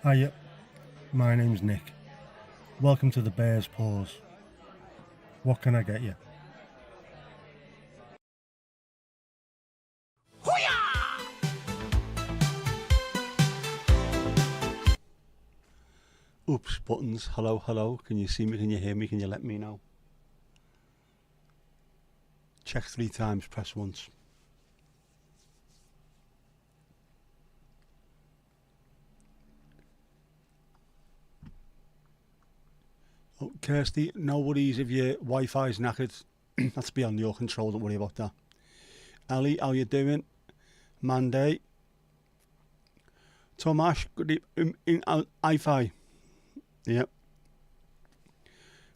Hiya, my name's Nick. Welcome to the Bear's Paws. What can I get you? Oops, buttons. Hello, hello. Can you see me? Can you hear me? Can you let me know? Check 3 times, press once. Oh, Kirsty, no worries if your Wi-Fi's knackered. That's beyond your control, don't worry about that. Ali, how you doing? Monday. Tomasz, good in Wi-Fi. Yep.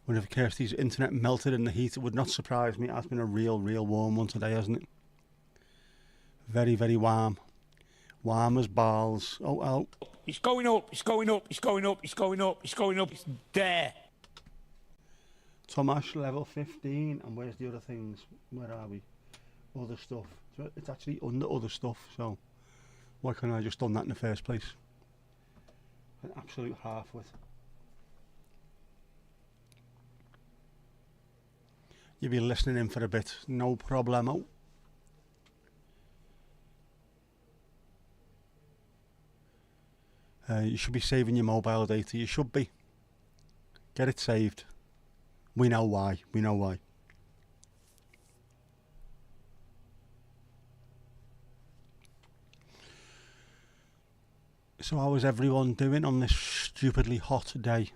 Whenever Kirsty's internet melted in the heat, it would not surprise me. It has been a real warm one today, hasn't it? Very, very warm. Warm as balls. Oh. It's going up, it's going up, it's going up, it's going up, it's going up, it's there. Tomasz, level 15. And where's the other things? Where are we? Other stuff. So it's actually under other stuff, so why couldn't I just done that in the first place? An absolute half-wit. You'll be listening in for a bit, no problemo. You should be saving your mobile data. You should be. Get it saved. We know why. We know why. So how is everyone doing on this stupidly hot day?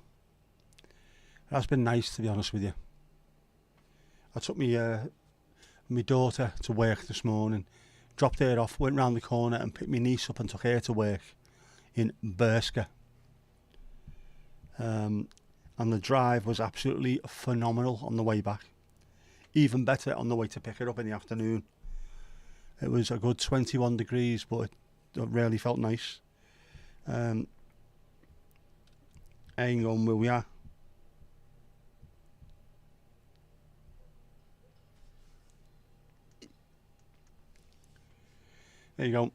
It has been nice, to be honest with you. I took my daughter to work this morning, dropped her off, went round the corner and picked my niece up and took her to work in Berska. And the drive was absolutely phenomenal on the way back. Even better on the way to pick her up in the afternoon. It was a good 21 degrees, but it really felt nice. Hang on, where we are. There you go.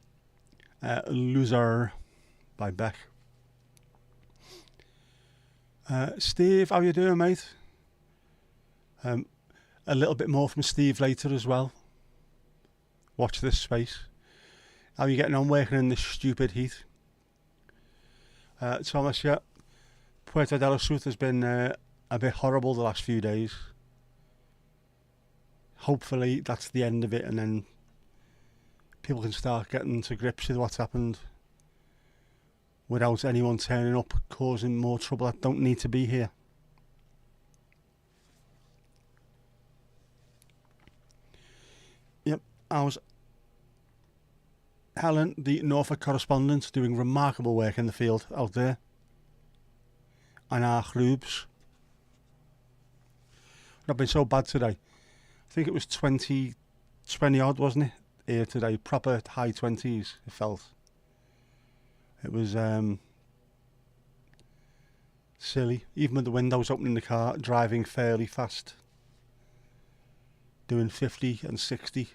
Loser by Beck. Steve, how you doing, mate? A little bit more from Steve later as well. Watch this space. How are you getting on working in this stupid heat? Thomas, yeah. Puerto del Sur has been a bit horrible the last few days. Hopefully that's the end of it, and then people can start getting to grips with what's happened without anyone turning up causing more trouble that don't need to be here. Yep, how's Helen, the Norfolk correspondent, doing remarkable work in the field out there. And our Rubes. Not been so bad today. I think it was 20 odd, wasn't it? Here today, proper high 20s it felt. It was silly, even with the windows open in the car, driving fairly fast, doing 50 and 60. It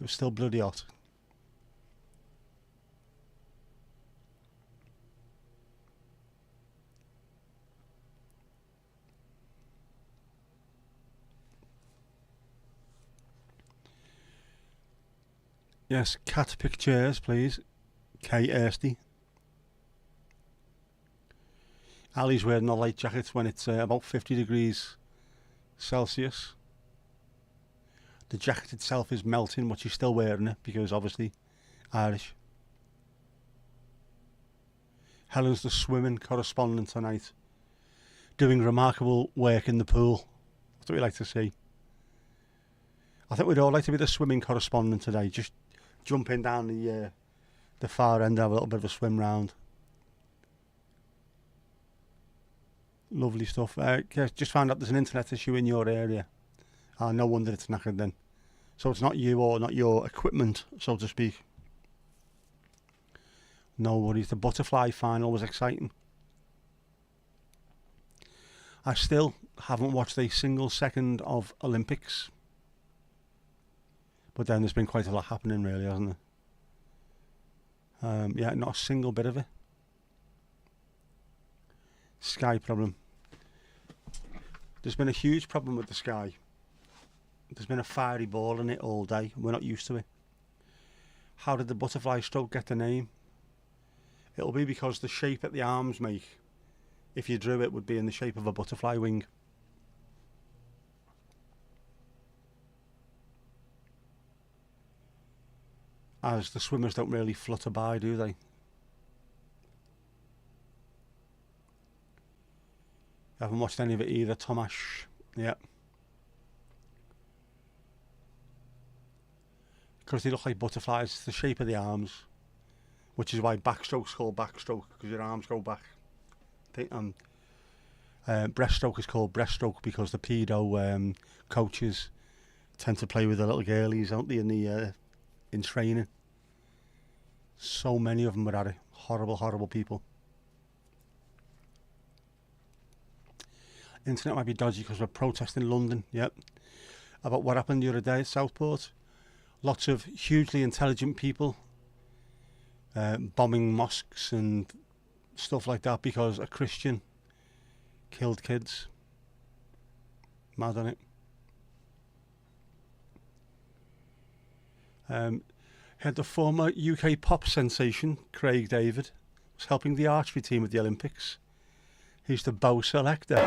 was still bloody hot. Yes, cat pictures, please. Kay Ersty. Ali's wearing a light jacket when it's about 50 degrees Celsius. The jacket itself is melting, but she's still wearing it because obviously Irish. Helen's the swimming correspondent tonight, doing remarkable work in the pool. That's what we like to see. I think we'd all like to be the swimming correspondent today, just jumping down the far end and have a little bit of a swim round. Lovely stuff. Just found out there's an internet issue in your area. No wonder it's knackered then. So it's not you or not your equipment, so to speak. No worries. The butterfly final was exciting. I still haven't watched a single second of Olympics. But then there's been quite a lot happening really, hasn't there? Yeah, not a single bit of it. Sky problem. There's been a huge problem with the sky. There's been a fiery ball in it all day. We're not used to it. How did the butterfly stroke get the name? It'll be because the shape that the arms make, if you drew it, would be in the shape of a butterfly wing. As the swimmers don't really flutter by, do they? I haven't watched any of it either, Tomash. Yeah. Because they look like butterflies, it's the shape of the arms, which is why backstroke's called backstroke, because your arms go back. Breaststroke is called breaststroke because the pedo coaches tend to play with the little girlies, don't they, in training. So many of them were at it. Horrible, horrible people. Internet might be dodgy because we're protesting in London, yep. About what happened the other day at Southport. Lots of hugely intelligent people bombing mosques and stuff like that because a Christian killed kids. Mad on it. Had the former UK pop sensation, Craig David, was helping the archery team at the Olympics. He's the bow selector.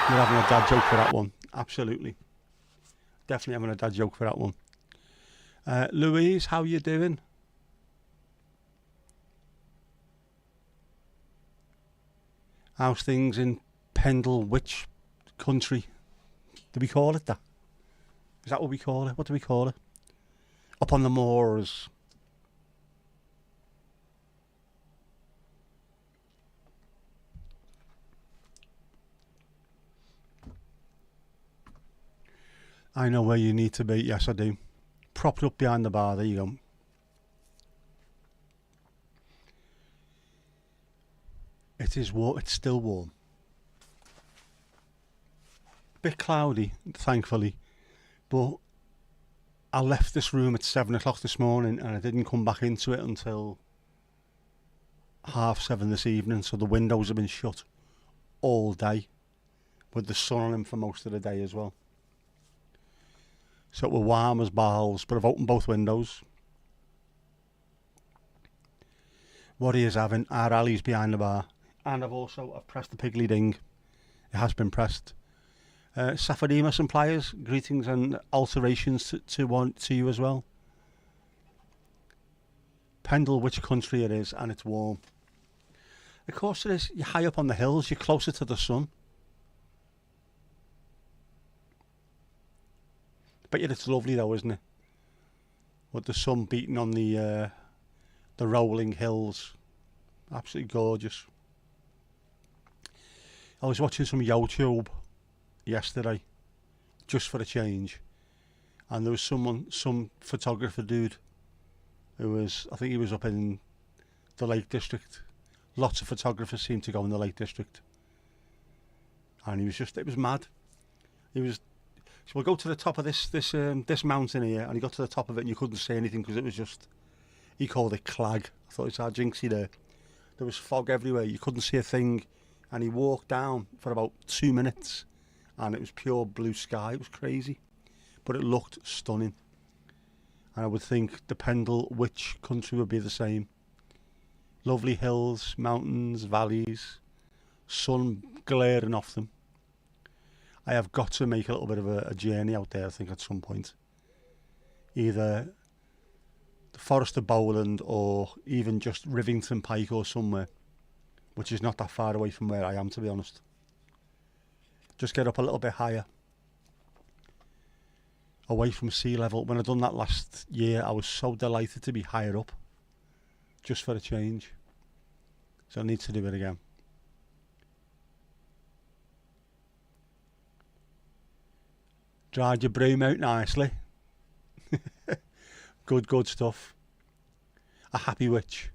You're having a dad joke for that one. Absolutely. Definitely having a dad joke for that one. Louise, how you doing? How's things in Pendle? Which country? Do we call it that? Is that what we call it? What do we call it? Up on the moors. I know where you need to be. Yes, I do. Propped up behind the bar. There you go. It is warm. It's still warm. Bit cloudy, thankfully. But I left this room at 7 o'clock this morning and I didn't come back into it until 7:30 this evening. So the windows have been shut all day with the sun on them for most of the day as well. So it were warm as balls, but I've opened both windows. What he is having, our alley's behind the bar. And I've pressed the piggly ding. It has been pressed. Safadima suppliers, greetings and alterations to you as well. Pendle, which country it is, and it's warm. Of course it is. You're high up on the hills, you're closer to the sun. But yet it's lovely though, isn't it? With the sun beating on the rolling hills. Absolutely gorgeous. I was watching some YouTube yesterday, just for a change, and there was some photographer dude who was, I think he was up in the Lake District. Lots of photographers seem to go in the Lake District, and it was mad. So we'll go to the top of this mountain here, and he got to the top of it and you couldn't see anything because it was just, he called it clag. I thought it's our jinxie there. There was fog everywhere, you couldn't see a thing, and he walked down for about 2 minutes and it was pure blue sky. It was crazy, but it looked stunning. And I would think the Pendle, which country would be the same. Lovely hills, mountains, valleys, sun glaring off them. I have got to make a little bit of a journey out there, I think, at some point. Either the Forest of Bowland or even just Rivington Pike or somewhere, which is not that far away from where I am, to be honest. Just get up a little bit higher, away from sea level. When I done that last year, I was so delighted to be higher up, just for a change. So I need to do it again. Dried your broom out nicely. Good stuff. A happy witch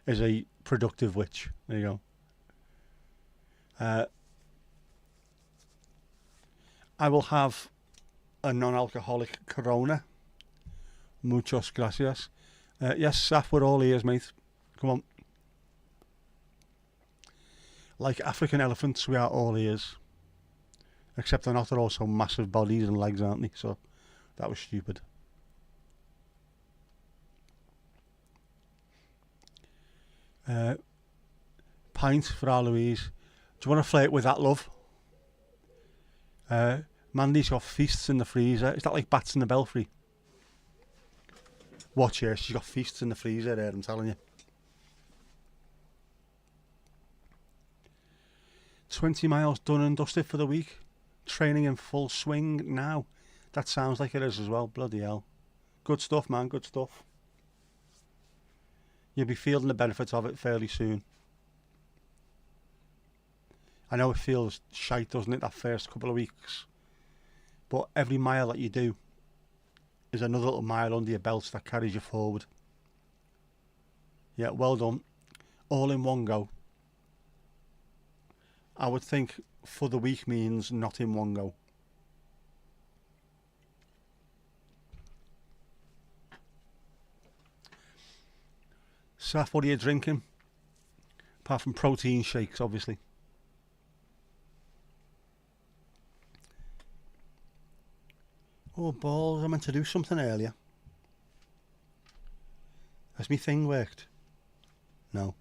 is a productive witch. There you go. I will have a non-alcoholic Corona. Muchos gracias. Yes, Saf, we're all ears, mate. Come on. Like African elephants, we are all ears. Except they're not, they're also massive bodies and legs, aren't they? So that was stupid. Pint for our Louise. Do you want to flirt with that, love? Mandy's got feasts in the freezer. Is that like bats in the belfry? Watch her, she's got feasts in the freezer there, I'm telling you. 20 miles done and dusted for the week. Training in full swing now. That sounds like it is as well, bloody hell. Good stuff, man, good stuff. You'll be feeling the benefits of it fairly soon. I know it feels shite, doesn't it, that first couple of weeks. But every mile that you do is another little mile under your belt that carries you forward. Yeah, well done. All in one go. I would think for the week means not in one go. Saf, what are you drinking? Apart from protein shakes, obviously. Oh, balls, I meant to do something earlier. Has me thing worked? No.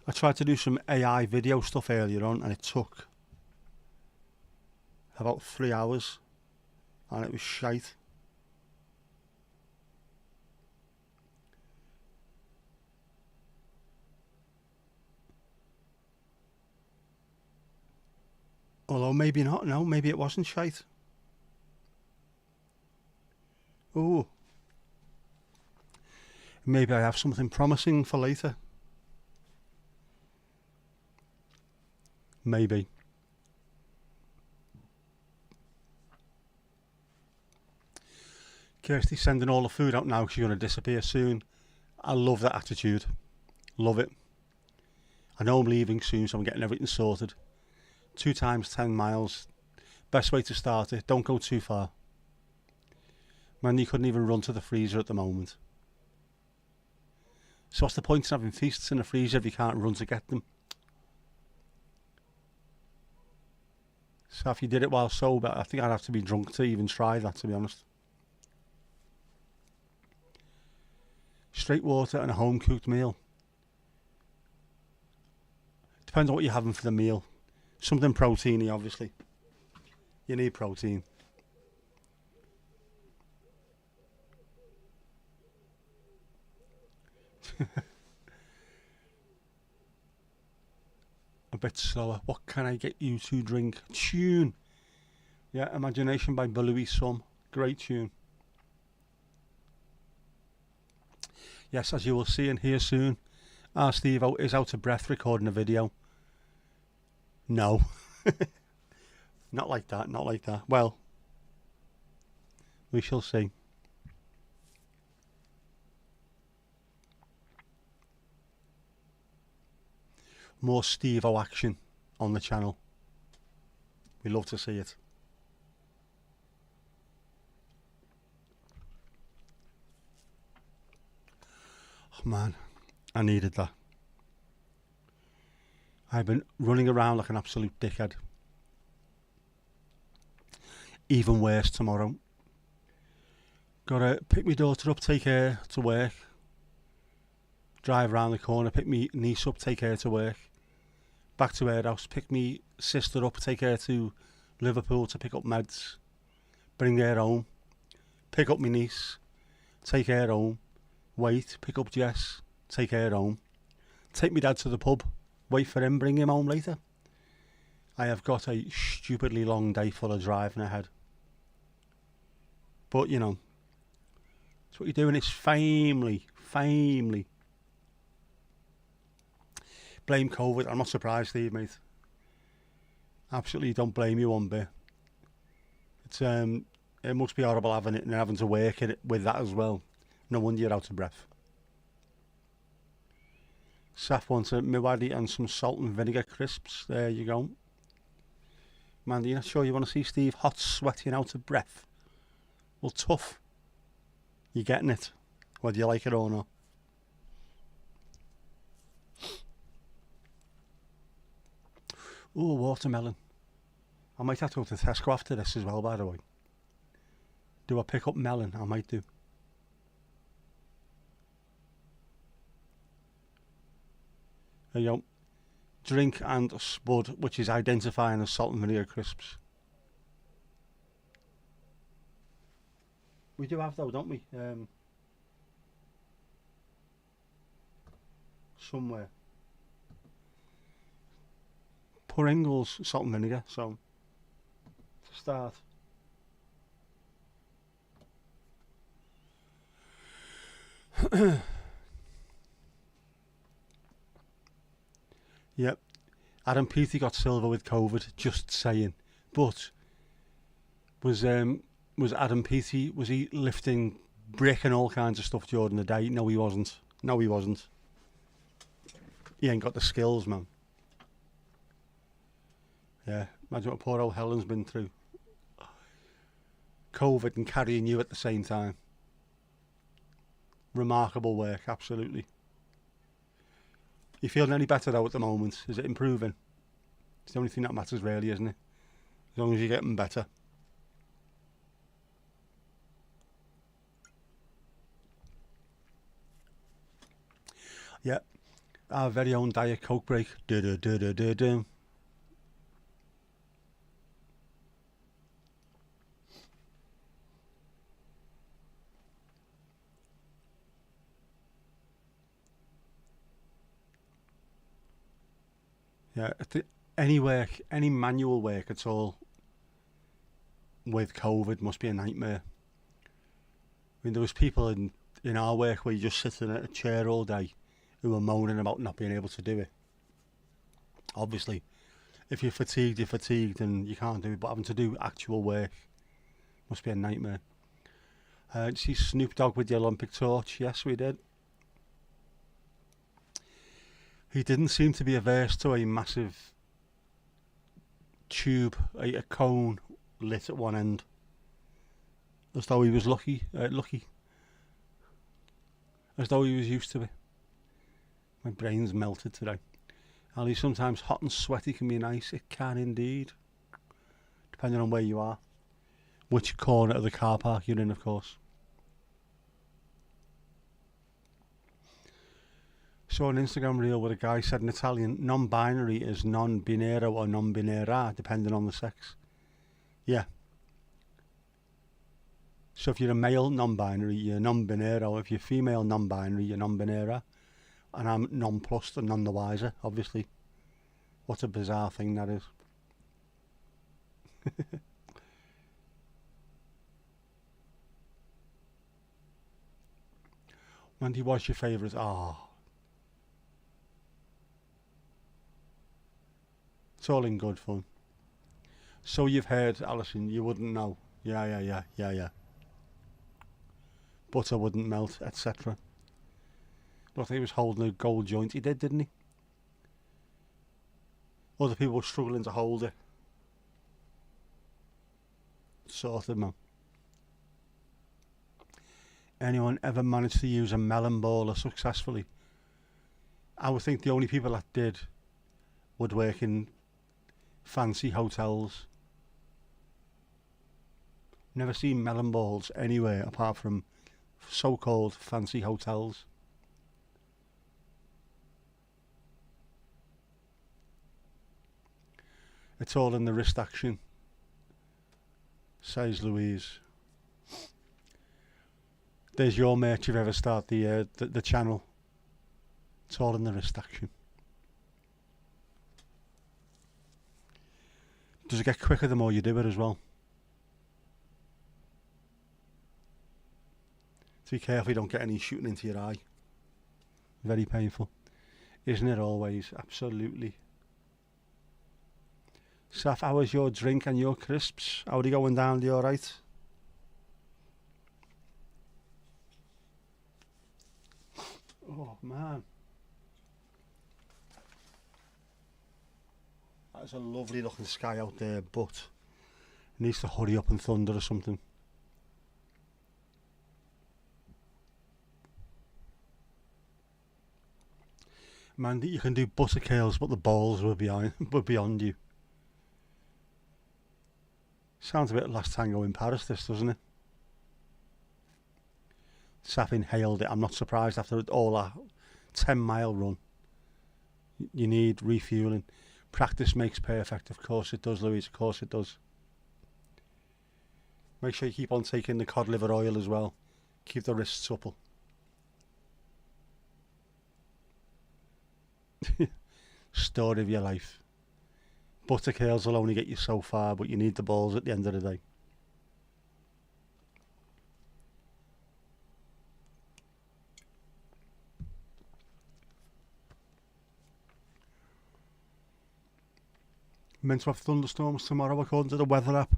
I tried to do some AI video stuff earlier on and it took about 3 hours and it was shite. Although maybe not, no, maybe it wasn't shite. Ooh. Maybe I have something promising for later. Maybe. Kirsty's sending all the food out now because you're going to disappear soon. I love that attitude. Love it. I know I'm leaving soon, so I'm getting everything sorted. 2 times 10 miles. Best way to start it. Don't go too far. Man, you couldn't even run to the freezer at the moment. So what's the point in having feasts in the freezer if you can't run to get them? So if you did it while sober, I think I'd have to be drunk to even try that, to be honest. Straight water and a home cooked meal. Depends on what you're having for the meal. Something proteiny, obviously. You need protein. A bit slower. What can I get you to drink? Tune. Yeah, Imagination by Louis Sum. Great tune. Yes, as you will see and hear soon, our Steve-O is out of breath recording a video. No. Not like that, not like that. Well, we shall see. More Steve-O action on the channel. We love to see it. Oh man, I needed that. I've been running around like an absolute dickhead. Even worse tomorrow. Gotta pick my daughter up, take her to work. Drive around the corner, pick me niece up, take her to work. Back to her house, pick me sister up, take her to Liverpool to pick up meds. Bring her home. Pick up my niece. Take her home. Wait, pick up Jess. Take her home. Take my dad to the pub. Wait for him, bring him home later. I have got a stupidly long day full of driving ahead. But, you know, it's what you're doing. It's family. Family. Blame COVID. I'm not surprised, Steve, mate. Absolutely don't blame you one bit. It's it must be horrible having it and having to work it with that as well. No wonder you're out of breath. Saf wants a miwadi and some salt and vinegar crisps. There you go. Man, you're not sure you want to see Steve hot, sweaty and out of breath? Well, tough. You're getting it, whether you like it or not. Oh, watermelon. I might have to go to Tesco after this as well, by the way. Do I pick up melon? I might do. There you go. Drink and spud, which is identifying as salt and vinegar crisps. We do have though, don't we? Somewhere. Pringles, salt and vinegar, so to start. Yep. Adam Peaty got silver with COVID, just saying. But was Adam Peaty, was he lifting brick and all kinds of stuff during the day? No, he wasn't. No, he wasn't. He ain't got the skills, man. Yeah, imagine what poor old Helen's been through. COVID and carrying you at the same time. Remarkable work, absolutely. You feeling any better though at the moment? Is it improving? It's the only thing that matters really, isn't it? As long as you're getting better. Yeah, our very own Diet Coke break. Du-du-du-du-du-du. Yeah, any work, any manual work at all with COVID must be a nightmare. I mean, there was people in our work where you just sit in a chair all day who were moaning about not being able to do it. Obviously, if you're fatigued and you can't do it, but having to do actual work must be a nightmare. Did you see Snoop Dogg with the Olympic torch? Yes, we did. He didn't seem to be averse to a massive tube, a cone lit at one end, as though he was lucky, as though he was used to it. My brain's melted today. Ali, sometimes hot and sweaty can be nice. It can indeed, depending on where you are, which corner of the car park you're in, of course. Saw an Instagram reel where a guy said in Italian, non-binary is non-binero or non-binera, depending on the sex. Yeah. So if you're a male non-binary, you're non-binero. If you're female non-binary, you're non-binera. And I'm nonplussed and none the wiser, obviously. What a bizarre thing that is. Wendy, what's your favourite? It's all in good fun. So you've heard, Alison, you wouldn't know. Yeah. Butter wouldn't melt, etc. Looked like he was holding a gold joint. He did, didn't he? Other people were struggling to hold it. Sorted, man. Anyone ever managed to use a melon baller successfully? I would think the only people that did would work in fancy hotels. Never seen melon balls anywhere apart from so-called fancy hotels. It's all in the wrist action, says Louise. There's your merch if you ever start the channel. It's all in the wrist action. Does it get quicker the more you do it as well? So be careful you don't get any shooting into your eye. Very painful. Isn't it always? Absolutely. Saf, how was your drink and your crisps? How are they going down? Are you alright? Oh man. That That is a lovely looking sky out there, but it needs to hurry up and thunder or something. Man, you can do butter curls, but the balls were beyond you. Sounds a bit Last Tango in Paris, this, doesn't it? Saf inhaled it. I'm not surprised after all that 10-mile run. You need refueling. Practice makes perfect. Of course it does, Louise. Of course it does. Make sure you keep on taking the cod liver oil as well. Keep the wrists supple. Story of your life. Butter curls will only get you so far, but you need the balls at the end of the day. Meant to have thunderstorms tomorrow according to the weather app.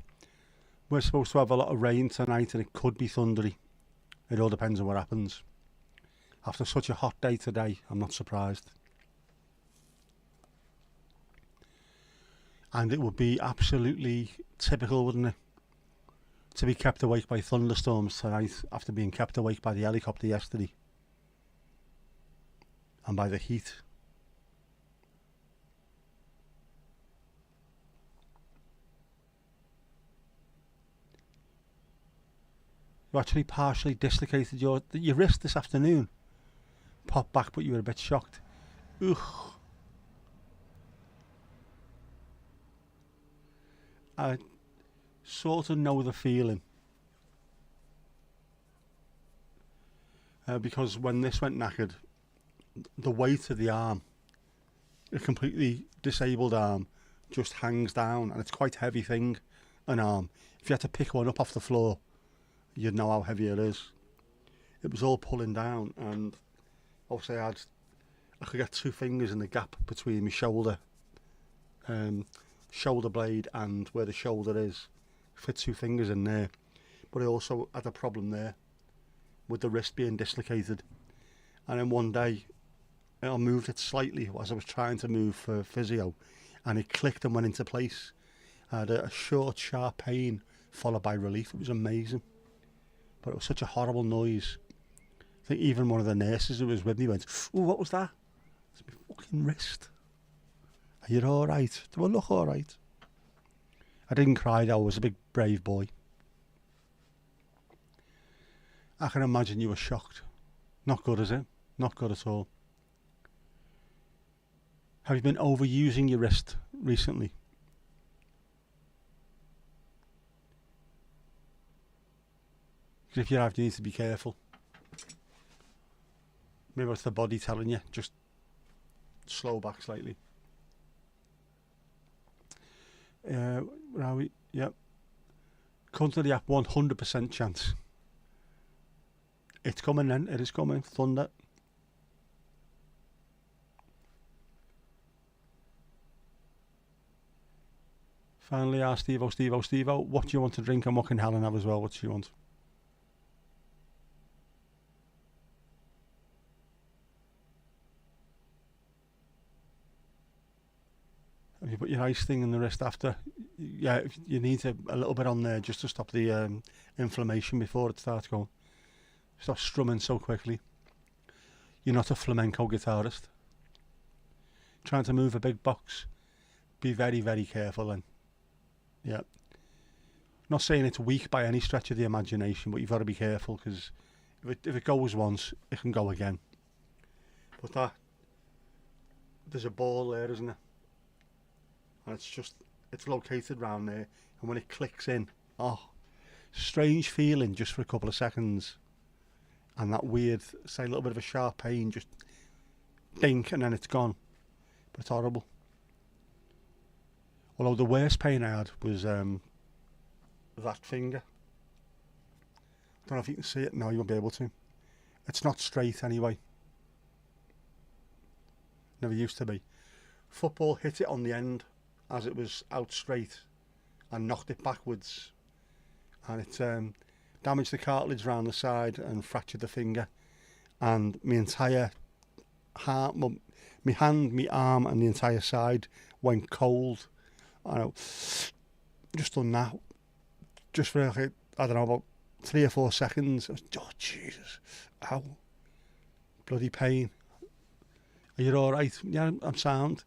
We're supposed to have a lot of rain tonight and it could be thundery. It all depends on what happens. After such a hot day today, I'm not surprised. And it would be absolutely typical, wouldn't it, to be kept awake by thunderstorms tonight after being kept awake by the helicopter yesterday. And by the heat. You actually partially dislocated your wrist this afternoon. Popped back, but you were a bit shocked. Ugh. I sort of know the feeling. Because when this went knackered, the weight of the arm, a completely disabled arm, just hangs down, and it's quite a heavy thing, an arm. If you had to pick one up off the floor, you'd know how heavy it is. It was all pulling down, and obviously I could get 2 fingers in the gap between my shoulder blade and where the shoulder is. Fit 2 fingers in there. But I also had a problem there with the wrist being dislocated. And then one day I moved it slightly as I was trying to move for physio, and it clicked and went into place. I had a short, sharp pain followed by relief. It was amazing. But it was such a horrible noise. I think even one of the nurses who was with me went, "Oh, what was that?" It's my fucking wrist. Are you alright? Do I look alright? I didn't cry though, I was a big brave boy. I can imagine you were shocked. Not good, is it? Not good at all. Have you been overusing your wrist recently? Because if you have, you need to be careful. Maybe it's the body telling you, just slow back slightly. Where are we? Yep. Come to the app, 100% chance. It's coming then, it is coming. Thunder. Finally, Steve-O, what do you want to drink and what can Helen have as well? What do you want? Have you put your ice thing in the wrist after? Yeah, you need a little bit on there just to stop the inflammation before it starts going. Stop strumming so quickly. You're not a flamenco guitarist. Trying to move a big box. Be very, very careful then. Yeah. Not saying it's weak by any stretch of the imagination, but you've got to be careful because if it goes once, it can go again. But there's a ball there, isn't there? And it's located round there, and when it clicks in, strange feeling just for a couple of seconds, and that weird, say a little bit of a sharp pain, just dink, and then it's gone. But it's horrible. Although the worst pain I had was that finger. I don't know if you can see it. No, you won't be able to. It's not straight anyway. Never used to be. Football hit it on the end as it was out straight and knocked it backwards, and it damaged the cartilage round the side and fractured the finger, and my entire my hand, my arm and the entire side went cold I know. Just done that. Just for like, I don't know, about 3 or 4 seconds. Oh Jesus! Ow! Bloody pain. Are you all right? Yeah, I'm sound.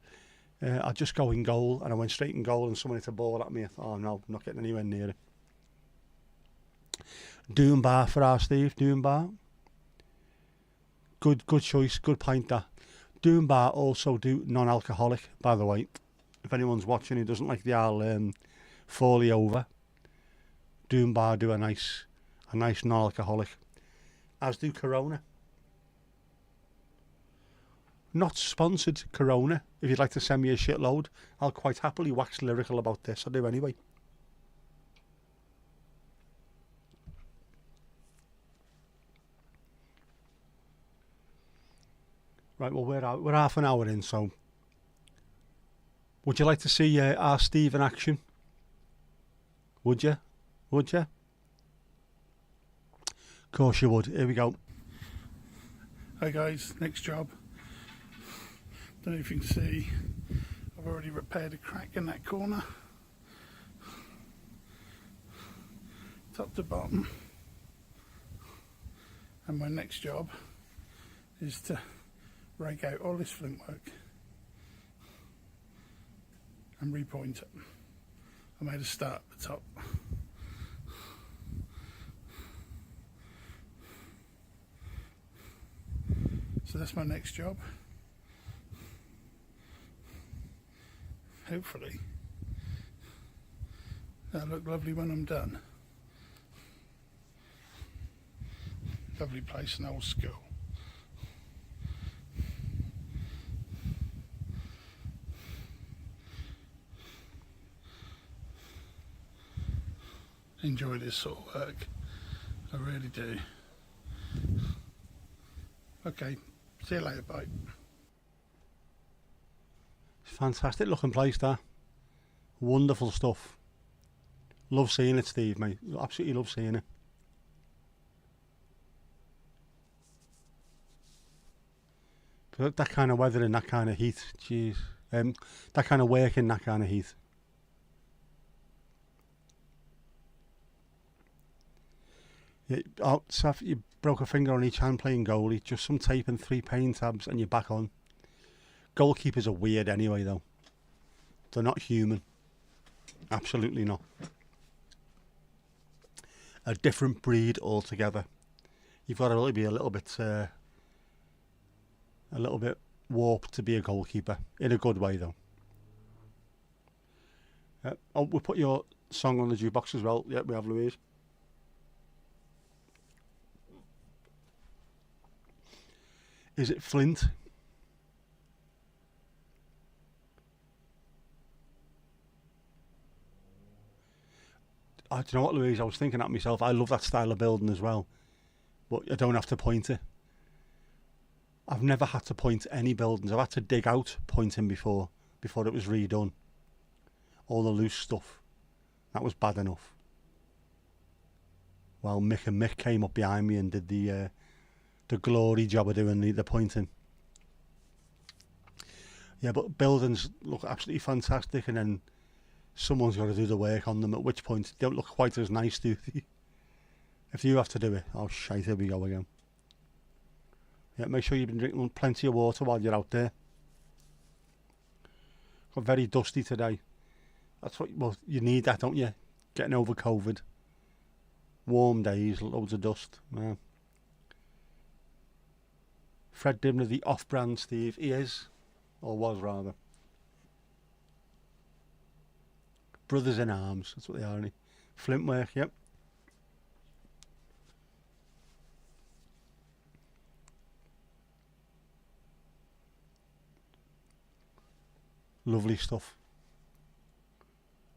I just go in goal, and I went straight in goal, and someone hit a ball at me. I thought, oh no, I'm not getting anywhere near it. Doom bar for our Steve. Doom bar. Good choice. Good pint that. Doom bar also do non-alcoholic, by the way. If anyone's watching who doesn't like the old Foley over, Doom bar do a nice non-alcoholic. As do Corona. Not sponsored, Corona. If you'd like to send me a shitload, I'll quite happily wax lyrical about this. I do anyway. Right, well, we're half an hour in, so would you like to see our Steve in action? Would you? Would you? Of course you would. Here we go. Hi guys, next job. Don't know if you can see, I've already repaired a crack in that corner, top to bottom, and my next job is to rake out all this flint work and repoint it. I made a start at the top. So that's my next job. Hopefully that'll look lovely when I'm done. Lovely place, an old school. Enjoy this sort of work, I really do. Okay, see you later, bye. Fantastic looking place, that. Wonderful stuff. Love seeing it, Steve, mate. Absolutely love seeing it. But that kind of weather and that kind of heat, jeez. That kind of work in that kind of heat. So if you broke a finger on each hand playing goalie, just some tape and 3 pain tabs and you're back on. Goalkeepers are weird anyway, though. They're not human. Absolutely not. A different breed altogether. You've got to be a little bit warped to be a goalkeeper. In a good way, though. We'll put your song on the jukebox as well. Yeah, we have, Louise. Is it Flint? Do you know what, Louise? I was thinking that myself. I love that style of building as well, but I don't have to point it. I've never had to point any buildings. I've had to dig out pointing before it was redone. All the loose stuff. That was bad enough. Well, Mick and Mick came up behind me and did the glory job of doing the pointing. Yeah, but buildings look absolutely fantastic, and then someone's got to do the work on them, at which point they don't look quite as nice, do they? If you have to do it. Oh shite, here we go again. Yeah, make sure you've been drinking plenty of water while you're out there. Got very dusty today. That's what, well, you need that, don't you? Getting over COVID. Warm days, loads of dust. Yeah. Fred Dimner, the off-brand Steve. He is, or was rather. Brothers in arms, that's what they are, aren't they? Flintwork, yep. Lovely stuff.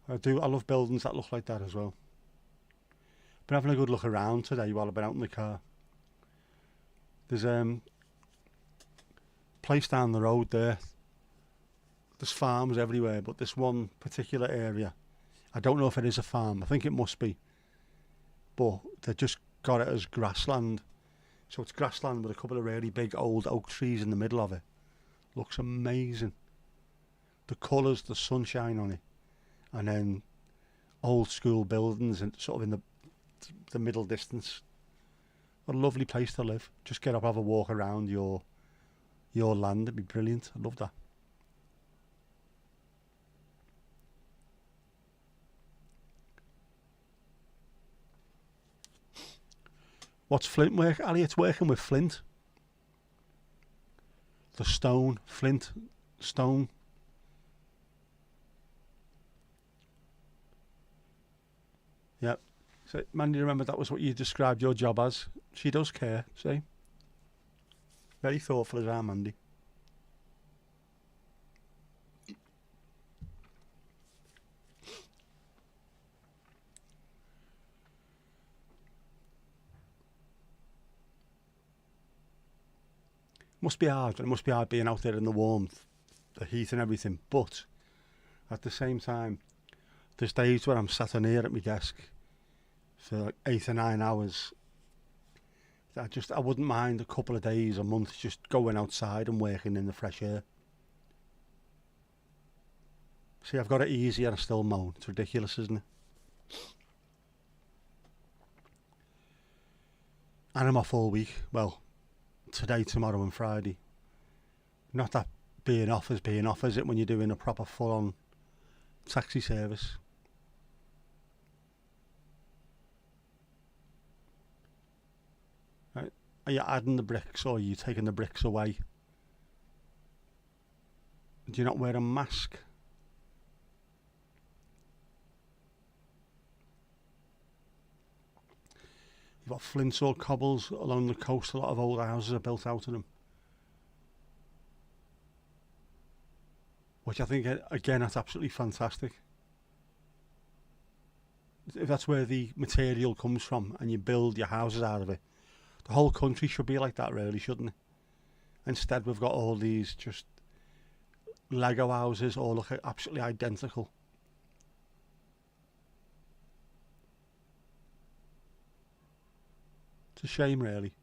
I love buildings that look like that as well. Been having a good look around today while I've been out in the car. There's place down the road there. There's farms everywhere, but this one particular area, I don't know if it is a farm. I think it must be. But they just got it as grassland. So it's grassland with a couple of really big old oak trees in the middle of it. Looks amazing. The colours, the sunshine on it. and then old school buildings and sort of in the middle distance. A lovely place to live. Just get up, have a walk around your land. It'd be brilliant. I love that. What's flint work? Ali, it's working with flint. The stone, flint, stone. Yep. So, Mandy, remember that was what you described your job as. She does care, see? Very thoughtful as our Mandy. Must be hard. It must be hard being out there in the warmth, the heat and everything. But at the same time, there's days where I'm sat on here at my desk for like 8 or 9 hours. I wouldn't mind a couple of days, a month, just going outside and working in the fresh air. See, I've got it easy and I still moan. It's ridiculous, isn't it? And I'm off all week. Well, today, tomorrow and Friday. Not that being off, is it, when you're doing a proper full-on taxi service? Right. Are you adding the bricks or are you taking the bricks away? Do you not wear a mask? You've got flints or cobbles along the coast. A lot of old houses are built out of them. Which I think, again, that's absolutely fantastic. If that's where the material comes from and you build your houses out of it, the whole country should be like that, really, shouldn't it? Instead, we've got all these just Lego houses all look absolutely identical. It's a shame, really.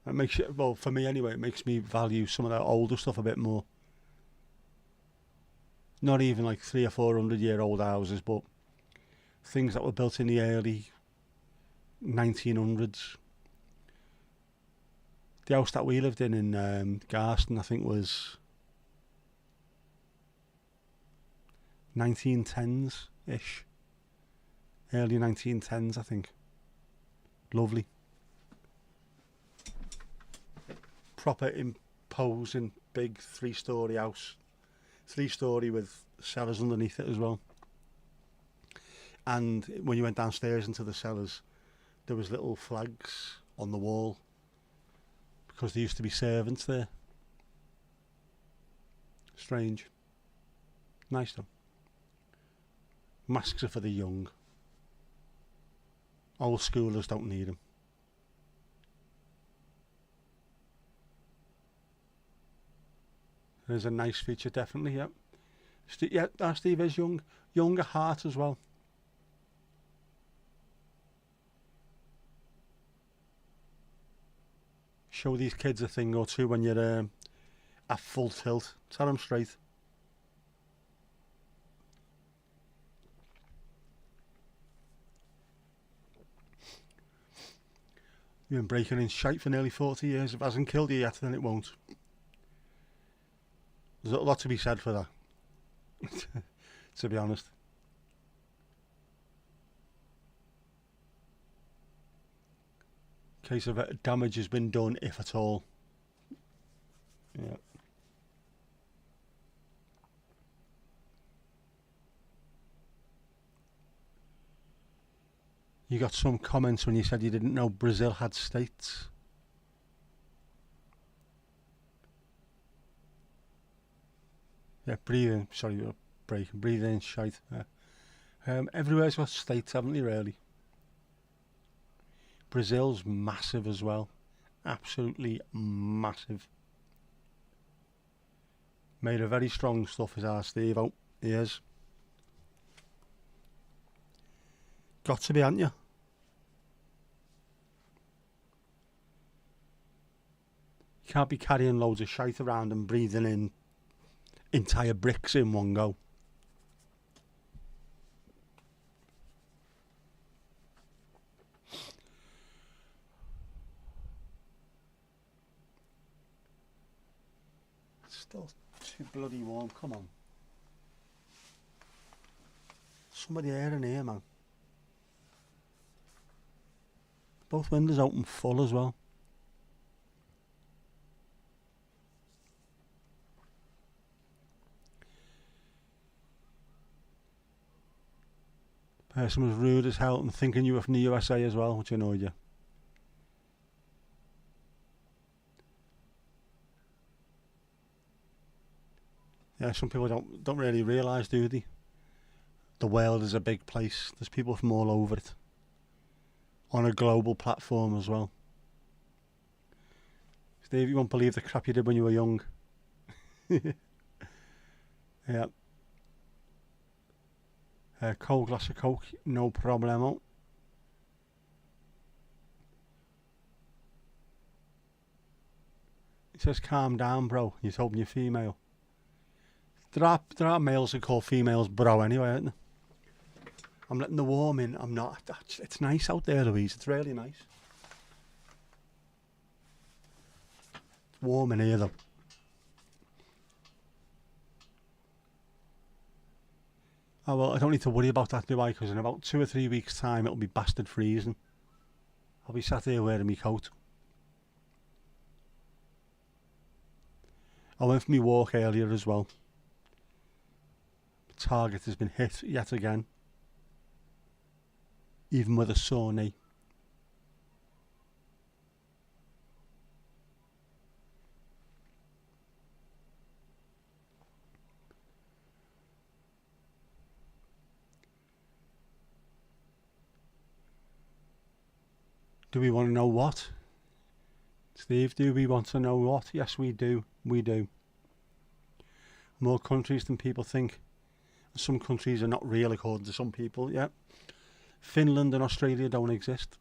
It makes it, well, for me anyway, it makes me value some of that older stuff a bit more. Not even like 300 or 400-year-old houses, but things that were built in the early 1900s. The house that we lived in Garston, I think, was 1910s-ish. Early 1910s, I think. Lovely. Proper imposing big 3-storey house. 3-storey with cellars underneath it as well. And when you went downstairs into the cellars, there was little flags on the wall because there used to be servants there. Strange. Nice though. Masks are for the young. Old schoolers don't need them. There's a nice feature, definitely, yep. Yeah, Steve is young. Younger heart as well. Show these kids a thing or two when you're at full tilt. Tell them straight. You've been breaking in shite for nearly 40 years. If it hasn't killed you yet, then it won't. There's a lot to be said for that, to be honest. Case of damage has been done, if at all. Yeah. You got some comments when you said you didn't know Brazil had states. Yeah, breathing. Sorry, breathing shite. Yeah. Everywhere's got states, haven't they, really? Brazil's massive as well. Absolutely massive. Made of very strong stuff, is our Steve. Oh, he is. Got to be, haven't you? You can't be carrying loads of shite around and breathing in entire bricks in one go. Still too bloody warm, come on. Somebody air in here, man. Both windows open full as well. Person was rude as hell and thinking you were from the USA as well, which annoyed you. Yeah, some people don't really realise, do they? The world is a big place. There's people from all over it. On a global platform as well. Steve, you won't believe the crap you did when you were young. Yeah. Cold glass of Coke, no problemo. It says calm down, bro. You're hoping you're female. There are males who call females bro anyway, aren't there? I'm letting the warm in. I'm not. It's nice out there, Louise. It's really nice. It's warm in here, though. Oh, well, I don't need to worry about that, do I? Because in about 2 or 3 weeks' time, it'll be bastard freezing. I'll be sat here wearing my coat. I went for my walk earlier as well. The target has been hit yet again. Even with a sore knee. Do we want to know what? Steve, do we want to know what? Yes, we do. We do. More countries than people think. Some countries are not real according to some people, yeah. Finland and Australia don't exist.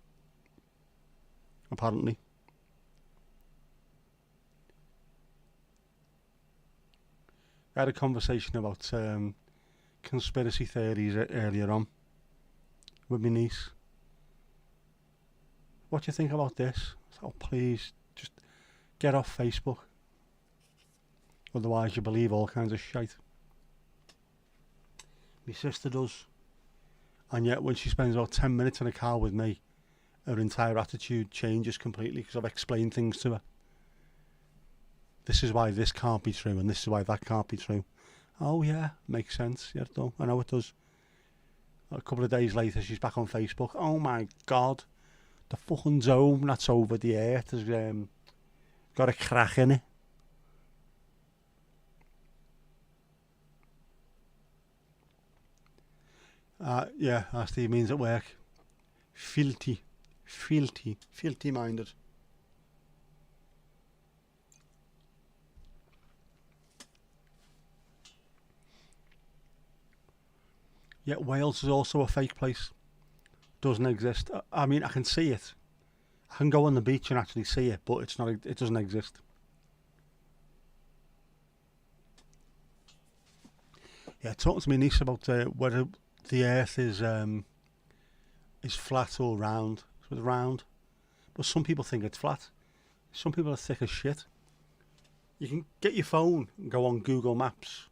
Apparently. I had a conversation about conspiracy theories earlier on with my niece. What do you think about this? Oh, please, just get off Facebook. Otherwise you believe all kinds of shite. My sister does. And yet when she spends about 10 minutes in a car with me, her entire attitude changes completely because I've explained things to her. This is why this can't be true and this is why that can't be true. Oh yeah, makes sense. Yeah, I know it does. A couple of days later she's back on Facebook. Oh my God. The fucking dome that's over the earth has got a crack in it. Yeah, as Steve means at work. Filthy minded. Yet Wales is also a fake place. Doesn't exist. I mean, I can see it. I can go on the beach and actually see it, but it's not. It doesn't exist. Yeah, talking to my niece about whether the Earth is flat or round. It's round, but some people think it's flat. Some people are thick as shit. You can get your phone and go on Google Maps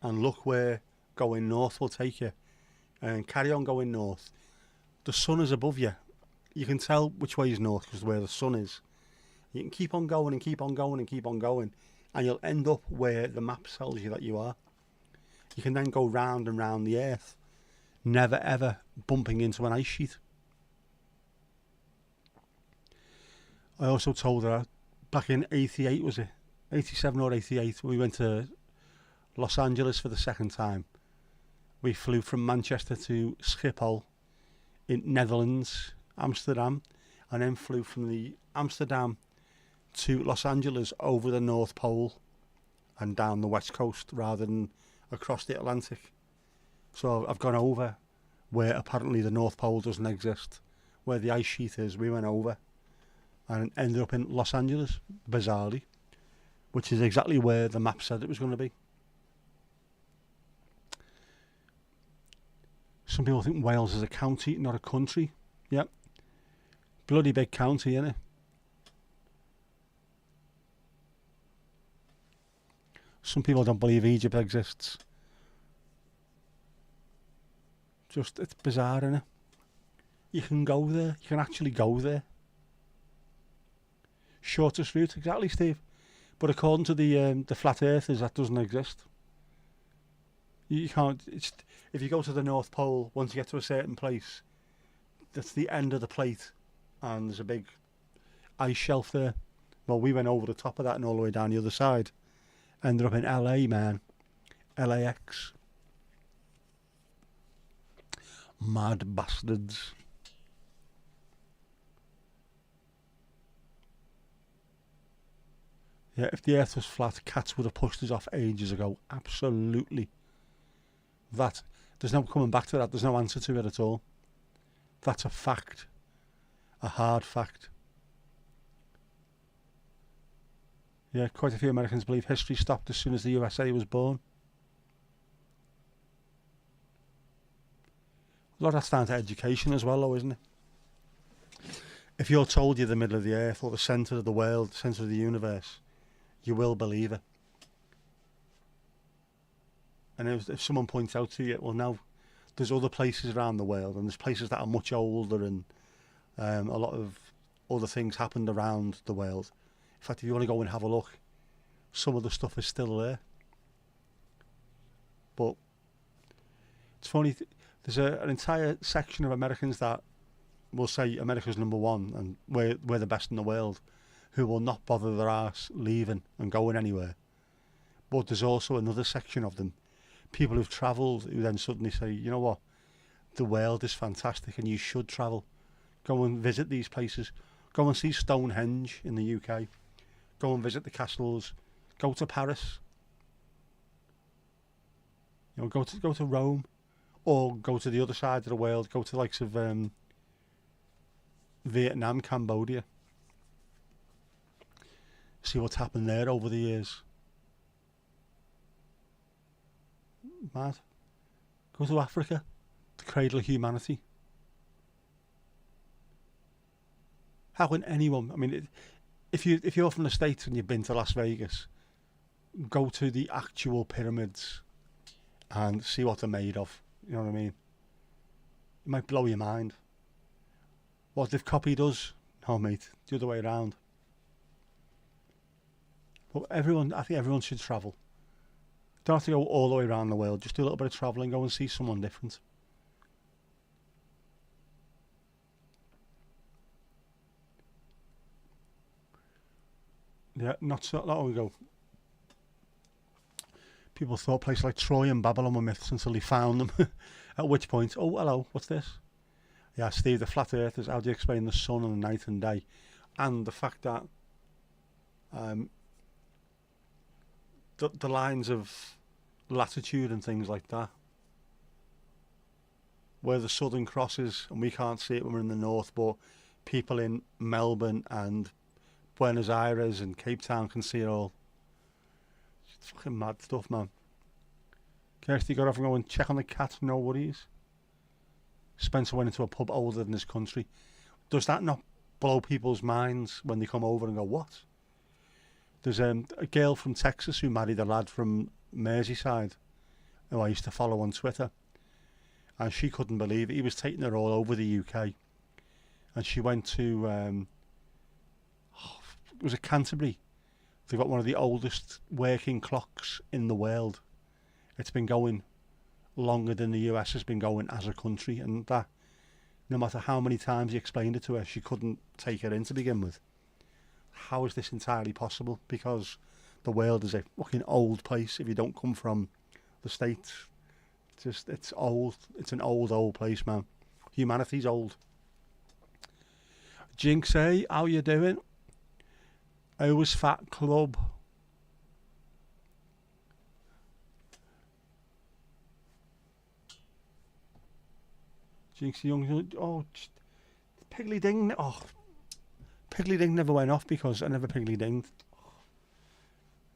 and look where going north will take you, and carry on going north. The sun is above you. You can tell which way is north because where the sun is. You can keep on going and keep on going and keep on going, and you'll end up where the map tells you that you are. You can then go round and round the earth, never ever bumping into an ice sheet. I also told her back in 88, was it 87 or 88, we went to Los Angeles for the second time. We flew from Manchester to Schiphol in Netherlands, Amsterdam, and then flew from the Amsterdam to Los Angeles over the North Pole and down the West Coast rather than across the Atlantic. So I've gone over where apparently the North Pole doesn't exist, where the ice sheet is. We went over and ended up in Los Angeles, bizarrely, which is exactly where the map said it was going to be. Some people think Wales is a county, not a country. Yep. Bloody big county, innit? Some people don't believe Egypt exists. Just, it's bizarre, innit? You can go there. You can actually go there. Shortest route, exactly, Steve. But according to the flat earthers, that doesn't exist. You can't. It's, if you go to the North Pole, once you get to a certain place, that's the end of the plate, and there's a big ice shelf there. Well, we went over the top of that and all the way down the other side. Ended up in LA, man. LAX. Mad bastards. Yeah, if the earth was flat, cats would have pushed us off ages ago. Absolutely. That, there's no coming back to that. There's no answer to it at all. That's a fact. A hard fact. Yeah, quite a few Americans believe history stopped as soon as the USA was born. A lot of that's down to education as well, though, isn't it? If you're told you're the middle of the earth or the centre of the world, the centre of the universe, you will believe it. And if someone points out to you, well, now there's other places around the world, and there's places that are much older, and a lot of other things happened around the world. In fact, if you want to go and have a look, some of the stuff is still there. But it's funny, there's an entire section of Americans that will say America's number one and we're the best in the world, who will not bother their arse leaving and going anywhere. But there's also another section of them, people who've travelled, who then suddenly say, you know what, the world is fantastic and you should travel. Go and visit these places. Go and see Stonehenge in the UK. Go and visit the castles. Go to Paris. You know, go to Rome, or go to the other side of the world. Go to the likes of Vietnam, Cambodia. See what's happened there over the years. Mad. Go to Africa, the cradle of humanity. How can anyone? I mean, if you're from the States and you've been to Las Vegas, go to the actual pyramids and see what they're made of. You know what I mean? It might blow your mind. What, they've copied us? No, mate, the other way around. But I think everyone should travel. Don't have to go all the way around the world. Just do a little bit of travelling, go and see someone different. Yeah, not so long ago, people thought places like Troy and Babylon were myths until they found them. At which point, oh, hello, what's this? Yeah, Steve, the flat earthers, how do you explain the sun and the night and day? And the fact that the lines of latitude and things like that, where the Southern Cross is, and we can't see it when we're in the north, but people in Melbourne and Buenos Aires and Cape Town can see it all. It's fucking mad stuff, man. Kirsty got off and go and check on the cat, no worries. Spencer went into a pub older than his country. Does that not blow people's minds when they come over and go, what? There's a girl from Texas who married a lad from Merseyside, who I used to follow on Twitter. And she couldn't believe it. He was taking her all over the UK. And she went to... it was at Canterbury. They've got one of the oldest working clocks in the world. It's been going longer than the US has been going as a country, and that, no matter how many times you explained it to her, she couldn't take it in to begin with. How is this entirely possible? Because the world is a fucking old place if you don't come from the States. It's old. It's an old place, man. Humanity's old. Jinx, hey, how you doing? I was Fat Club. Jinx Young, oh, Piggly Ding, oh, Piggly Ding never went off because I never Piggly Dinged.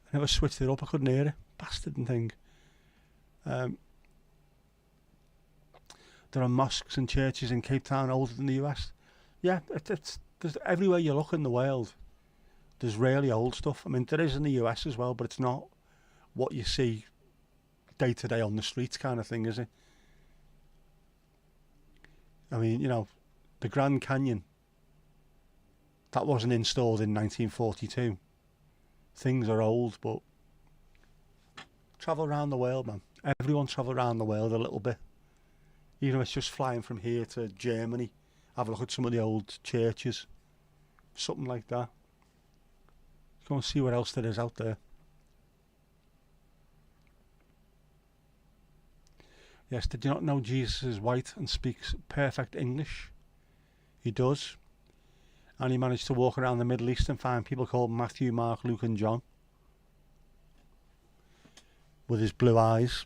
I never switched it up, I couldn't hear it. Bastard and thing. There are mosques and churches in Cape Town older than the US. Yeah, there's everywhere you look in the world, there's really old stuff. I mean, there is in the US as well, but it's not what you see day to day on the streets kind of thing, is it? I mean, you know, the Grand Canyon, that wasn't installed in 1942. Things are old, but travel around the world, man. Everyone travel around the world a little bit. Even if it's just flying from here to Germany, have a look at some of the old churches, something like that. Go and see what else there is out there. Yes, did you not know Jesus is white and speaks perfect English? He does. And he managed to walk around the Middle East and find people called Matthew, Mark, Luke and John with his blue eyes.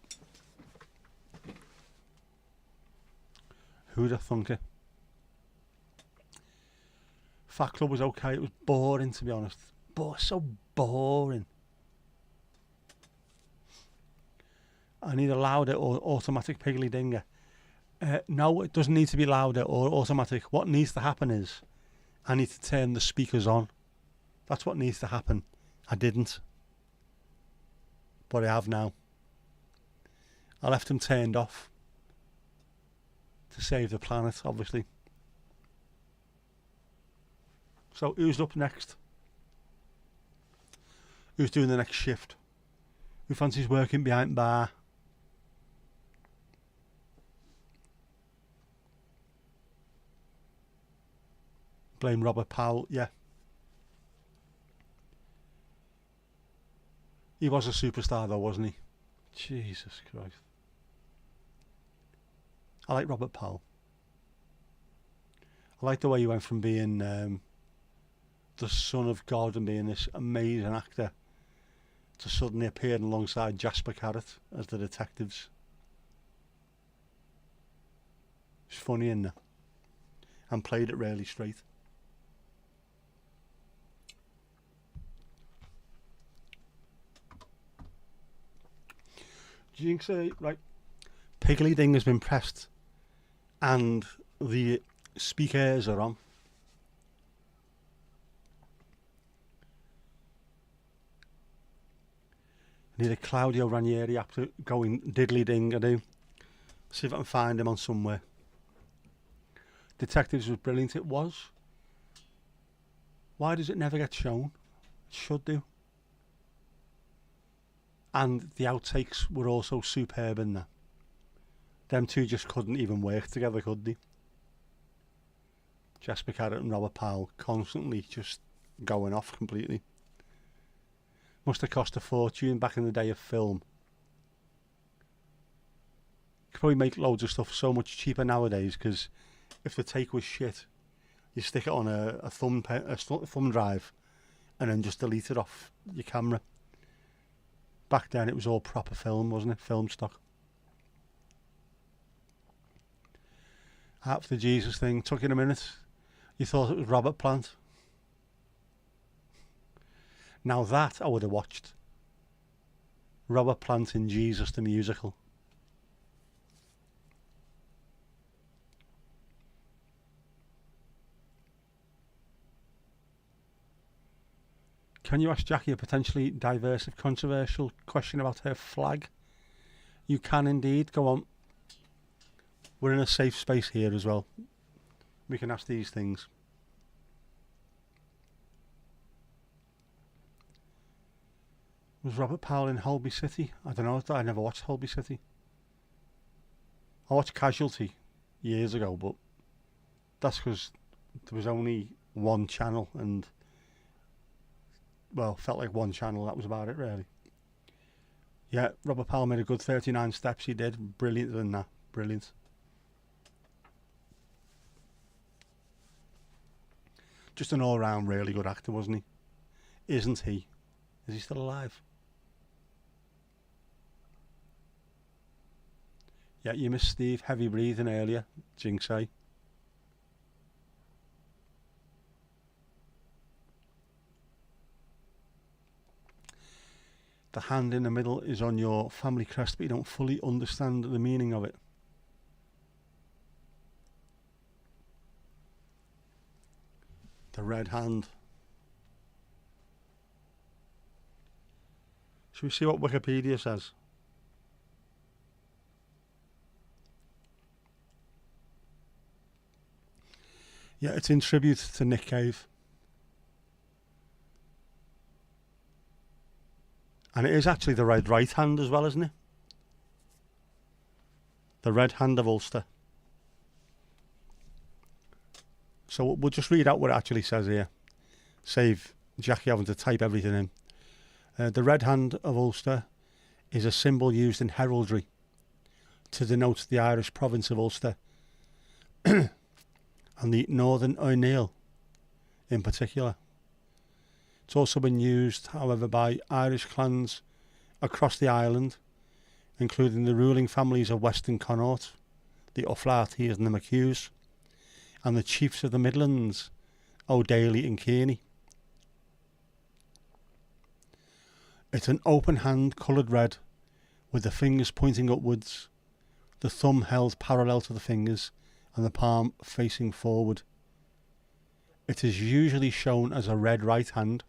Who'd have thunk it? Fat Club was okay. It was boring, to be honest. So boring. I need a louder or automatic Piggly Dinger. No, it doesn't need to be louder or automatic. What needs to happen is I need to turn the speakers on. That's what needs to happen. I didn't. But I have now. I left them turned off to save the planet, obviously. So who's up next? Who's doing the next shift? Who fancies working behind bar? Blame Robert Powell, yeah. He was a superstar though, wasn't he? Jesus Christ. I like Robert Powell. I like the way he went from being the son of God and being this amazing actor to suddenly appearing alongside Jasper Carrot as the detectives. It's funny, isn't it? And played it really straight. Jinx, right, Piggly Ding has been pressed and the speakers are on. I need a Claudio Ranieri app to go in diddly ding. I do. See if I can find him on somewhere. Detectives was brilliant. It was. Why does it never get shown? It should do. And the outtakes were also superb in that. Them two just couldn't even work together, could they? Jasper Carrot and Robert Powell constantly just going off completely. Must have cost a fortune back in the day of film. Could probably make loads of stuff so much cheaper nowadays, because if the take was shit, you stick it on a thumb drive and then just delete it off your camera. Back then it was all proper film, wasn't it? Film stock. After the Jesus thing, took in a minute. You thought it was Robert Plant. Now that I would have watched. Robert Plant in Jesus the musical. Can you ask Jackie a potentially diverse, if controversial question about her flag? You can indeed. Go on. We're in a safe space here as well. We can ask these things. Was Robert Powell in Holby City? I don't know. I never watched Holby City. I watched Casualty years ago, but that's because there was only one channel and, well, felt like one channel. That was about it, really. Yeah, Robert Powell made a good 39 steps. He did. Brilliant than that. Brilliant. Just an all-round really good actor, wasn't he? Isn't he? Is he still alive? Yeah, you missed Steve. Heavy breathing earlier. Jinxie. The hand in the middle is on your family crest, but you don't fully understand the meaning of it. The red hand. Shall we see what Wikipedia says? Yeah, it's in tribute to Nick Cave. And it is actually the red right hand as well, isn't it? The red hand of Ulster. So we'll just read out what it actually says here. Save Jackie having to type everything in. The red hand of Ulster is a symbol used in heraldry to denote the Irish province of Ulster and the Northern O'Neill in particular. It's also been used, however, by Irish clans across the island, including the ruling families of Western Connaught, the O'Flaherty's and the McHughes, and the chiefs of the Midlands, O'Daly and Kearney. It's an open hand coloured red with the fingers pointing upwards, the thumb held parallel to the fingers and the palm facing forward. It is usually shown as a red right hand,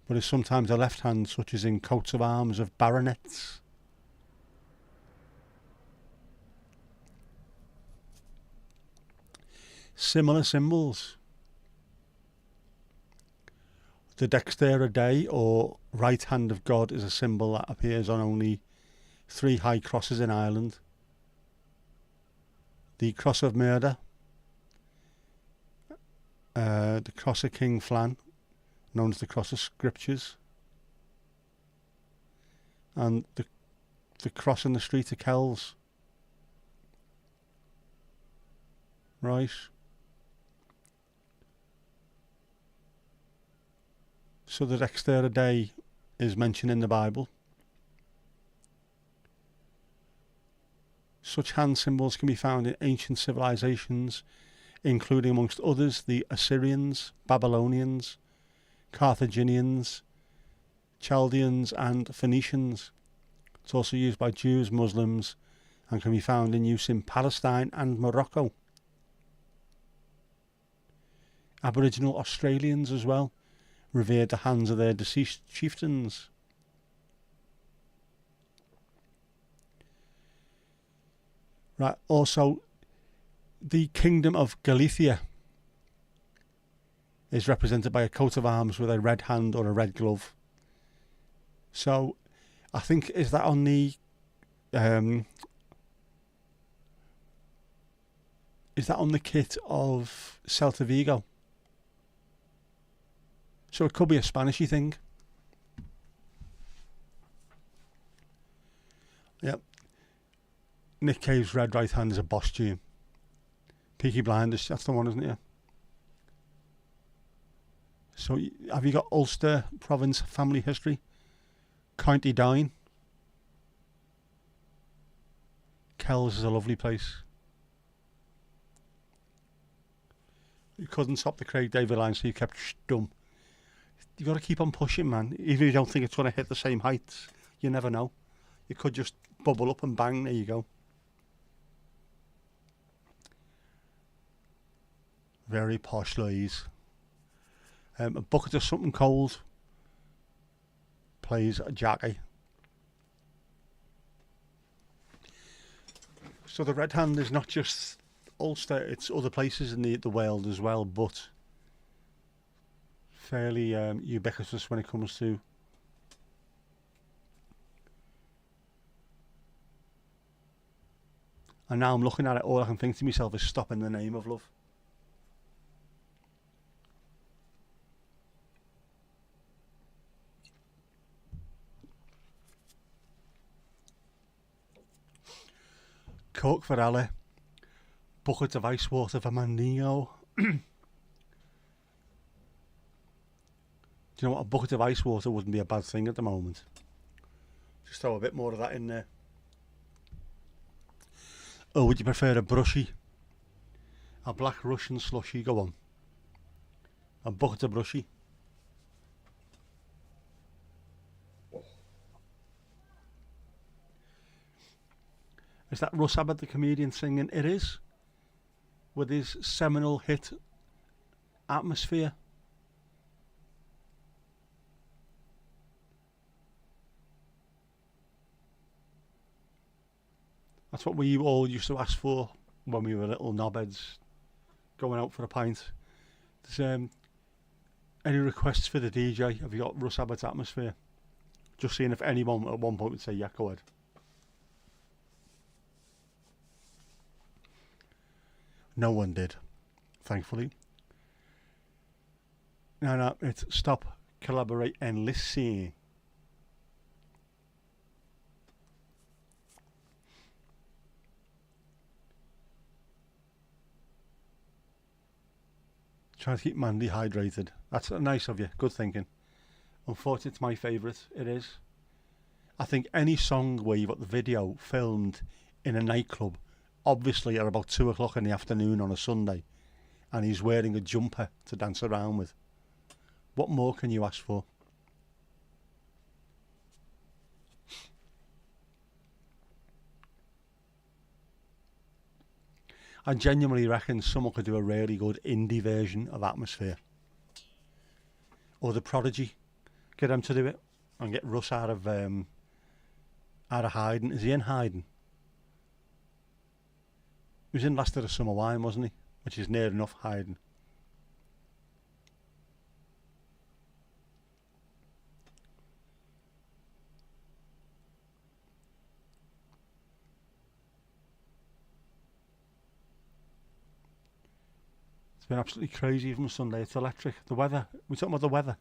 but is sometimes a left hand, such as in coats of arms of baronets. Similar symbols. The Dextera Dei, or right hand of God, is a symbol that appears on only 3 high crosses in Ireland. The Cross of Murder, the Cross of King Flan, known as the Cross of Scriptures, and the cross in the street of Kells. Right. So the Dextera Dei is mentioned in the Bible. Such hand symbols can be found in ancient civilizations, including amongst others the Assyrians, Babylonians, Carthaginians, Chaldeans and Phoenicians. It's also used by Jews, Muslims, and can be found in use in Palestine and Morocco. Aboriginal Australians as well revered the hands of their deceased chieftains. Right, also the Kingdom of Galicia is represented by a coat of arms with a red hand or a red glove. So I think, is that on the kit of Celta Vigo? So it could be a Spanishy thing. Yep. Nick Cave's red right hand is a boss tune. Peaky Blinders, that's the one, isn't it? So have you got Ulster Province family history? County Down. Kells is a lovely place. You couldn't stop the Craig David line, so you kept stum. You got to keep on pushing, man. Even if you don't think it's going to hit the same heights, you never know. You could just bubble up and bang. There you go. Very posh, Louise. A bucket of something cold. Plays a Jackie. So the red hand is not just Ulster, it's other places in the world as well, but fairly ubiquitous when it comes to and now I'm looking at it, all I can think to myself is stop in the name of love. Coke for Ali, bucket of ice water for Mandingo. Do you know what? A bucket of ice water wouldn't be a bad thing at the moment. Just throw a bit more of that in there. Or would you prefer a brushy? A black Russian slushy, go on. A bucket of brushy. Is that Russ Abbott, the comedian, singing It Is? With his seminal hit Atmosphere. That's what we all used to ask for when we were little knobheads going out for a pint. There's any requests for the DJ? Have you got Russ Abbott's Atmosphere? Just seeing if anyone at one point would say, yeah, go ahead. No one did, thankfully. No, it's stop, collaborate and listen. Trying to keep Mandy hydrated. That's nice of you. Good thinking. Unfortunately, it's my favourite. It is. I think any song where you've got the video filmed in a nightclub, obviously at about 2 o'clock in the afternoon on a Sunday, and he's wearing a jumper to dance around with. What more can you ask for? I genuinely reckon someone could do a really good indie version of Atmosphere. Or The Prodigy. Get them to do it. And get Russ out of hiding. Is he in hiding? He was in Last of the Summer Wine, wasn't he? Which is near enough hiding. It's been absolutely crazy from Sunday. It's electric. The weather. We're talking about the weather.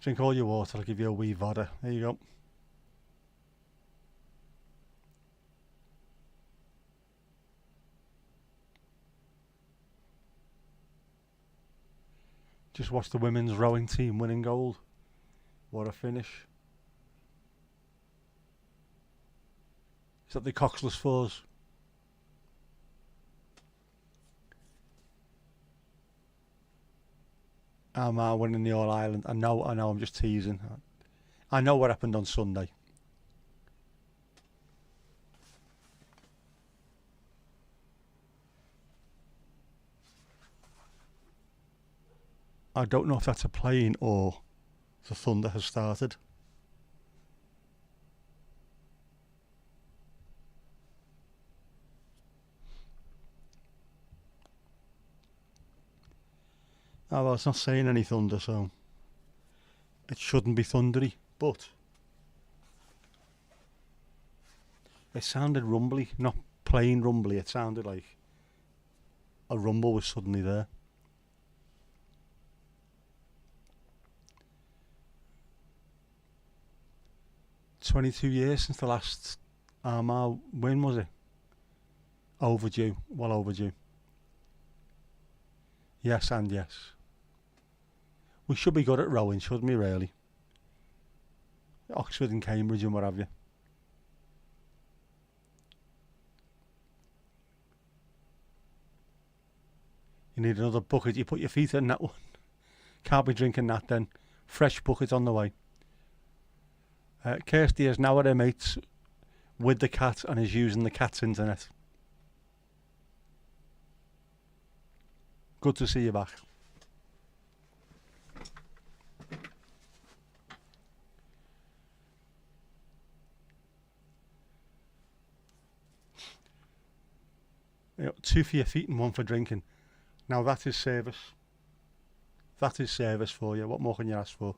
Drink all your water. I'll give you a wee vodka. There you go. Just watch the women's rowing team winning gold. What a finish. Is that the Coxless Fours? Armagh winning the All Ireland. I know, I'm just teasing. I know what happened on Sunday. I don't know if that's a plane or the thunder has started. Oh, well, it's not saying any thunder, so it shouldn't be thundery, but it sounded rumbly, not plain rumbly. It sounded like a rumble was suddenly there. $22 since the last Armagh win, was it? Overdue, well overdue. Yes and yes. We should be good at rowing, shouldn't we, really? Oxford and Cambridge and what have you. You need another bucket. You put your feet in that one. Can't be drinking that then. Fresh bucket on the way. Kirsty is now at her mates with the cat and is using the cat's internet. Good to see you back. You know, 2 for your feet and 1 for drinking. Now that is service. That is service for you. What more can you ask for?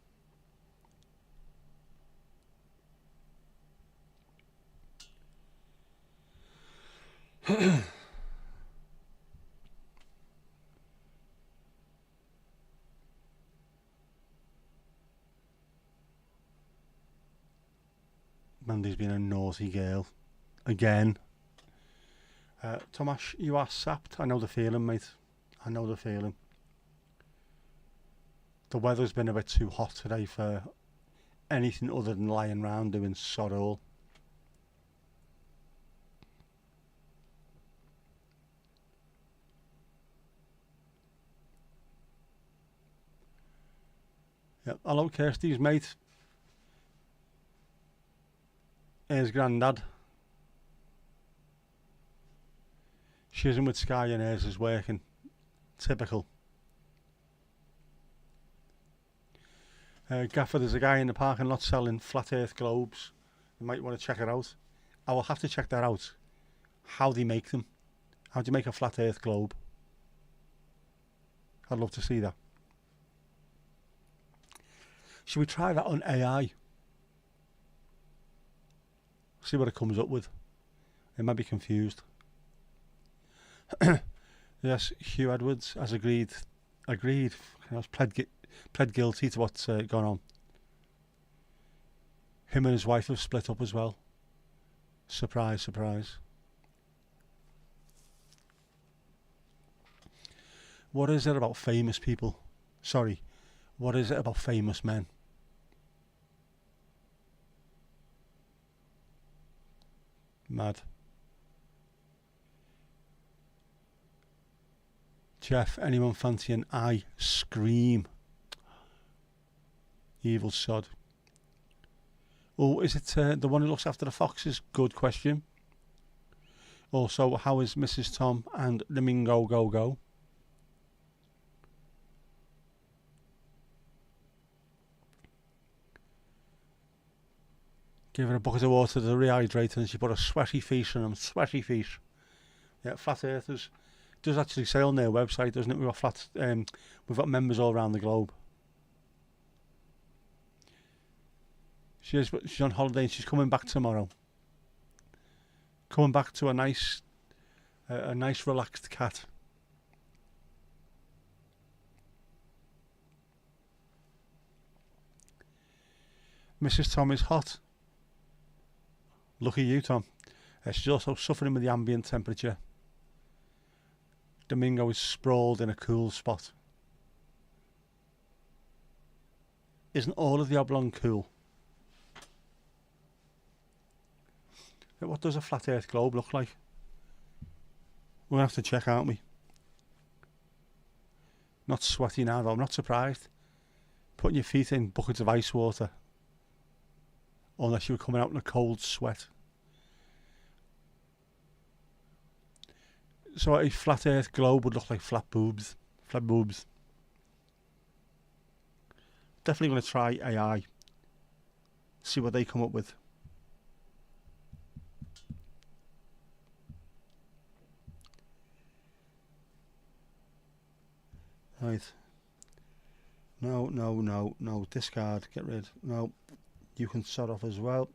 Mandy's been a naughty girl. Again. Tomash, you are sapped. I know the feeling, mate. I know the feeling. The weather's been a bit too hot today for anything other than lying round doing sod all. Yep. Hello, Kirsty's mate. Here's Grandad. She isn't with Sky and hers is working. Typical. Gaffer, there's a guy in the parking lot selling flat earth globes. You might want to check it out. I will have to check that out. How they make them. How do you make a flat earth globe? I'd love to see that. Should we try that on AI? See what it comes up with. It might be confused. Yes, Hugh Edwards has agreed. Agreed. He has pled guilty to what's gone on. Him and his wife have split up as well. Surprise, surprise. What is it about famous people? Sorry, what is it about famous men? Mad. Jeff, anyone fancy an I Scream? Evil sod. Oh, is it the one who looks after the foxes? Good question. Also, how is Mrs. Tom and Domingo Go? Give her a bucket of water to rehydrate and she put a sweaty face on them. Sweaty face. Yeah, Flat Earthers. It does actually say on their website, doesn't it? We've got members all around the globe. She's on holiday and she's coming back tomorrow. Coming back to a nice relaxed cat. Mrs. Tom is hot. Lucky you, Tom. She's also suffering with the ambient temperature. Domingo is sprawled in a cool spot. Isn't all of the oblong cool? What does a flat earth globe look like? We're going to have to check, aren't we? Not sweaty now though, I'm not surprised. Putting your feet in buckets of ice water. Unless you were coming out in a cold sweat. So a flat earth globe would look like flat boobs. Flat boobs. Definitely going to try AI. See what they come up with. Right. No. Discard. Get rid. No. You can sod off as well.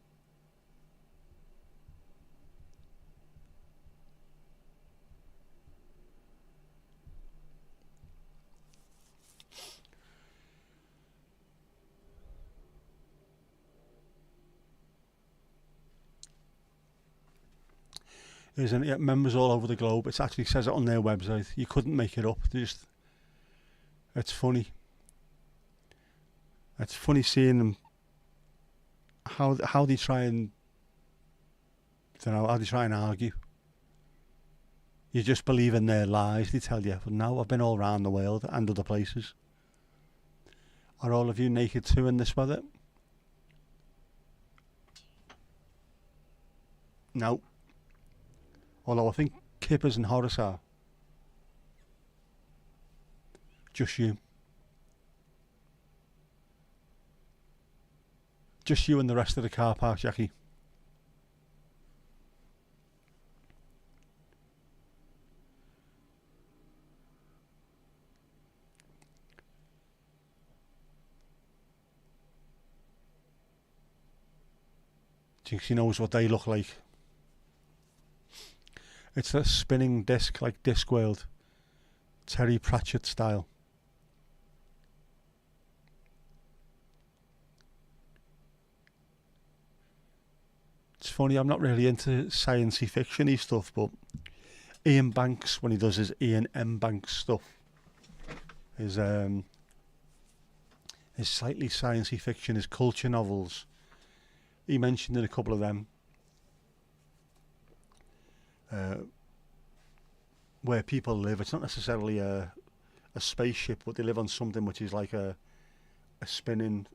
Isn't it? Members all over the globe. It actually says it on their website. You couldn't make it up. It's funny. It's funny seeing them. How they try and how they try and argue. You just believe in their lies. They tell you, but no, I've been all around the world and other places. Are all of you naked too in this weather? No. Although I think Kippers and Horace are. Just you. Just you and the rest of the car park, Jackie. Jinxie knows what they look like. It's a spinning disc like Discworld. Terry Pratchett style. It's funny, I'm not really into science-y fiction-y stuff, but Ian Banks, when he does his Ian M. Banks stuff, is slightly science-y fiction, his culture novels. He mentioned in a couple of them where people live. It's not necessarily a spaceship, but they live on something which is like a spinning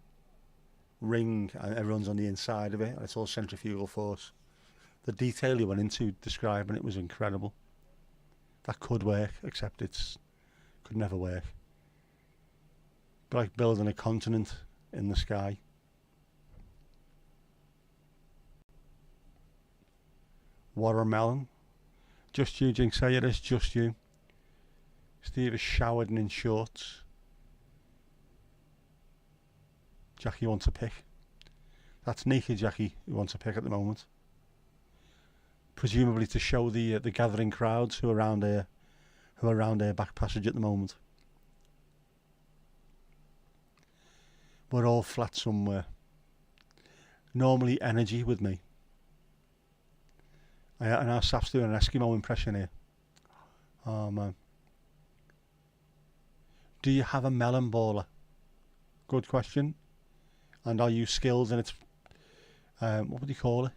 ring, and everyone's on the inside of it, and it's all centrifugal force. The detail he went into describing it was incredible. That could work, except it's could never work. But like building a continent in the sky. Watermelon. Just you, Jinx, say it is just you. Steve is showered and in shorts. Jackie wants a pick. That's naked Jackie who wants a pick at the moment. Presumably to show the gathering crowds who are around her back passage at the moment. We're all flat somewhere. Normally energy with me. And our Saf's doing an Eskimo impression here. Oh man. Do you have a melon baller? Good question. And are you skilled in its, what would you call it?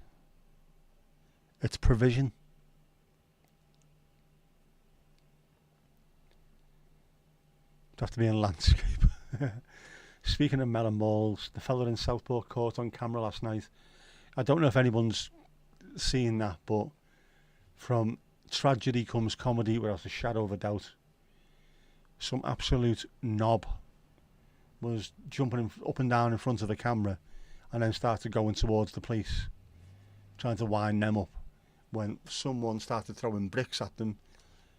Its provision. It'd have to be in landscape. Speaking of melon balls, the fella in Southport caught on camera last night. I don't know if anyone's seen that, but from tragedy comes comedy without a shadow of a doubt. Some absolute knob was jumping up and down in front of the camera and then started going towards the police, trying to wind them up, when someone started throwing bricks at them,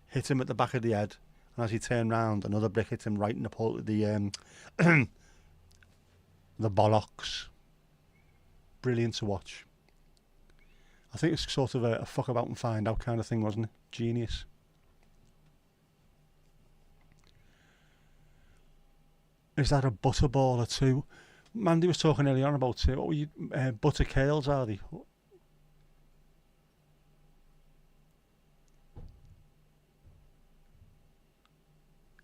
hit him at the back of the head, and as he turned round, another brick hit him right in the the bollocks. Brilliant to watch. I think it's sort of a fuck about and find out kind of thing, wasn't it? Genius. Is that a butterball or two? Mandy was talking earlier on about what were you, butter kales, are they?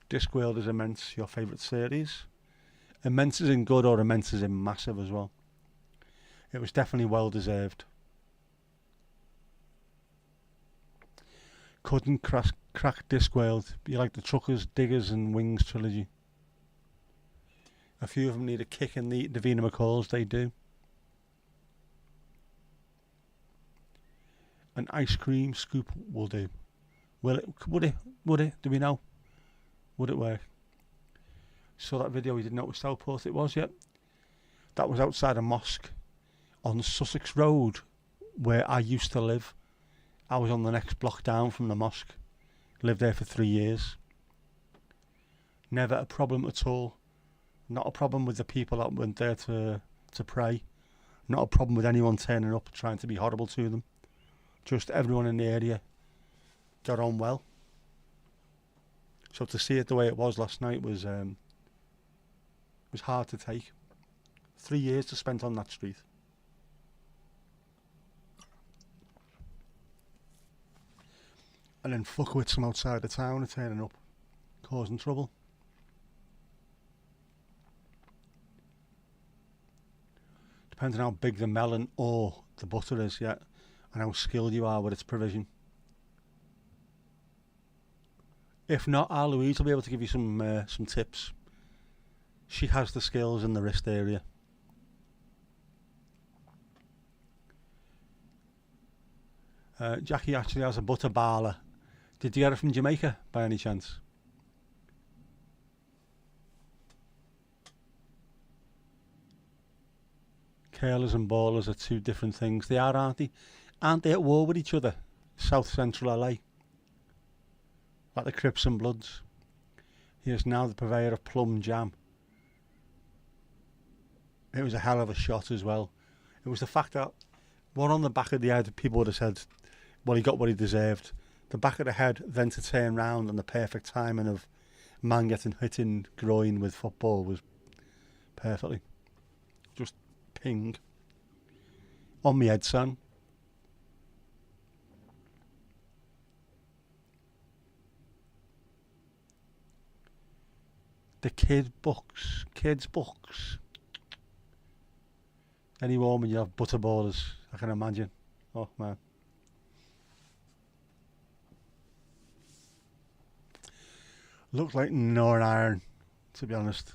Discworld is immense, your favourite series. Immense is in good or immense is in massive as well. It was definitely well deserved. Couldn't crack Discworld. You like the Truckers, Diggers and Wings trilogy. A few of them need a kick in the Davina McCalls, they do. An ice cream scoop will do. Will it? Would it? Would it? Do we know? Would it work? Saw that video, we didn't know what Southport it was yet. That was outside a mosque on Sussex Road, where I used to live. I was on the next block down from the mosque. Lived there for 3 years. Never a problem at all. Not a problem with the people that went there to pray. Not a problem with anyone turning up trying to be horrible to them. Just everyone in the area got on well. So to see it the way it was last night was hard to take. 3 years to spend on that street. And then fuckwits from outside the town are turning up, causing trouble. Depends on how big the melon or the butter is, yeah, and how skilled you are with its provision. If not, our Louise will be able to give you some tips. She has the skills in the wrist area. Jackie actually has a butter barler. Did you get it from Jamaica by any chance? Curlers and ballers are two different things. They are, aren't they? Aren't they at war with each other? South Central LA. Like the Crips and Bloods. He is now the purveyor of plum jam. It was a hell of a shot as well. It was the fact that one on the back of the head, people would have said, well, he got what he deserved. The back of the head, then to turn round, and the perfect timing of man getting hit in groin with football was perfectly. Just ping. On me head, son. The kids' books. Any warm when you have butterballers, I can imagine. Oh man. Looked like Northern Iron, to be honest.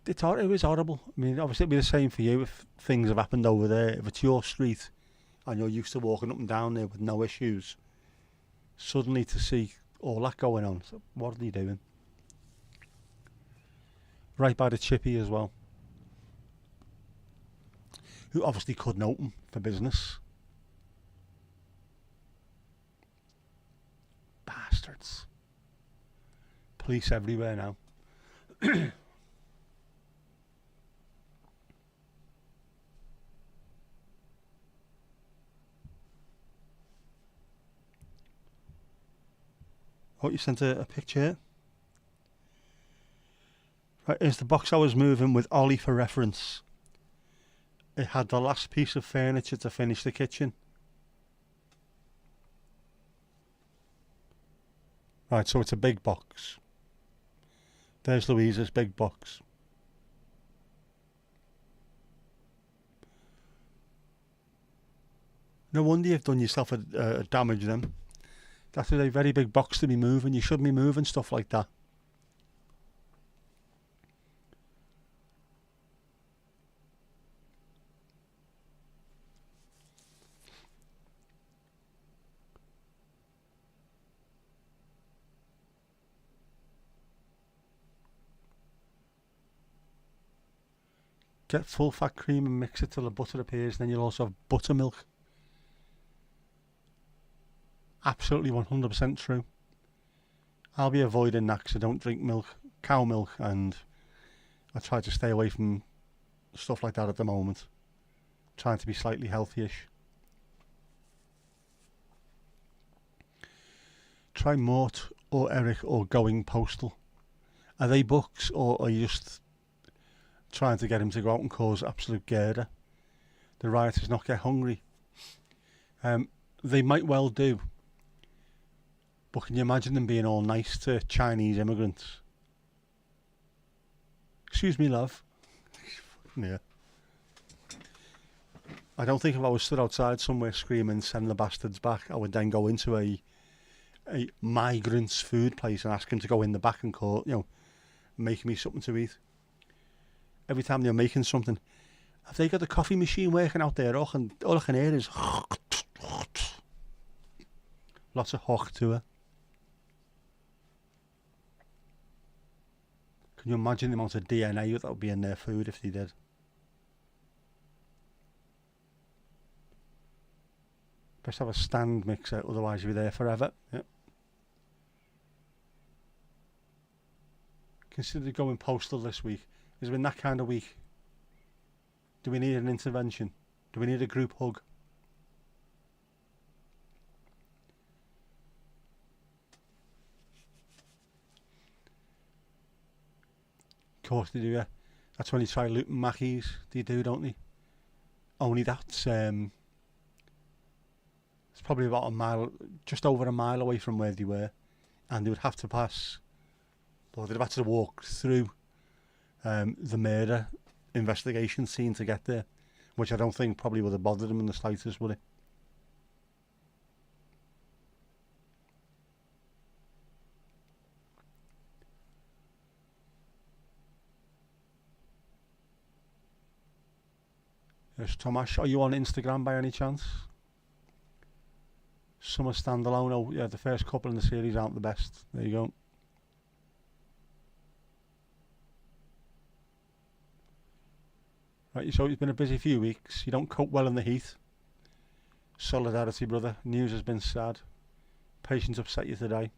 It was horrible. I mean, obviously it'd be the same for you if things have happened over there. If it's your street and you're used to walking up and down there with no issues, suddenly to see all that going on. So what are they doing? Right by the chippy as well, who obviously couldn't open for business. Bastards. Police everywhere now. Oh, you sent a picture. Right, here's the box I was moving with Ollie for reference. It had the last piece of furniture to finish the kitchen. Right, so it's a big box. There's Louisa's big box. No wonder you've done yourself a damage then. That's a very big box to be moving. You shouldn't be moving stuff like that. Get full fat cream and mix it till the butter appears, then you'll also have buttermilk. Absolutely 100% true. I'll be avoiding that because I don't drink milk, cow milk, and I try to stay away from stuff like that at the moment. Trying to be slightly healthy-ish. Try Mort or Eric or Going Postal. Are they books, or are you just trying to get him to go out and cause absolute girder? The rioters not get hungry. They might well do. But can you imagine them being all nice to Chinese immigrants? Excuse me, love. Yeah. I don't think if I was stood outside somewhere screaming, send the bastards back, I would then go into a migrants food place and ask him to go in the back and call, make me something to eat. Every time they're making something, have they got the coffee machine working out there? All I can hear is lots of hoch to it. Can you imagine the amount of DNA that would be in their food if they did? Best have a stand mixer, otherwise you'll be there forever. Yep. Consider going postal this week. Has it been that kind of week? Do we need an intervention? Do we need a group hug? Of course they do, yeah. That's when you try looting Mackies. They do, don't they? Only that's it's probably about a mile, just over a mile away from where they were, and they would have to pass, or they'd have had to walk through the murder investigation scene to get there, which I don't think probably would have bothered them in the slightest, would it? Yes, Tomash, are you on Instagram by any chance? Summer standalone. Oh yeah, the first couple in the series aren't the best. There you go. Right, so it's been a busy few weeks. You don't cope well in the heat. Solidarity, brother. News has been sad. Patients upset you today.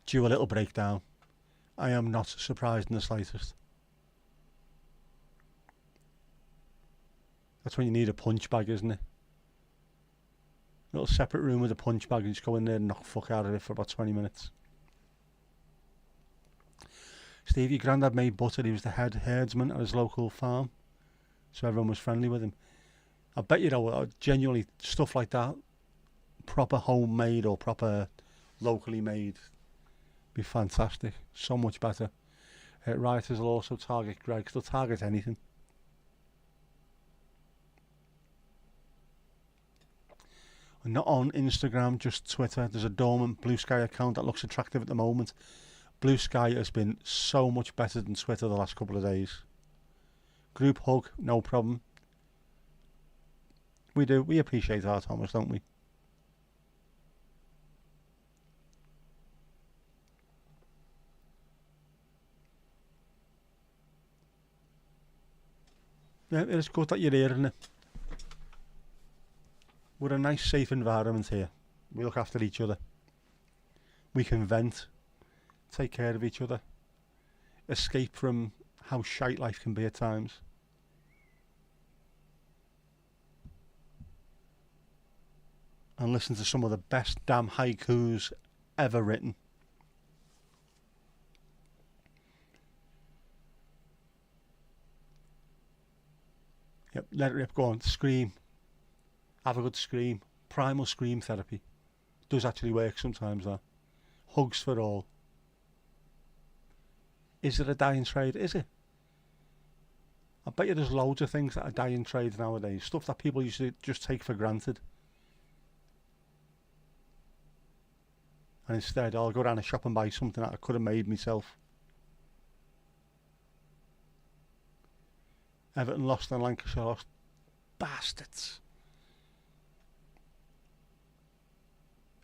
Due a little breakdown. I am not surprised in the slightest. That's when you need a punch bag, isn't it? A little separate room with a punch bag and just go in there and knock the fuck out of it for about 20 minutes. Steve, your granddad made butter. He was the head herdsman at his local farm, so everyone was friendly with him. I bet you know, genuinely, stuff like that, proper homemade or proper locally made, be fantastic. So much better. Rioters will also target Greg. They'll target anything. Not on Instagram, just Twitter. There's a dormant Blue Sky account that looks attractive at the moment. Blue Sky has been so much better than Twitter the last couple of days. Group hug, no problem. We do. We appreciate our Thomas, don't we? Yeah, it's good that you're hearing it. We're a nice, safe environment here. We look after each other. We can vent, take care of each other, escape from how shite life can be at times. And listen to some of the best damn haikus ever written. Yep, let it rip, go on, scream. Have a good scream. Primal scream therapy. Does actually work sometimes, that. Hugs for all. Is it a dying trade? Is it? I bet you there's loads of things that are dying trades nowadays. Stuff that people used to just take for granted. And instead, I'll go down a shop and buy something that I could have made myself. Everton lost and Lancashire lost. Bastards.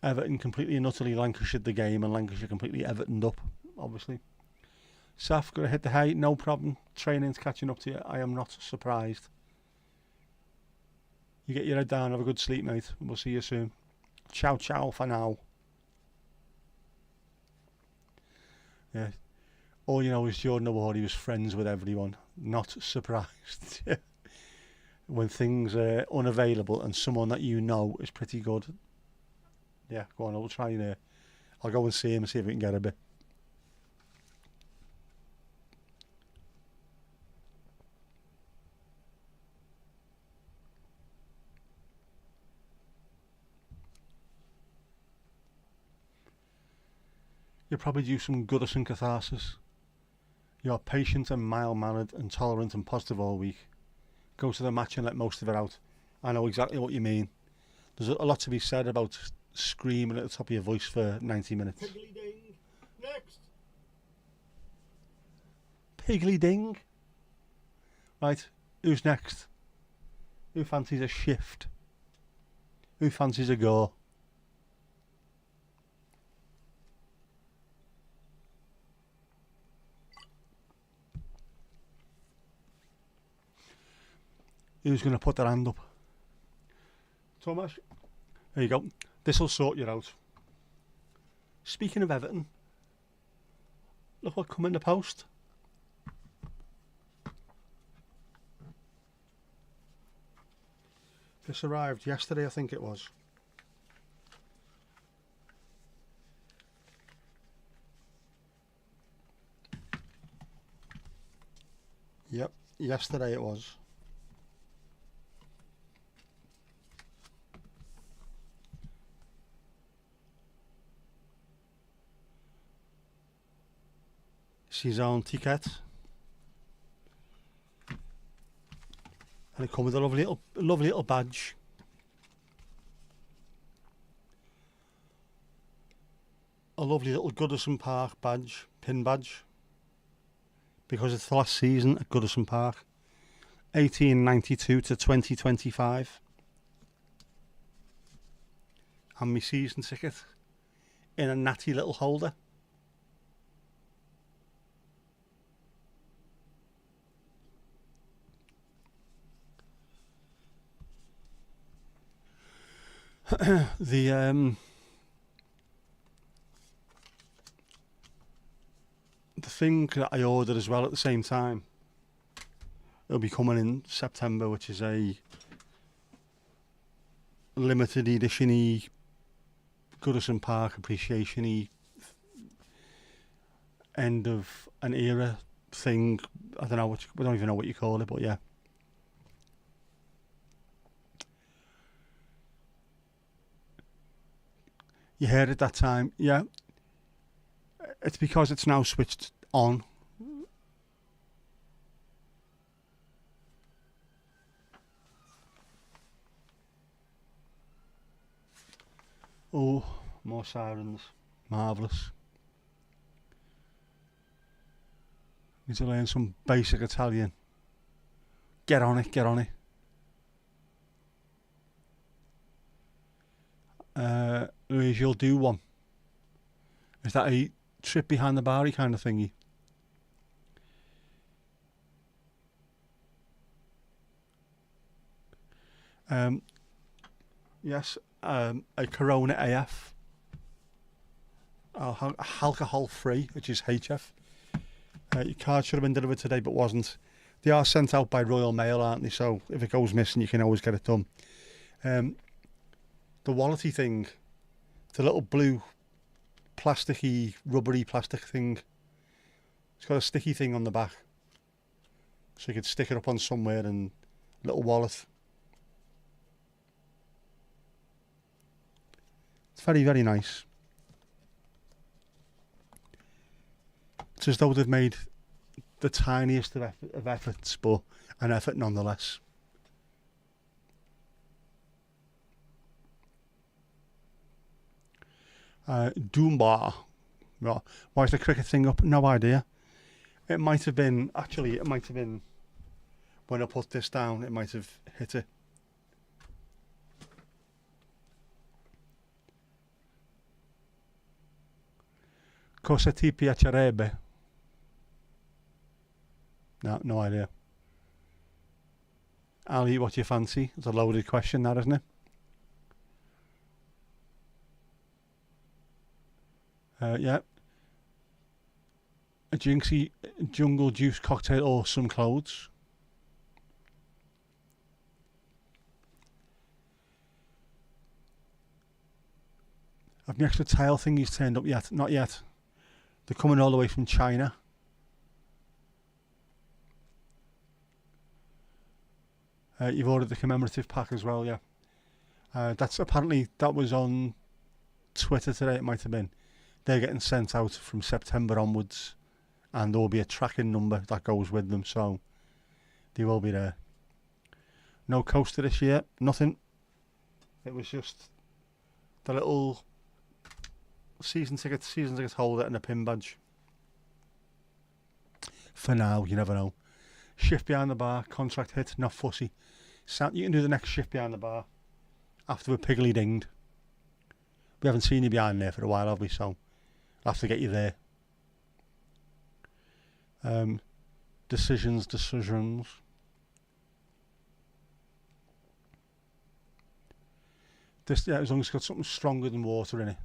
Everton completely and utterly Lancashired the game, and Lancashire completely Evertoned up, obviously. Saf, gonna hit the hay, no problem. Training's catching up to you. I am not surprised. You get your head down, have a good sleep, mate, and we'll see you soon. Ciao, ciao for now. Yeah. All you know is Jordan Award, he was friends with everyone. Not surprised. When things are unavailable and someone that you know is pretty good. Yeah, go on, I'll try and I'll go and see him and see if we can get a bit. You'll probably do some Goodison catharsis. You're patient and mild-mannered and tolerant and positive all week. Go to the match and let most of it out. I know exactly what you mean. There's a lot to be said about screaming at the top of your voice for 90 minutes. Piggly ding. Next. Piggly ding. Right, who's next? Who fancies a shift? Who fancies a go? Who's going to put their hand up? Thomas? There you go. This'll sort you out. Speaking of Everton, look what come in the post. This arrived yesterday, I think it was. Yep, yesterday it was. Saison ticket, and it comes with a lovely little badge. A lovely little Goodison Park badge, pin badge, because it's the last season at Goodison Park, 1892 to 2025, and my season ticket in a natty little holder. The thing that I ordered as well at the same time, it'll be coming in September, which is a limited edition-y Goodison Park appreciation-y end of an era thing. I don't know, we don't even know what you call it, but yeah. You heard it that time, yeah. It's because it's now switched on. Oh, more sirens. Marvellous. Need to learn some basic Italian. Get on it, get on it. Louise, you'll do one. Is that a trip behind the bar kind of thingy? Yes, a Corona AF. Alcohol free, which is HF. Your card should have been delivered today, but wasn't. They are sent out by Royal Mail, aren't they? So if it goes missing, you can always get it done. The wallety thing, the little blue plasticky, rubbery plastic thing. It's got a sticky thing on the back, so you could stick it up on somewhere and little wallet. It's very, very nice. It's as though they've made the tiniest of efforts, but an effort nonetheless. Doombar. Why is the cricket thing up? No idea. It might have been, actually, it might have been, when I put this down, it might have hit it. Cosa ti piacerebbe? No idea. Ali, what do you fancy? It's a loaded question, that, isn't it? Yeah. A Jinxie jungle juice cocktail or some clothes. Have my extra tile thingies turned up yet? Not yet. They're coming all the way from China. You've ordered the commemorative pack as well, yeah. That's apparently, that was on Twitter today, it might have been. They're getting sent out from September onwards, and there will be a tracking number that goes with them, so they will be there. No coaster this year, nothing. It was just the little season ticket holder and a pin badge. For now, you never know. Shift behind the bar, contract hit, not fussy. You can do the next shift behind the bar after we're piggly dinged. We haven't seen you behind there for a while, have we? So I'll have to get you there. Decisions. This, yeah, as long as it's got something stronger than water in it.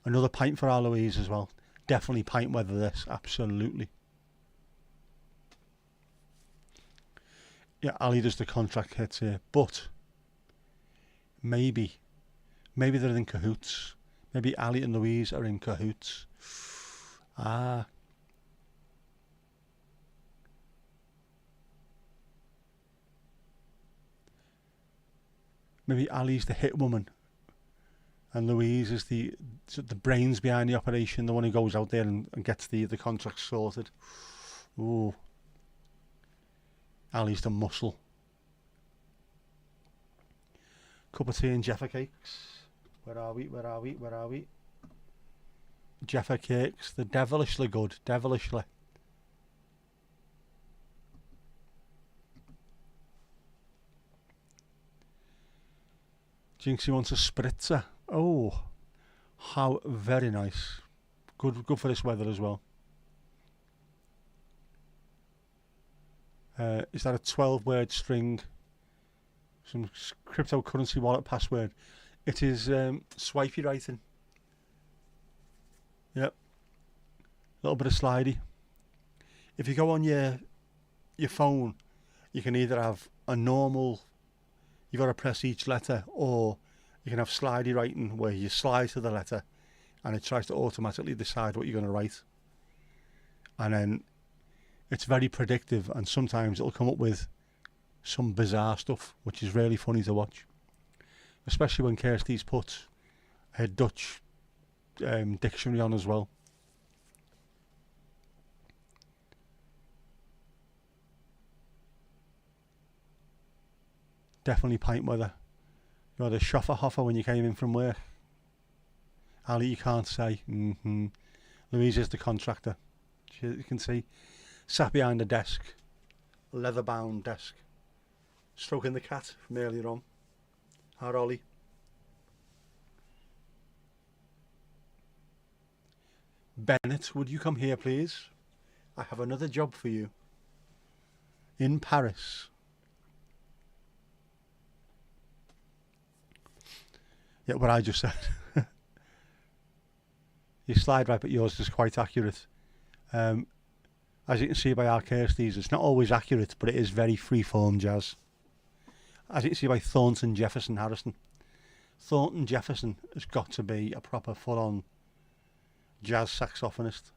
Another pint for our Louise as well. Definitely pint weather this, absolutely. Yeah, Ali does the contract hits here, but maybe they're in cahoots. Maybe Ali and Louise are in cahoots. Maybe Ali's the hit woman, and Louise is the brains behind the operation, the one who goes out there and gets the contract sorted. Ooh. Ali's the muscle. Cup of tea and Jaffa cakes. Where are we? Jaffa cakes. They're devilishly good. Devilishly. Jinxie wants a spritzer. Oh, how very nice. Good for this weather as well. Is that a 12-word string? Some cryptocurrency wallet password. It is swipey writing. Yep. A little bit of slidey. If you go on your phone, you can either have a normal, you've got to press each letter, or you can have slidey writing where you slide to the letter and it tries to automatically decide what you're going to write. And then it's very predictive, and sometimes it'll come up with some bizarre stuff, which is really funny to watch. Especially when Kirsty's put her Dutch dictionary on as well. Definitely pint weather. You had a schoffer when you came in from work. Ali, you can't say. Louise is the contractor. You can see. Sat behind a desk. A leather-bound desk. Stroking the cat from earlier on. Our Ollie. Bennett, would you come here, please? I have another job for you. In Paris. Yeah, what I just said. You slide right, but yours is quite accurate. As you can see by our Kirsty's, it's not always accurate, but it is very free-form jazz. As you can see by Thornton, Jefferson, Harrison. Thornton Jefferson has got to be a proper full-on jazz saxophonist.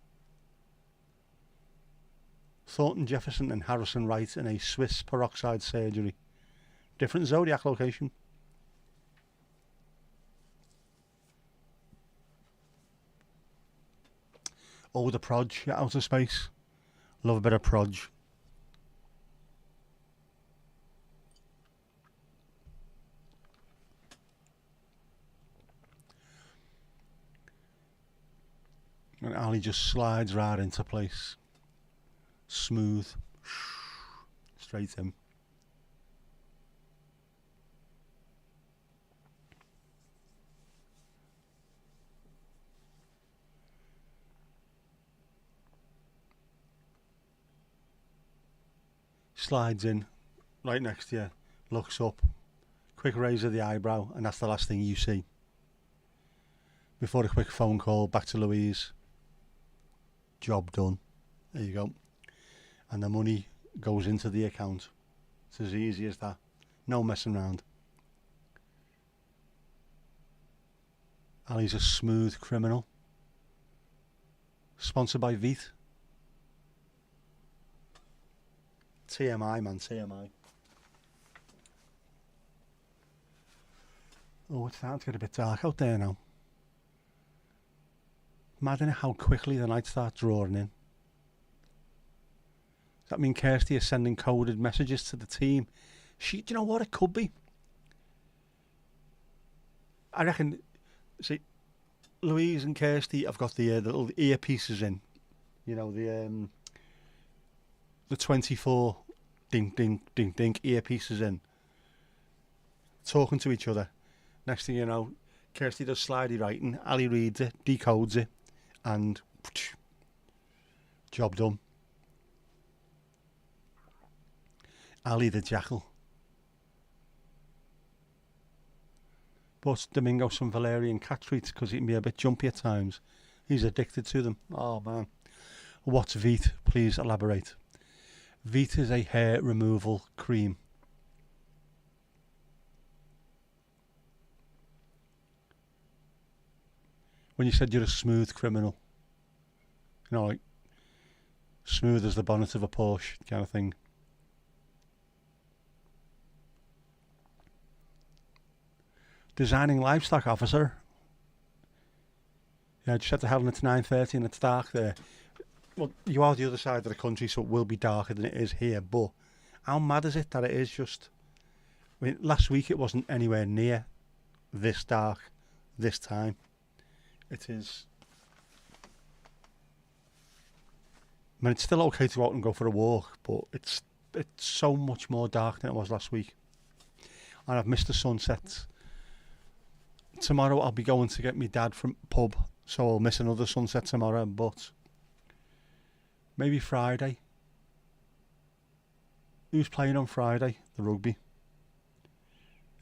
Thornton Jefferson and Harrison Wright in a Swiss peroxide surgery. Different zodiac location. Oh, the Proj, Outer Space. Love a bit of Proj. And Ali just slides right into place. Smooth. Straight in. Slides in, right next to you, looks up, quick raise of the eyebrow, and that's the last thing you see. Before a quick phone call back to Louise. Job done. There you go. And the money goes into the account. It's as easy as that. No messing around. Ali's a smooth criminal. Sponsored by Veet. TMI, man, TMI. Oh, it's starting to get a bit dark out there now. Imagine how quickly the night starts drawing in. Does that mean Kirsty is sending coded messages to the team? Do you know what it could be? I reckon, see, Louise and Kirsty have got the little earpieces in. You know, the 24 ding ding ding ding earpieces in, talking to each other. Next thing you know, Kirsty does slidey writing, Ali reads it, decodes it, and job done. Ali the jackal. But Domingo some Valerian cat treats because he can be a bit jumpy at times. He's addicted to them. Oh man. What's Veet? Please elaborate. Veet is a hair removal cream. When you said you're a smooth criminal, you know, like smooth as the bonnet of a Porsche kind of thing. Designing livestock officer. Yeah, I just had to have it at 9:30 and it's dark there. Well, you are the other side of the country, so it will be darker than it is here, but how mad is it that it is just... I mean, last week it wasn't anywhere near this dark, this time. It is... I mean, it's still okay to go out and go for a walk, but it's so much more dark than it was last week. And I've missed the sunset. Tomorrow I'll be going to get my dad from pub, so I'll miss another sunset tomorrow, but... maybe Friday. Who's playing on Friday? The rugby.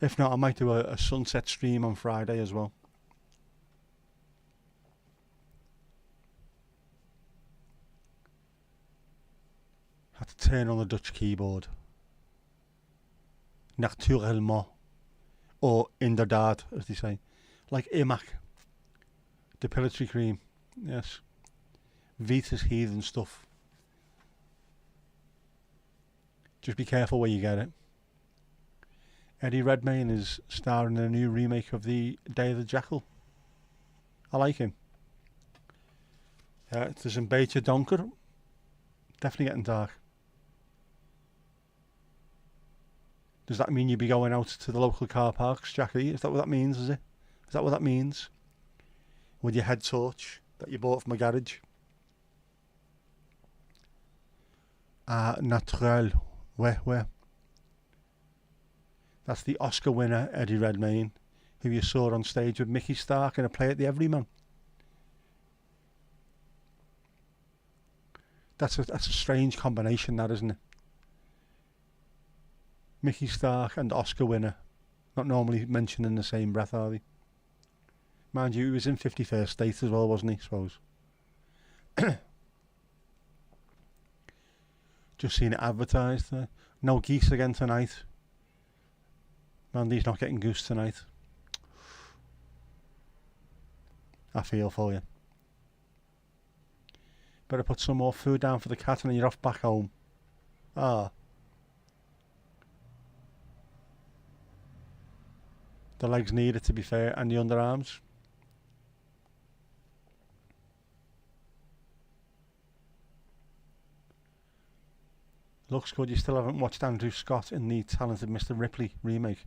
If not, I might do a sunset stream on Friday as well. Had to turn on the Dutch keyboard. Naturellement. Or inderdaad, as they say. Like Imac. Depilatory cream. Yes. Vita's heathen stuff. Just be careful where you get it. Eddie Redmayne is starring in a new remake of The Day of the Jackal. I like him. Yeah, there's in Beter Donker. Definitely getting dark. Does that mean you'd be going out to the local car parks, Jackie? Is that what that means, is it? Is that what that means? With your head torch that you bought from a garage? Naturel. Where? That's the Oscar winner, Eddie Redmayne, who you saw on stage with Mickey Stark in a play at the Everyman. That's a strange combination, that, isn't it? Mickey Stark and Oscar winner. Not normally mentioned in the same breath, are they? Mind you, he was in 51st State as well, wasn't he, I suppose? Just seen it advertised there. No geese again tonight. Mandy's not getting goose tonight. I feel for you. Better put some more food down for the cat and then you're off back home. Ah. The legs need it, to be fair, and the underarms. Looks good. You still haven't watched Andrew Scott in the Talented Mr. Ripley remake.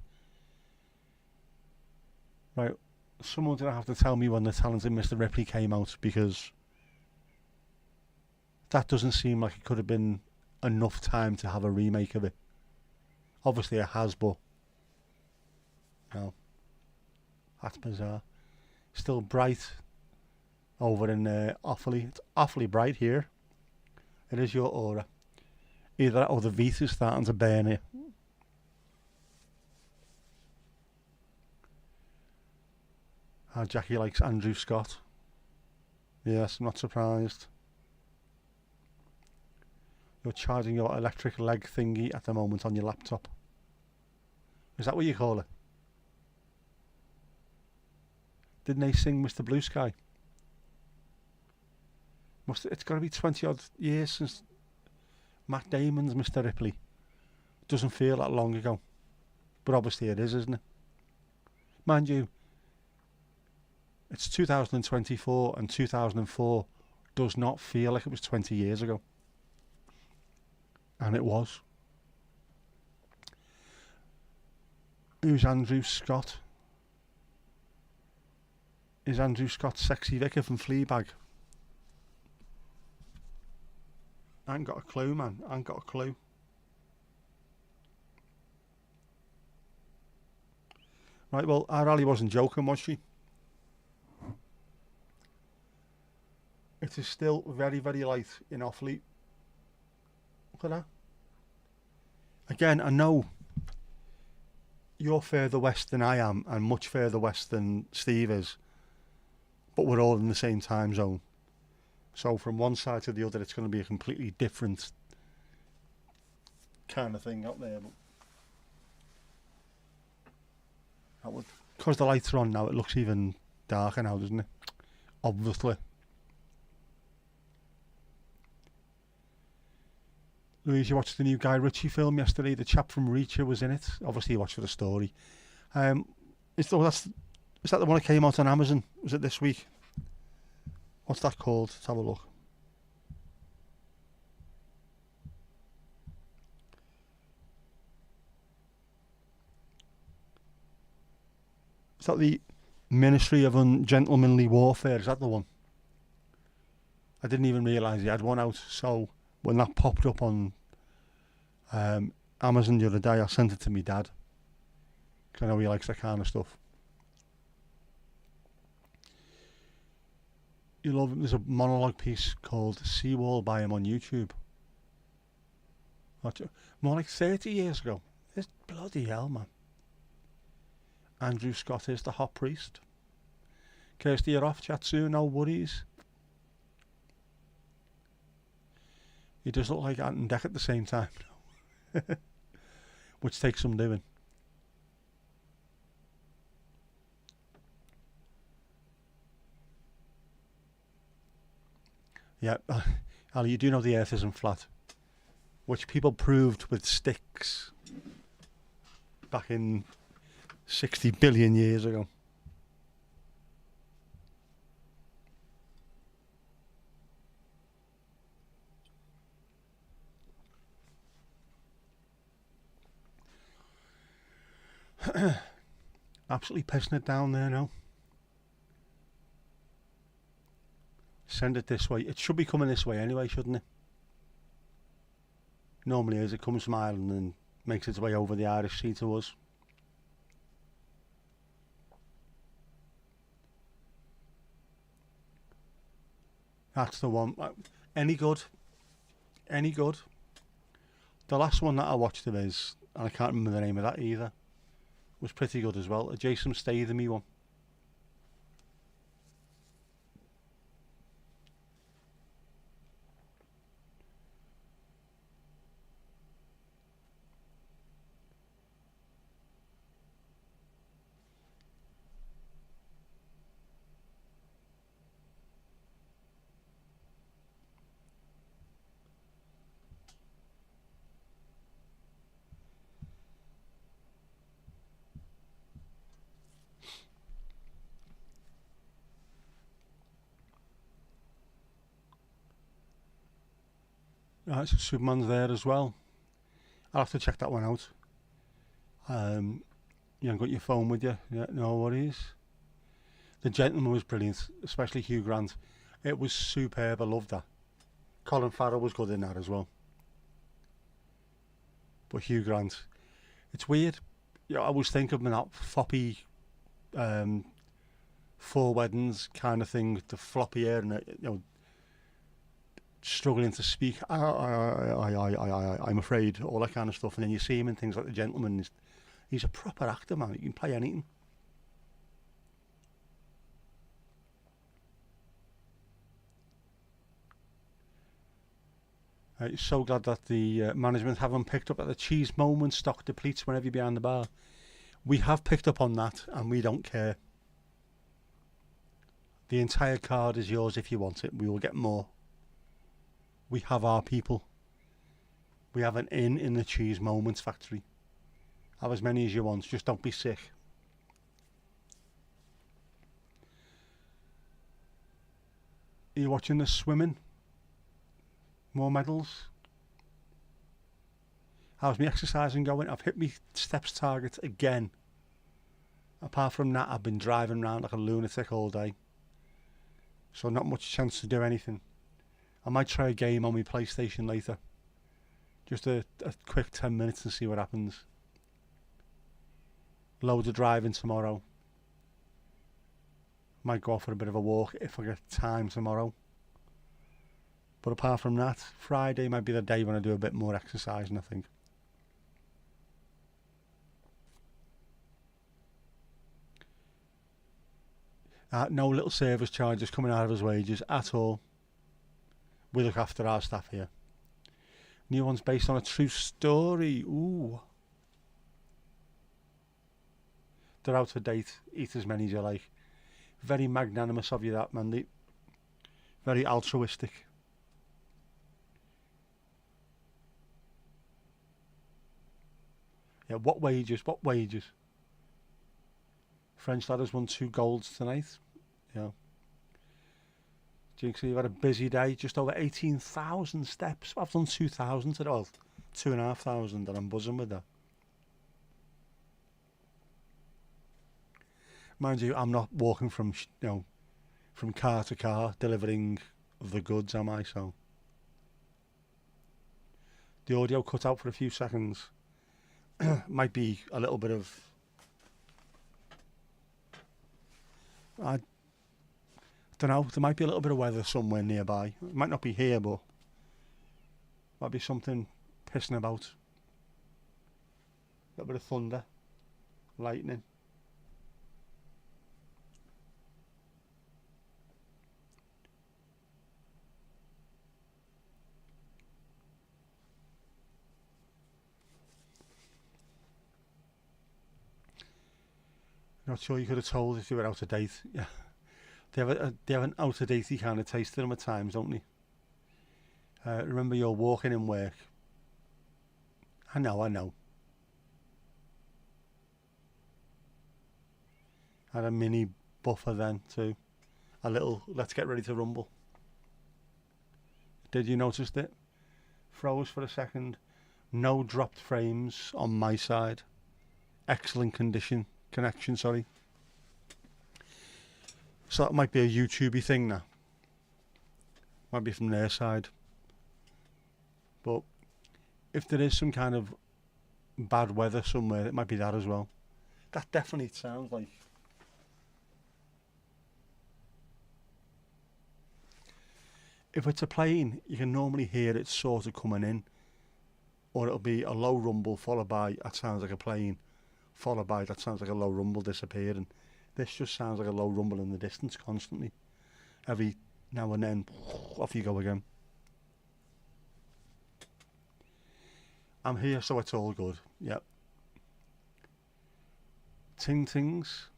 Right, someone's going to have to tell me when the Talented Mr. Ripley came out, because that doesn't seem like it could have been enough time to have a remake of it. Obviously it has, but no, that's bizarre. Still bright over in Offaly. It's awfully bright here. It is your aura. Either that or the Vita's starting to burn here. Jackie likes Andrew Scott. Yes, I'm not surprised. You're charging your electric leg thingy at the moment on your laptop. Is that what you call it? Didn't they sing Mr. Blue Sky? It's got to be 20 odd years since Matt Damon's Mr. Ripley. Doesn't feel that long ago. But obviously it is, isn't it? Mind you, it's 2024 and 2004 does not feel like it was 20 years ago. And it was. Who's Andrew Scott? Is Andrew Scott Sexy Vicar from Fleabag? I ain't got a clue, man. I ain't got a clue. Right, well, our Ali wasn't joking, was she? It is still very, very light in Offaly. Look at that. Again, I know you're further west than I am and much further west than Steve is, but we're all in the same time zone. So from one side to the other, it's going to be a completely different kind of thing up there. But because the lights are on now, it looks even darker now, doesn't it? Obviously. Louise, you watched the new Guy Ritchie film yesterday. The chap from Reacher was in it. Obviously, you watched for the story. Is that the one that came out on Amazon? Was it this week? What's that called? Let's have a look. Is that the Ministry of Ungentlemanly Warfare? Is that the one? I didn't even realise he had one out. So when that popped up on Amazon the other day, I sent it to my dad, because I know he likes that kind of stuff. You love it. There's a monologue piece called Seawall by him on YouTube. More like 30 years ago. It's bloody hell, man. Andrew Scott is the hot priest. Kirsty, you're off. Chat soon. No worries. He does look like Ant and Dec at the same time, which takes some doing. Yeah, Ali, you do know the Earth isn't flat, which people proved with sticks back in 60 billion years ago. Absolutely pissing it down there now. Send it this way. It should be coming this way anyway, shouldn't it? Normally as it comes from Ireland and makes its way over the Irish Sea to us. That's the one. Any good? Any good? The last one that I watched of his, and I can't remember the name of that either, was pretty good as well. A Jason Statham-y one. So Superman's there as well. I'll have to check that one out. You haven't got your phone with you? Yeah, no worries. The Gentleman was brilliant, especially Hugh Grant. It was superb. I loved that. Colin Farrell was good in that as well. But Hugh Grant, it's weird. I always think of him in that floppy, Four Weddings kind of thing, the floppy hair and struggling to speak. I'm afraid, all that kind of stuff. And then you see him in things like The Gentleman. He's a proper actor, man. He can play anything. So glad that the management haven't picked up that the cheese moment stock depletes whenever you're behind the bar. We have picked up on that, and we don't care. The entire card is yours if you want it. We will get more. We have our people. We have an in the cheese moments factory. Have as many as you want, just don't be sick. Are you watching the swimming? More medals? How's my exercising going? I've hit my steps target again. Apart from that, I've been driving around like a lunatic all day. So not much chance to do anything. I might try a game on my PlayStation later. Just a quick 10 minutes and see what happens. Loads of driving tomorrow. Might go off for a bit of a walk if I get time tomorrow. But apart from that, Friday might be the day when I do a bit more exercising, I think. No little service charges coming out of his wages at all. We look after our staff here. New one's based on a true story. Ooh. They're out of date. Eat as many as you like. Very magnanimous of you, that, Mandy. Very altruistic. Yeah, what wages? What wages? French lad has won 2 golds tonight. Yeah. Jinx, you've had a busy day. Just over 18,000 steps. I've done 2,000 today. Well, 2,500, and I'm buzzing with that. Mind you, I'm not walking from from car to car delivering the goods, am I? So the audio cut out for a few seconds. Might be a little bit of I don't know, there might be a little bit of weather somewhere nearby. It might not be here, but might be something pissing about. A little bit of thunder, lightning. Not sure you could have told if they were out of date. Yeah, they have an out of datey kind of taste to them at times, don't they? Remember, you're walking in work. I know. Had a mini buffer then too. A little. Let's get ready to rumble. Did you notice it? Froze for a second. No dropped frames on my side. Excellent connection, sorry. So that might be a YouTubey thing now. Might be from their side. But if there is some kind of bad weather somewhere, it might be that as well. That definitely sounds like. If it's a plane, you can normally hear it sort of coming in. Or it'll be a low rumble followed by, that sounds like a plane. Followed by, that sounds like a low rumble disappearing. This just sounds like a low rumble in the distance constantly. Every now and then, off you go again. I'm here, so it's all good. Yep. Ting Tings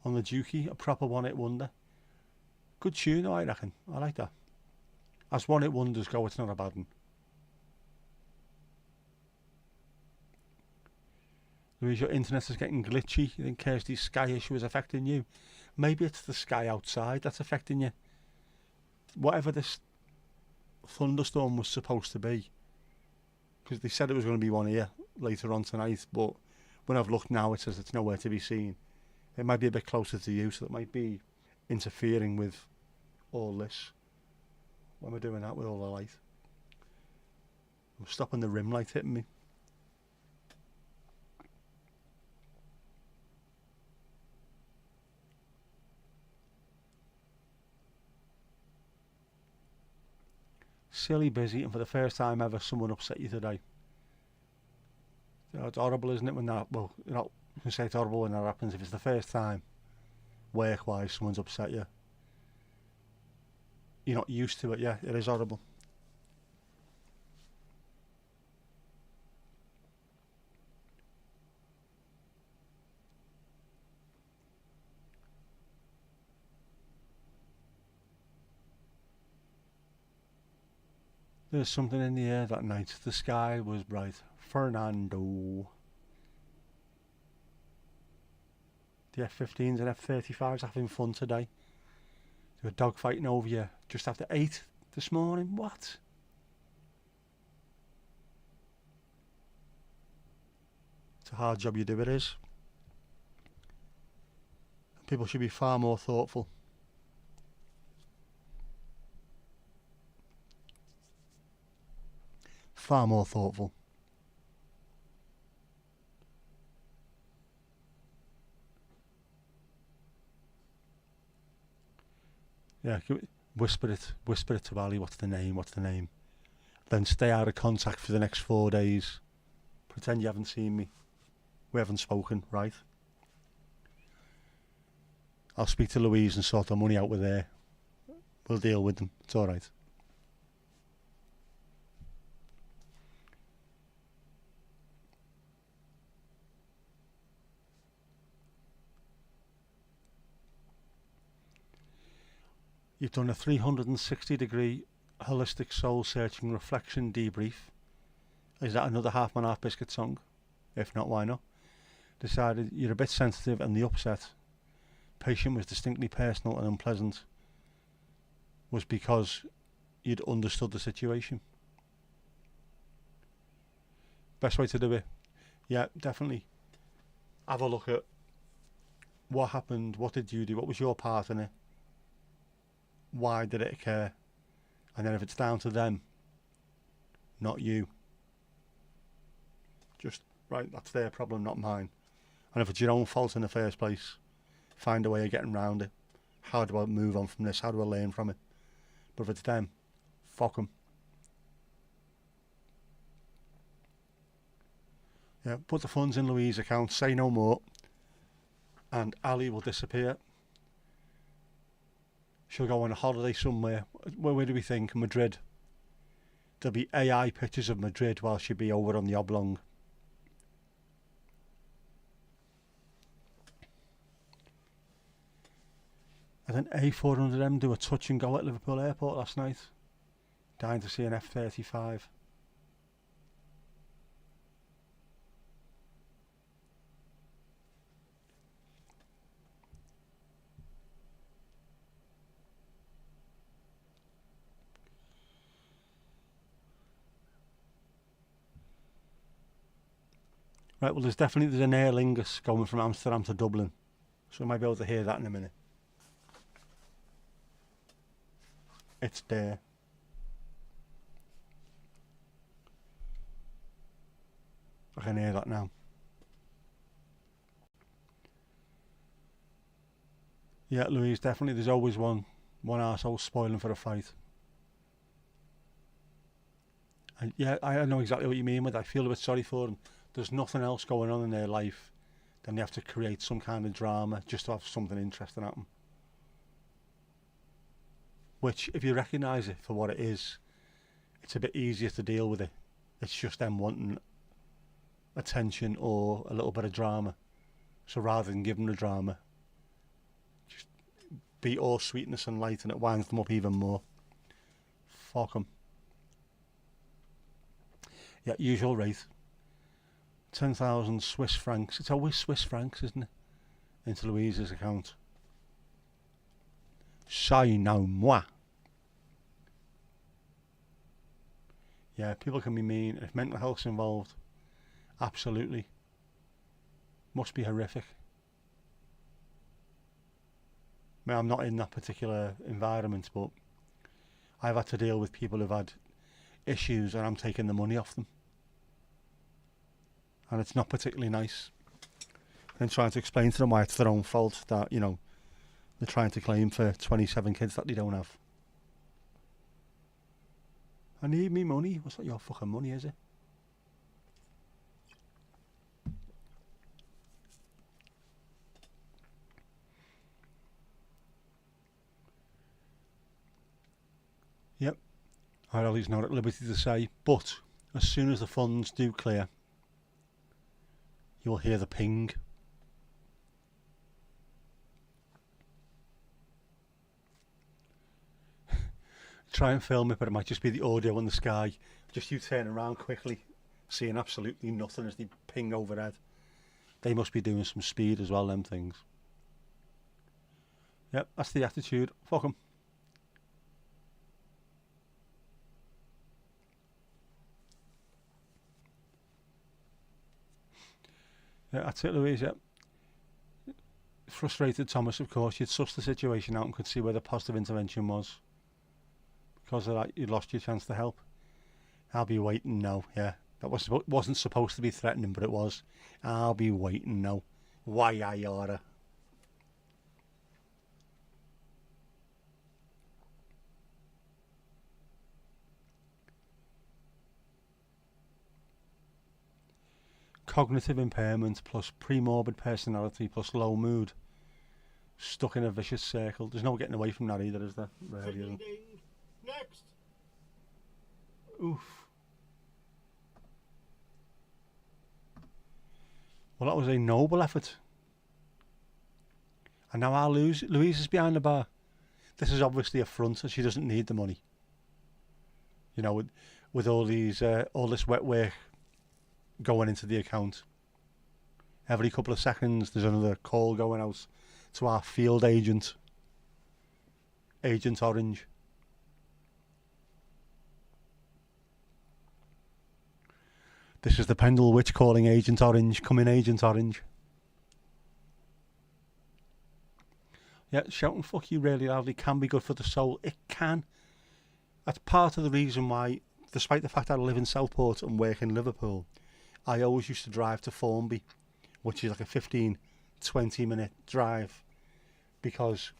on the Dukey, a proper one-hit wonder. Good tune, I reckon. I like that. As one-hit wonders go, it's not a bad one. Louise, your internet is getting glitchy. You think Kirsty's sky issue is affecting you? Maybe it's the sky outside that's affecting you. Whatever this thunderstorm was supposed to be, because they said it was going to be one here later on tonight, but when I've looked now it says it's nowhere to be seen. It might be a bit closer to you, so it might be interfering with all this. Why am I doing that with all the light? I'm stopping the rim light hitting me. Silly busy, and for the first time ever someone upset you today. You know, it's horrible, isn't it, when that, well, you're not going to say it's horrible when that happens. If it's the first time, work-wise, someone's upset you, you're not used to it. Yeah, it is horrible. There's something in the air that night. The sky was bright. Fernando. The F-15s and F-35s having fun today. They were dogfighting over you just after 8 this morning. What? It's a hard job you do, it is. People should be far more thoughtful. Far more thoughtful. Yeah, whisper it to Ali. What's the name? Then stay out of contact for the next 4 days. Pretend you haven't seen me. We haven't spoken, right? I'll speak to Louise and sort the money out with her. We'll deal with them. It's alright. You've done a 360-degree holistic soul-searching reflection debrief. Is that another Half Man Half Biscuit song? If not, why not? Decided you're a bit sensitive and the upset, patient was distinctly personal and unpleasant, was because you'd understood the situation. Best way to do it? Yeah, definitely. Have a look at what happened, what did you do, what was your part in it? Why did it occur? And then if it's down to them, not you, just, right, that's their problem, not mine. And if it's your own fault in the first place, find a way of getting around it. How do I move on from this? How do I learn from it? But if it's them, fuck them. Yeah, put the funds in Louise's account, say no more, and Ali will disappear. She'll go on a holiday somewhere. Where do we think? Madrid. There'll be AI pictures of Madrid while she'll be over on the oblong. And then A400M do a touch and go at Liverpool Airport last night. Dying to see an F-35. Right, well, there's an Aer Lingus going from Amsterdam to Dublin, so we might be able to hear that in a minute. It's there. I can hear that now. Yeah, Louise, definitely. There's always one arsehole spoiling for a fight. And yeah, I know exactly what you mean with that. I feel a bit sorry for them. There's nothing else going on in their life, then they have to create some kind of drama just to have something interesting happen. Which, if you recognise it for what it is, it's a bit easier to deal with it. It's just them wanting attention or a little bit of drama. So rather than give them the drama, just be all sweetness and light, and it winds them up even more. Fuck them. Yeah, usual rate. 10,000 Swiss francs. It's always Swiss francs, isn't it? Into Louise's account. Say no moi. Yeah, people can be mean. If mental health's involved, absolutely. Must be horrific. I mean, I'm not in that particular environment, but I've had to deal with people who've had issues and I'm taking the money off them. And it's not particularly nice. And trying to explain to them why it's their own fault that, you know, they're trying to claim for 27 kids that they don't have. I need me money. What's not your fucking money, is it? Yep. I'd always not at liberty to say, but as soon as the funds do clear, you'll hear the ping. Try and film it, but it might just be the audio in the sky. Just you turn around quickly, seeing absolutely nothing as they ping overhead. They must be doing some speed as well, them things. Yep, that's the attitude. Fuck 'em. Yeah, that's it, Louise, yeah. Frustrated Thomas, of course. You'd sussed the situation out and could see where the positive intervention was. Because of that, you'd lost your chance to help. I'll be waiting now, yeah. That wasn't supposed to be threatening, but it was. I'll be waiting now. Why I oughta. Cognitive impairment plus pre-morbid personality plus low mood. Stuck in a vicious circle. There's no getting away from that either, is there? Really isn't. Next. Oof. Well, that was a noble effort. And now our Louise is behind the bar. This is obviously a front, and she doesn't need the money. You know, with all this wet work going into the account. Every couple of seconds, there's another call going out to our field agent, Agent Orange. This is the Pendle Witch calling Agent Orange. Come in, Agent Orange. Yeah, shouting fuck you really loudly can be good for the soul. It can. That's part of the reason why, despite the fact that I live in Southport and work in Liverpool, I always used to drive to Formby, which is like a 15-20 minute drive. Because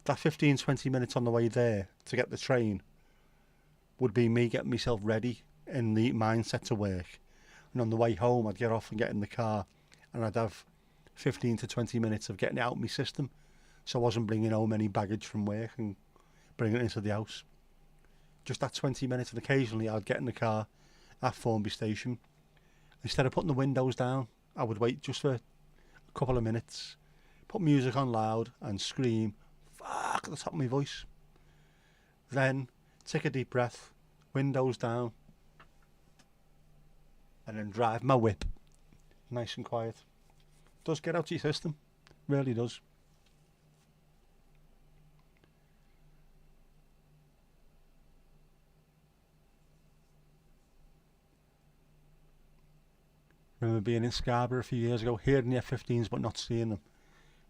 that 15-20 minutes on the way there to get the train would be me getting myself ready in the mindset to work. And on the way home, I'd get off and get in the car, and I'd have 15 to 20 minutes of getting it out of my system, so I wasn't bringing home any baggage from work and bringing it into the house. Just that 20 minutes, and occasionally I'd get in the car at Formby Station. Instead of putting the windows down, I would wait just for a couple of minutes, put music on loud and scream, fuck, at the top of my voice. Then take a deep breath, windows down, and then drive my whip nice and quiet. Does get out your system, really does. Remember being in Scarborough a few years ago, hearing the F-15s but not seeing them.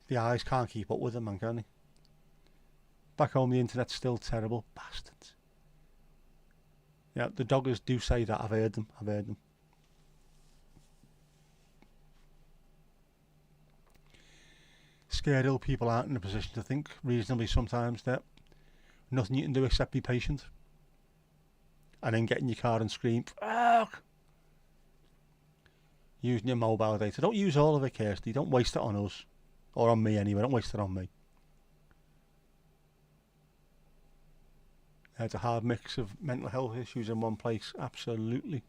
The eyes can't keep up with them, man, can they? Back home the internet's still terrible, bastards. Yeah, the doggers do say that. I've heard them. Scared ill people aren't in a position to think reasonably sometimes that nothing you can do except be patient. And then get in your car and scream, fuck! Using your mobile data. Don't use all of it, Kirsty. Don't waste it on us. Or on me anyway. Don't waste it on me. It's a hard mix of mental health issues in one place. Absolutely.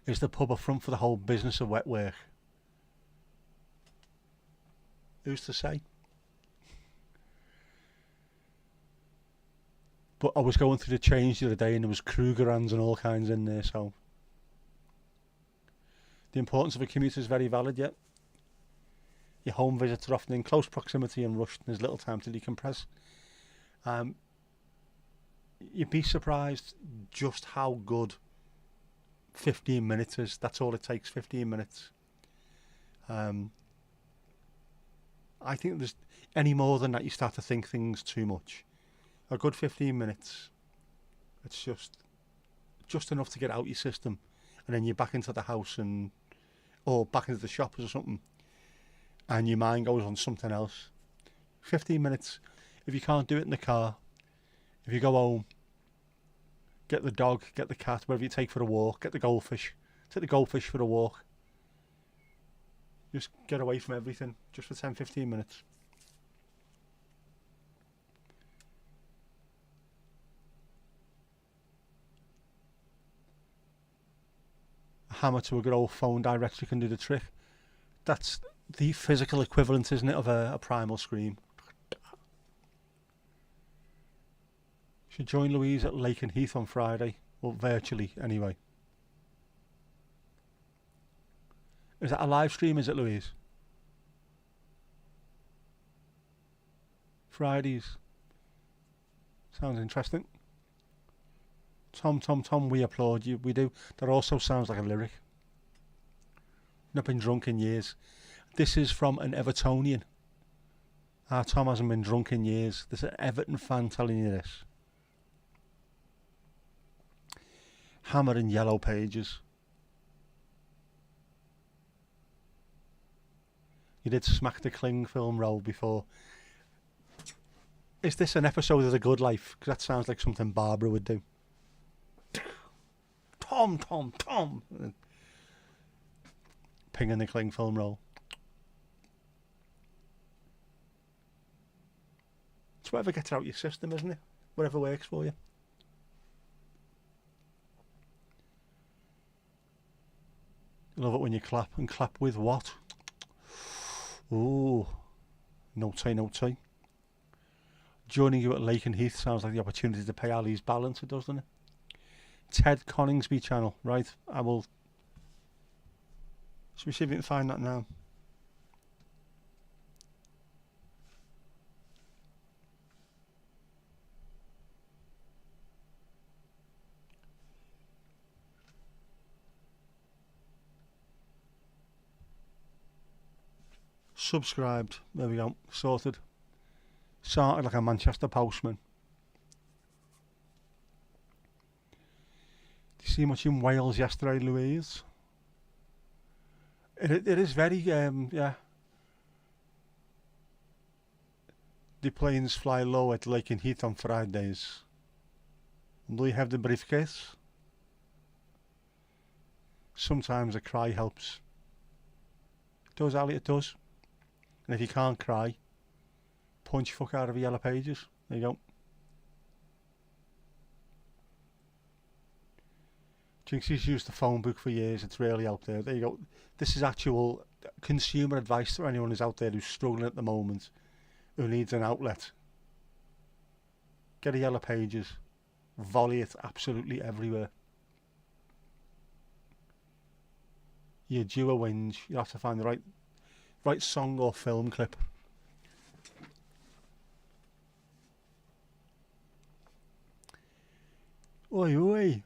Is the pub a front for the whole business of wet work? Who's to say? But I was going through the change the other day and there was Krugerrands and all kinds in there, so the importance of a commute is very valid, yet. Your home visits are often in close proximity and rushed and there's little time to decompress. you'd be surprised just how good 15 minutes is. That's all it takes, 15 minutes. I think there's any more than that, you start to think things too much. A good 15 minutes, it's just enough to get out your system, and then you're back into the house or back into the shop or something, and your mind goes on something else. 15 minutes. If you can't do it in the car, if you go home, get the dog, get the cat, whatever you take for a walk, get the goldfish, take the goldfish for a walk. Just get away from everything, just for 10-15 minutes. A hammer to a good old phone directly can do the trick. That's the physical equivalent, isn't it, of a primal scream. Should join Louise at Lake and Heath on Friday, well, virtually anyway. Is that a live stream, is it, Louise? Fridays. Sounds interesting. Tom, we applaud you. We do. That also sounds like a lyric. Not been drunk in years. This is from an Evertonian. Tom hasn't been drunk in years. There's an Everton fan telling you this. Hammer in Yellow Pages. You did smack the Kling film role before. Is this an episode of The Good Life? Because that sounds like something Barbara would do. Tom. Pinging the Kling film role. It's whatever gets out your system, isn't it? Whatever works for you. Love it when you clap. And clap with what? Ooh. Naughty. Joining you at Lake and Heath sounds like the opportunity to pay Ali's balance, it does, doesn't it? Ted Coningsby channel. Right, I will... Should we see if we can find that now? Subscribed. There we go. Sorted. Started like a Manchester postman. Did you see much in Wales yesterday, Louise? It is very, yeah. The planes fly low at Lake and Heath on Fridays. Do you have the briefcase? Sometimes a cry helps. It does, Ali, it does. And if you can't cry, punch fuck out of Yellow Pages. There you go. Jinxie's used the phone book for years. It's really out there. There you go. This is actual consumer advice to anyone who's out there who's struggling at the moment, who needs an outlet. Get a Yellow Pages. Volley it absolutely everywhere. You're due a whinge. You have to find the right song or film clip. Oi,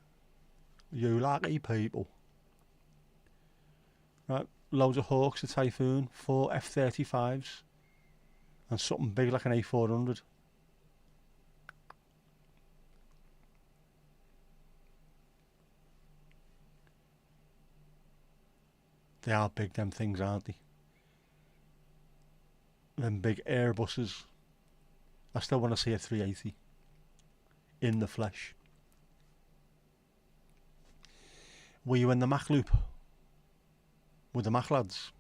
you lucky people. Right, loads of Hawks, a Typhoon, 4 F-35s, and something big like an A400. They are big, them things, aren't they? Them big Airbuses. I still want to see a 380 in the flesh. Were you in the Mac loop with the Mac lads?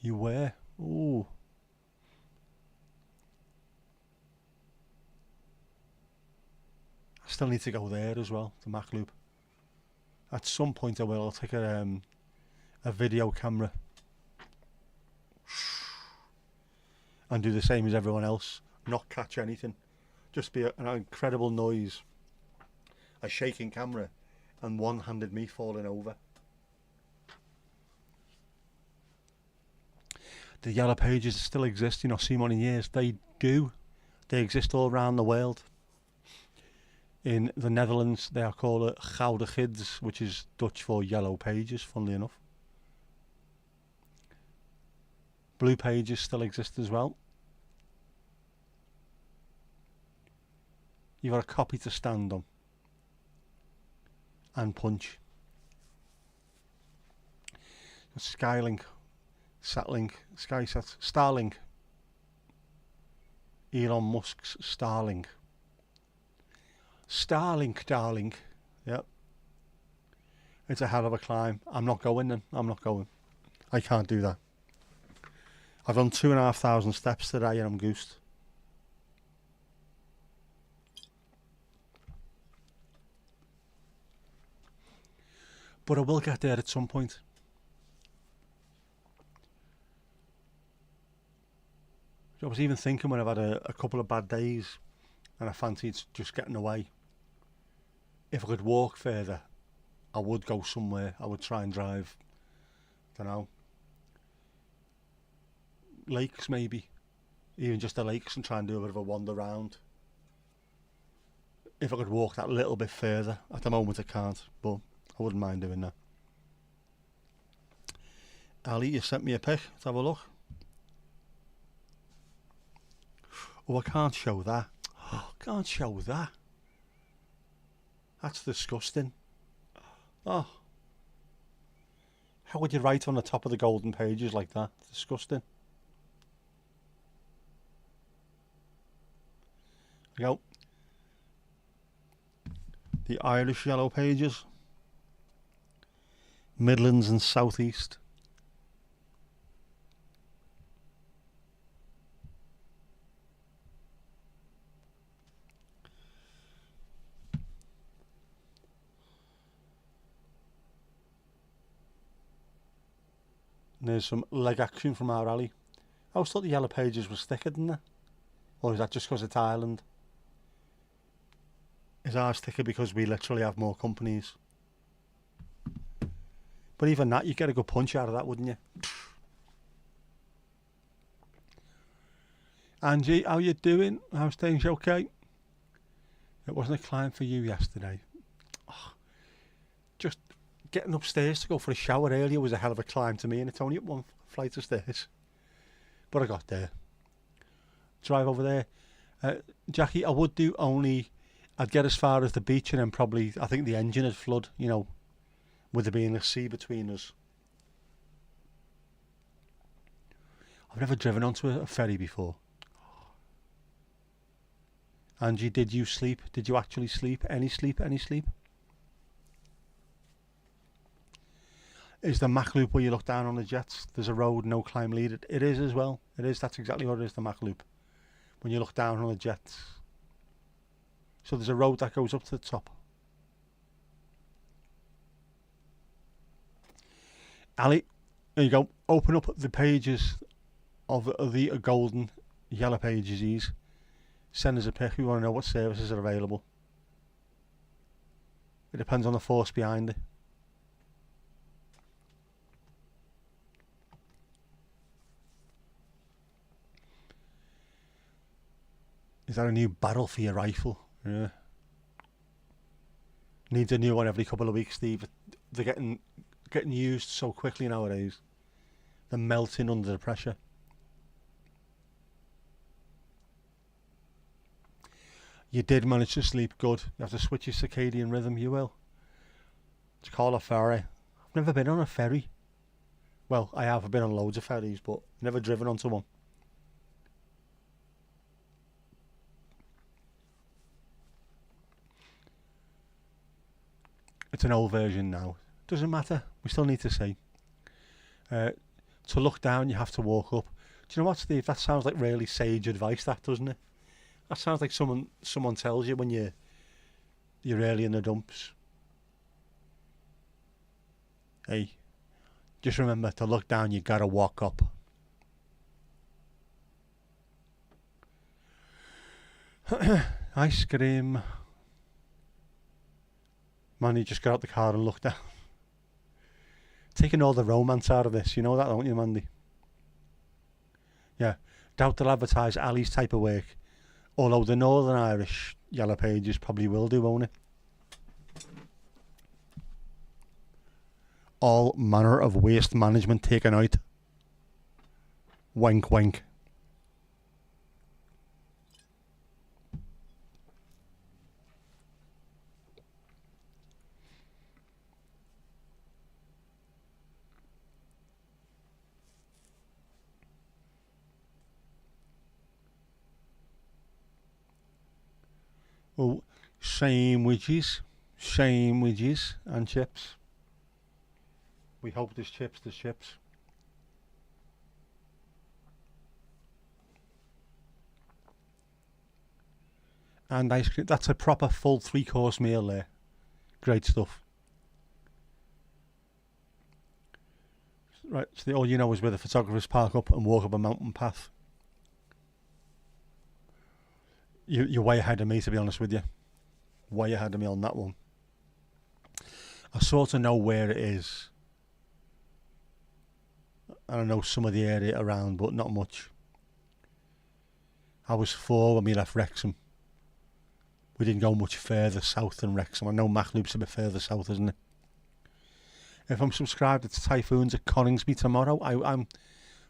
You were? Ooh. I still need to go there as well, the Mac loop. At some point I will. I'll take a video camera and do the same as everyone else. Not catch anything. Just be an incredible noise. A shaking camera and one-handed me falling over. The yellow pages still exist, you know, seen one in years. They do. They exist all around the world. In the Netherlands, they are called gouden gids, which is Dutch for yellow pages, funnily enough. Blue pages still exist as well. You've got a copy to stand on and punch. Skylink, Satlink, Skysat, Starlink. Elon Musk's Starlink. Starlink, darling. Yep. It's a hell of a climb. I'm not going then. I'm not going. I can't do that. I've done 2,500 steps today and I'm goosed. But I will get there at some point. I was even thinking when I've had a couple of bad days and I fancied just getting away. If I could walk further, I would go somewhere. I would try and drive, I don't know, lakes maybe. Even just the lakes and try and do a bit of a wander round. If I could walk that little bit further. At the moment I can't, but I wouldn't mind doing that. Ali, you sent me a pic. Let's have a look. Oh, I can't show that. Oh, I can't show that. That's disgusting. Oh. How would you write on the top of the golden pages like that? Disgusting. There you go. The Irish yellow pages. Midlands and South East. And there's some leg action from our rally. I always thought the yellow pages was thicker than that. Or is that just because it's Ireland? Is ours thicker because we literally have more companies? But even that, you get a good punch out of that, wouldn't you? Angie, how you doing? How's things? Okay? It wasn't a climb for you yesterday. Oh, just getting upstairs to go for a shower earlier was a hell of a climb to me, and it's only up one flight of stairs. But I got there. Drive over there. Jackie, I would do only... I'd get as far as the beach and then probably... I think the engine would flood, you know, with there being a sea between us. I've never driven onto a ferry before. Angie, did you sleep? Did you actually sleep? Any sleep? Any sleep? Is the Mac Loop where you look down on the jets? There's a road, no climb lead. It is as well. It is. That's exactly what it is, the Mac Loop. When you look down on the jets. So there's a road that goes up to the top. Ali, there you go. Open up the pages of the golden yellow pages. Send us a pic. We want to know what services are available. It depends on the force behind it. Is that a new barrel for your rifle? Yeah. Needs a new one every couple of weeks, Steve. They're getting used so quickly nowadays. They're melting under the pressure. You did manage to sleep good. You have to switch your circadian rhythm, you will. It's called a ferry. I've never been on a ferry. Well, I have. I've been on loads of ferries, but never driven onto one. It's an old version now. Doesn't matter. We still need to see. To look down, you have to walk up. Do you know what, Steve? That sounds like really sage advice, that, doesn't it? That sounds like someone tells you when you're early in the dumps. Hey, just remember to look down, you gotta walk up. Ice cream. Man, you just got out the car and looked down. Taking all the romance out of this, you know that, don't you, Mandy? Yeah, doubt they'll advertise Ali's type of work, although the Northern Irish Yellow Pages probably will do, won't it? All manner of waste management taken out. Wink, wink. Oh, sandwiches and chips. We hope there's chips, And ice cream. That's a proper full 3-course meal there. Great stuff. Right, so all you know is where the photographers park up and walk up a mountain path. You're way ahead of me, to be honest with you. Way ahead of me on that one. I sort of know where it is. And I know some of the area around, but not much. I was 4 when we left Wrexham. We didn't go much further south than Wrexham. I know Makhloup's a bit further south, isn't it? If I'm subscribed to Typhoons at Coningsby tomorrow, I'm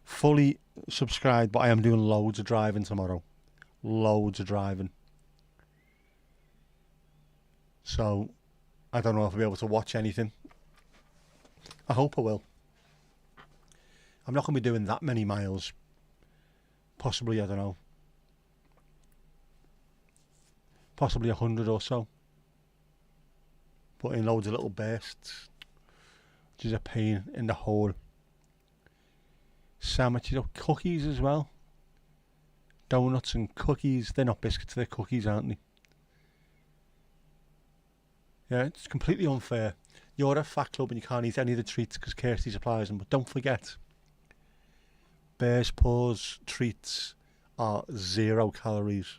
fully subscribed, but I am doing loads of driving tomorrow. Loads of driving. So, I don't know if I'll be able to watch anything. I hope I will. I'm not going to be doing that many miles. Possibly, I don't know. Possibly 100 or so. But in loads of little bursts. Which is a pain in the hole. Sandwiches, cookies as well. Donuts and cookies. They're not biscuits, they're cookies, aren't they? Yeah, it's completely unfair. You're at a fat club and you can't eat any of the treats because Kirsty supplies them. But don't forget, Bear's Paws treats are 0 calories.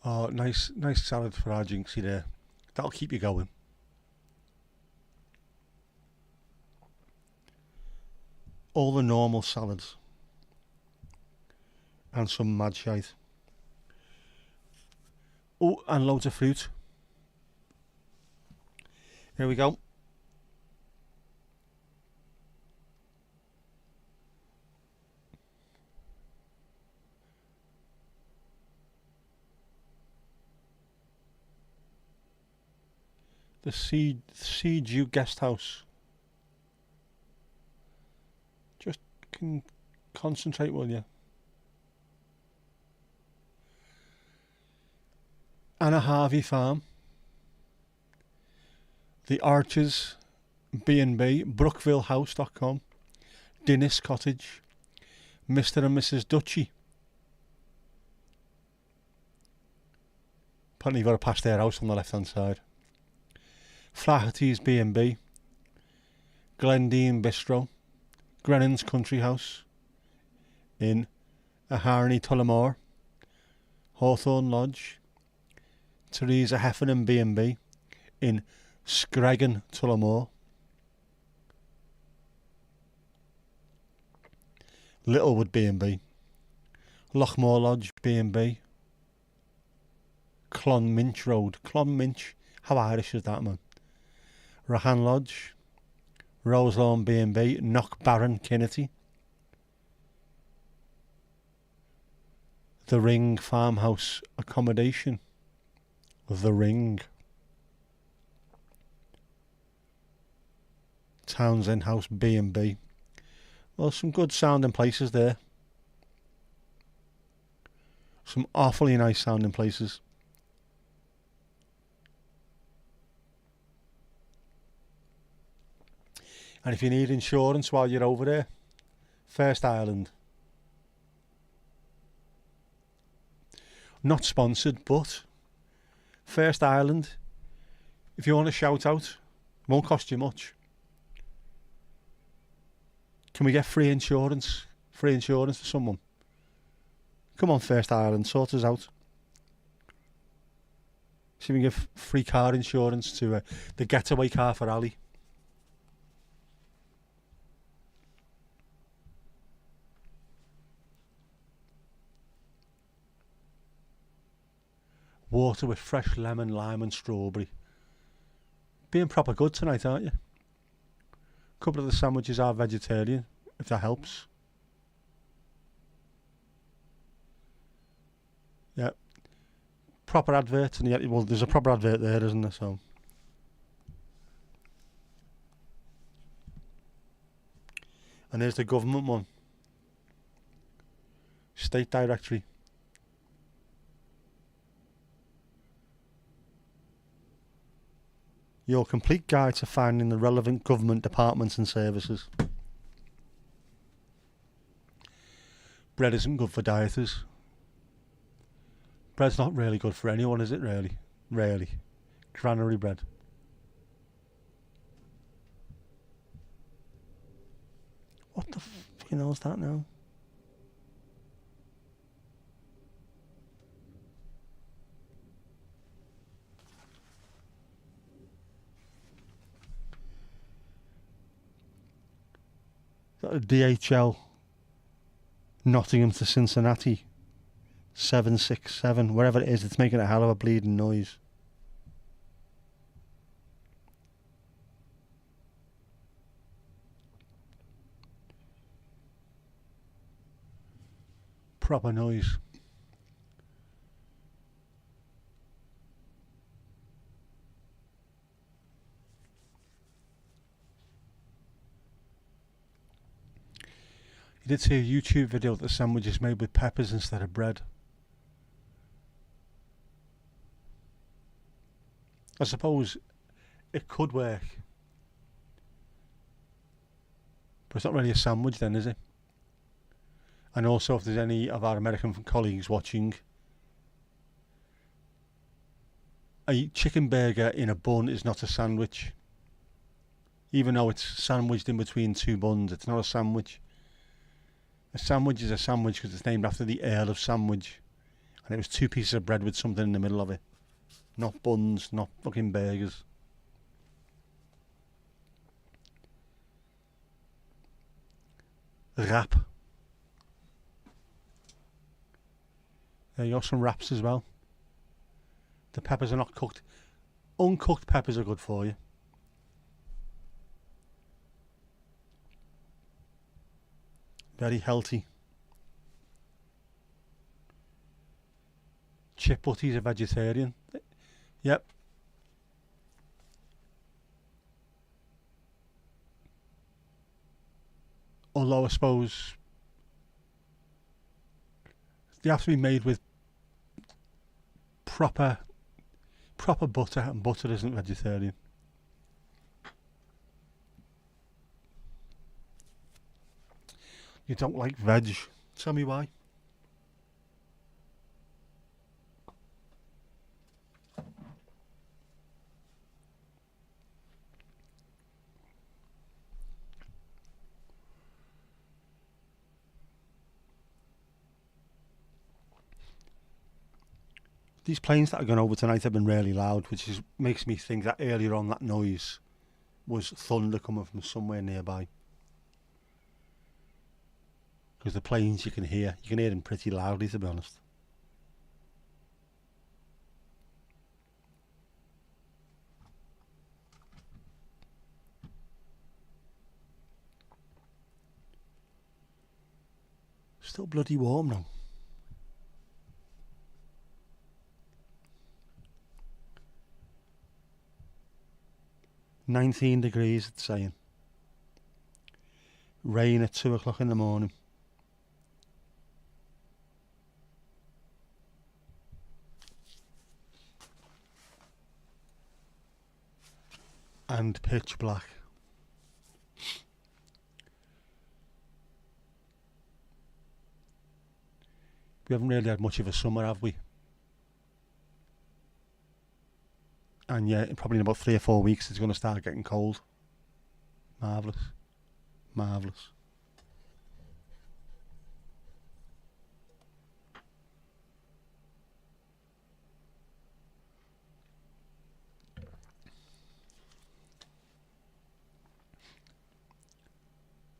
Oh, nice salad for our Jinxie there. That'll keep you going. All the normal salads. And some mad shite. Oh, and loads of fruit. Here we go. The Sea Dew Guest House. Just can concentrate, will you? Anna Harvey Farm. The Archers B&B. BrookvilleHouse.com. Dinnis Cottage. Mr. and Mrs. Dutchy. Apparently you've got to pass their house on the left hand side. Flaherty's B&B, Glendine Bistro, Grennan's Country House, in Aharney Tullamore, Hawthorne Lodge, Teresa Heffernan B&B, in Screggan Tullamore, Littlewood B&B, Lochmore Lodge B&B, Clonminch Road, Clonminch, how Irish is that, man? Rahan Lodge, Roselawn B&B, Knockbarron, Kinnity, The Ring Farmhouse Accommodation, The Ring, Townsend House B&B. Well, some good sounding places there. Some awfully nice sounding places. And if you need insurance while you're over there, First Ireland. Not sponsored, but First Ireland, if you want a shout out, won't cost you much. Can we get free insurance? Free insurance for someone? Come on, First Ireland, sort us out. See if we can give free car insurance to the getaway car for Ali. Water with fresh lemon, lime and strawberry. Being proper good tonight, aren't you? A couple of the sandwiches are vegetarian, if that helps. Yeah. Proper advert, and yet, well, there's a proper advert there, isn't there? So. And there's the government one. State directory. Your complete guide to finding the relevant government departments and services. Bread isn't good for dieters. Bread's not really good for anyone, is it really? Really. Granary bread. What the fucking hell is that now? Is that a DHL Nottingham to Cincinnati 767, wherever it is, it's making a hell of a bleeding noise. Proper noise. You did see a YouTube video that the sandwich is made with peppers instead of bread. I suppose it could work. But it's not really a sandwich then, is it? And also, if there's any of our American colleagues watching, a chicken burger in a bun is not a sandwich. Even though it's sandwiched in between two buns, it's not a sandwich. A sandwich is a sandwich because it's named after the Earl of Sandwich. And it was 2 pieces of bread with something in the middle of it. Not buns, not fucking burgers. Wrap. There you go, some wraps as well. The peppers are not cooked. Uncooked peppers are good for you. Very healthy. Chip Butty's a vegetarian. Yep. Although I suppose they have to be made with proper butter, and butter isn't vegetarian. You don't like veg? Tell me why. These planes that are going over tonight have been really loud, which makes me think that earlier on that noise was thunder coming from somewhere nearby. Because the planes you can hear them pretty loudly, to be honest. Still bloody warm now. "19 degrees, it's saying. Rain at 2 o'clock in the morning. And pitch black. We haven't really had much of a summer, have we? And yeah, probably in about 3 or 4 weeks it's going to start getting cold. Marvellous. Marvellous.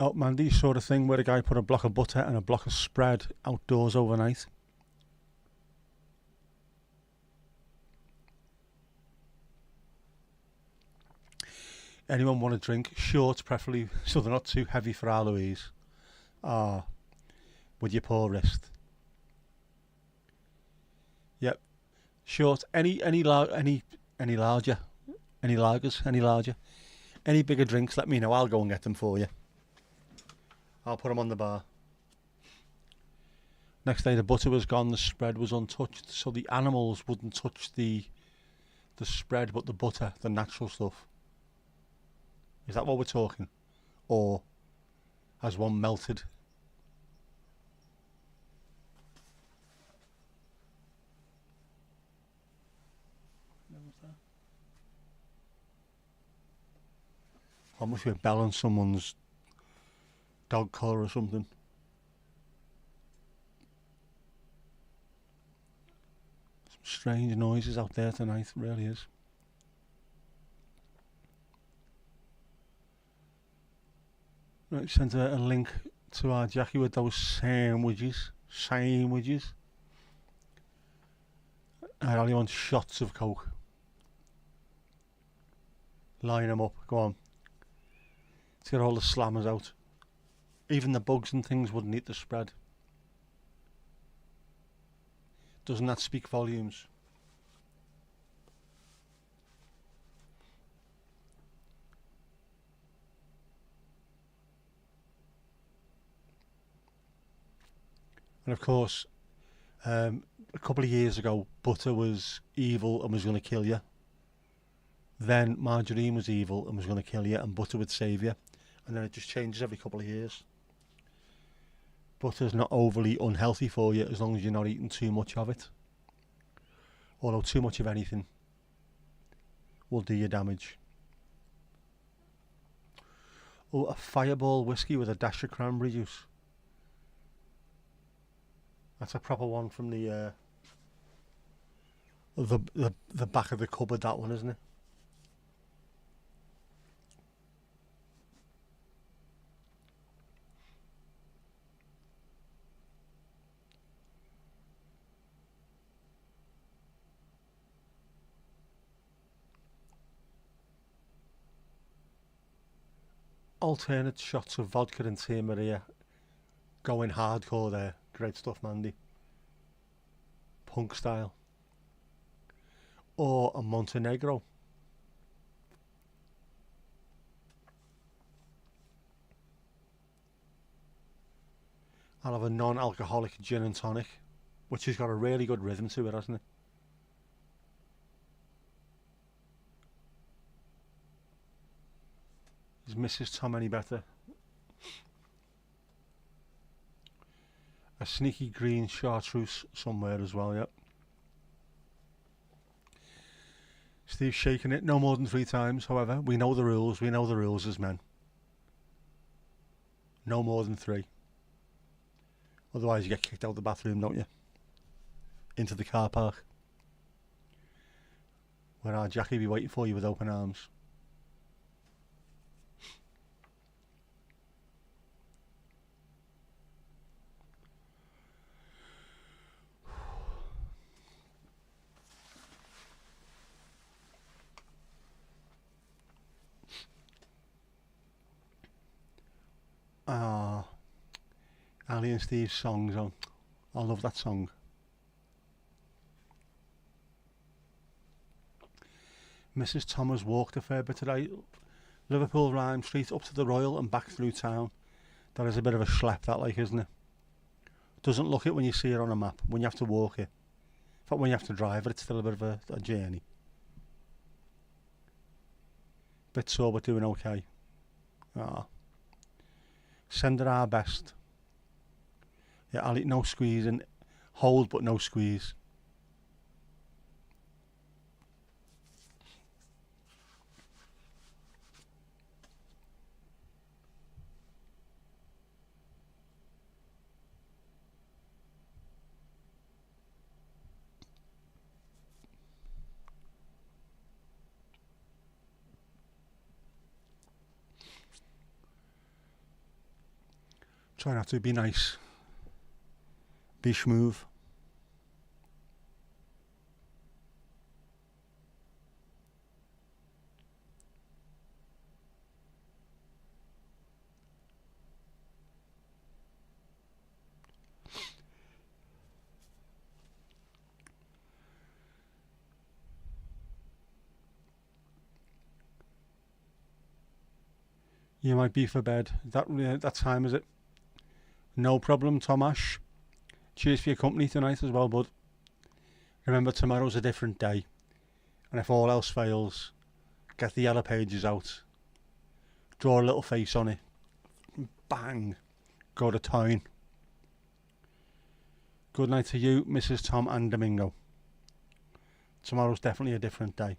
Oh, Mandy, sort of thing where a guy put a block of butter and a block of spread outdoors overnight. Anyone want a drink? Short, preferably, so they're not too heavy for our Louise. Ah, with your poor wrist. Yep. Short. Any larger, any lagers, any larger, any bigger drinks. Let me know. I'll go and get them for you. I'll put them on the bar. Next day the butter was gone, the spread was untouched, so the animals wouldn't touch the spread, but the butter, the natural stuff. Is that what we're talking? Or has one melted? I must be a bell on someone's dog collar or something. Some strange noises out there tonight, it really is. Right, sent a link to our Jackie with those sandwiches. I only want shots of Coke. Line them up, go on. Let's get all the slammers out. Even the bugs and things wouldn't eat the spread. Doesn't that speak volumes? And of course, a couple of years ago, butter was evil and was going to kill you. Then margarine was evil and was going to kill you, and butter would save you. And then it just changes every couple of years. Butter's not overly unhealthy for you as long as you're not eating too much of it. Although too much of anything will do you damage. Oh, a Fireball whiskey with a dash of cranberry juice. That's a proper one from the back of the cupboard, that one, isn't it? Alternate shots of vodka and Tia Maria. Going hardcore there. Great stuff, Mandy. Punk style. Or a Montenegro. I'll have a non-alcoholic gin and tonic, which has got a really good rhythm to it, hasn't it? Is Mrs. Tom any better? A sneaky green chartreuse somewhere as well, yep. Steve's shaking it no more than 3 times, however. We know the rules as men. No more than 3. Otherwise you get kicked out of the bathroom, don't you? Into the car park. Where our Jackie be waiting for you with open arms. Ali and Steve's songs on. I love that song. Mrs. Thomas walked a fair bit today. Liverpool Rhyme Street up to the Royal and back through town. That is a bit of a schlep, that, like, isn't it? Doesn't look it when you see it on a map. When you have to walk it. In fact, when you have to drive it, it's still a bit of a journey. Bit sore, but doing okay. Send her our best. Yeah, Ali, no squeezing. Hold, but no squeeze. Try not to be nice. Be smooth. You might be for bed. That time, is it? No problem, Tomash. Cheers for your company tonight as well, bud. Remember, tomorrow's a different day. And if all else fails, get the yellow pages out. Draw a little face on it. Bang. Go to town. Good night to you, Mrs. Tom and Domingo. Tomorrow's definitely a different day.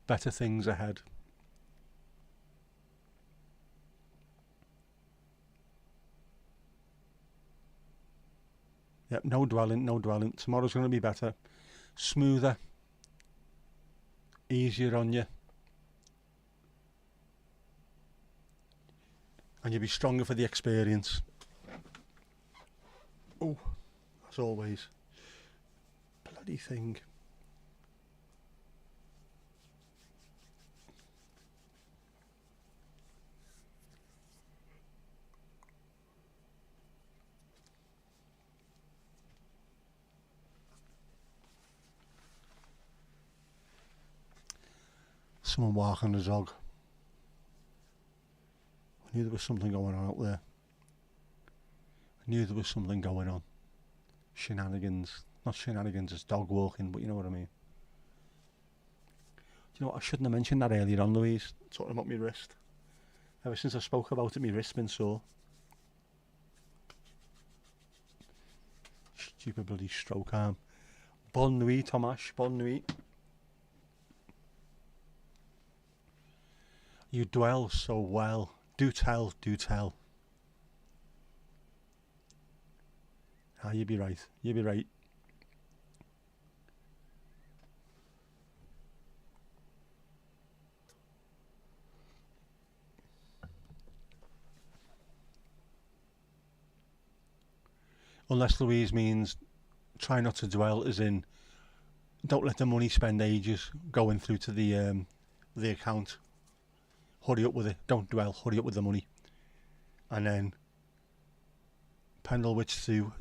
Better things ahead. Yep, no dwelling, no dwelling. Tomorrow's going to be better. Smoother. Easier on you. And you'll be stronger for the experience. Oh, as always. Bloody thing. Someone walking the dog. I knew there was something going on out there. I knew there was something going on. Shenanigans. Not shenanigans, it's dog walking, but you know what I mean. Do you know what, I shouldn't have mentioned that earlier on, Louise. Talking about my wrist. Ever since I spoke about it, my wrist's been sore. Stupid bloody stroke arm. Bonne nuit, Tomash. Bonne nuit. You dwell so well. Do tell, do tell. Ah, you'll be right. You'll be right. Unless Louise means try not to dwell, as in don't let the money spend ages going through to the account. Hurry up with it. Don't dwell. Hurry up with the money. And then Pendle Witch Sue,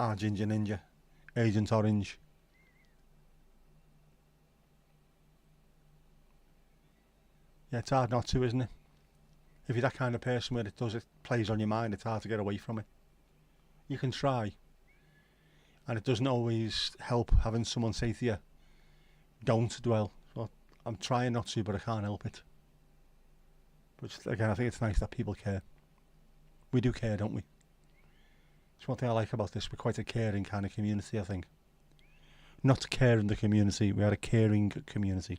our Ginger Ninja, Agent Orange. Yeah, it's hard not to, isn't it? If you're that kind of person where it plays on your mind, it's hard to get away from it. You can try. And it doesn't always help having someone say to you, don't dwell. So I'm trying not to, but I can't help it. But again, I think it's nice that people care. We do care, don't we? It's one thing I like about this. We're quite a caring kind of community, I think. Not caring the community, we are a caring community.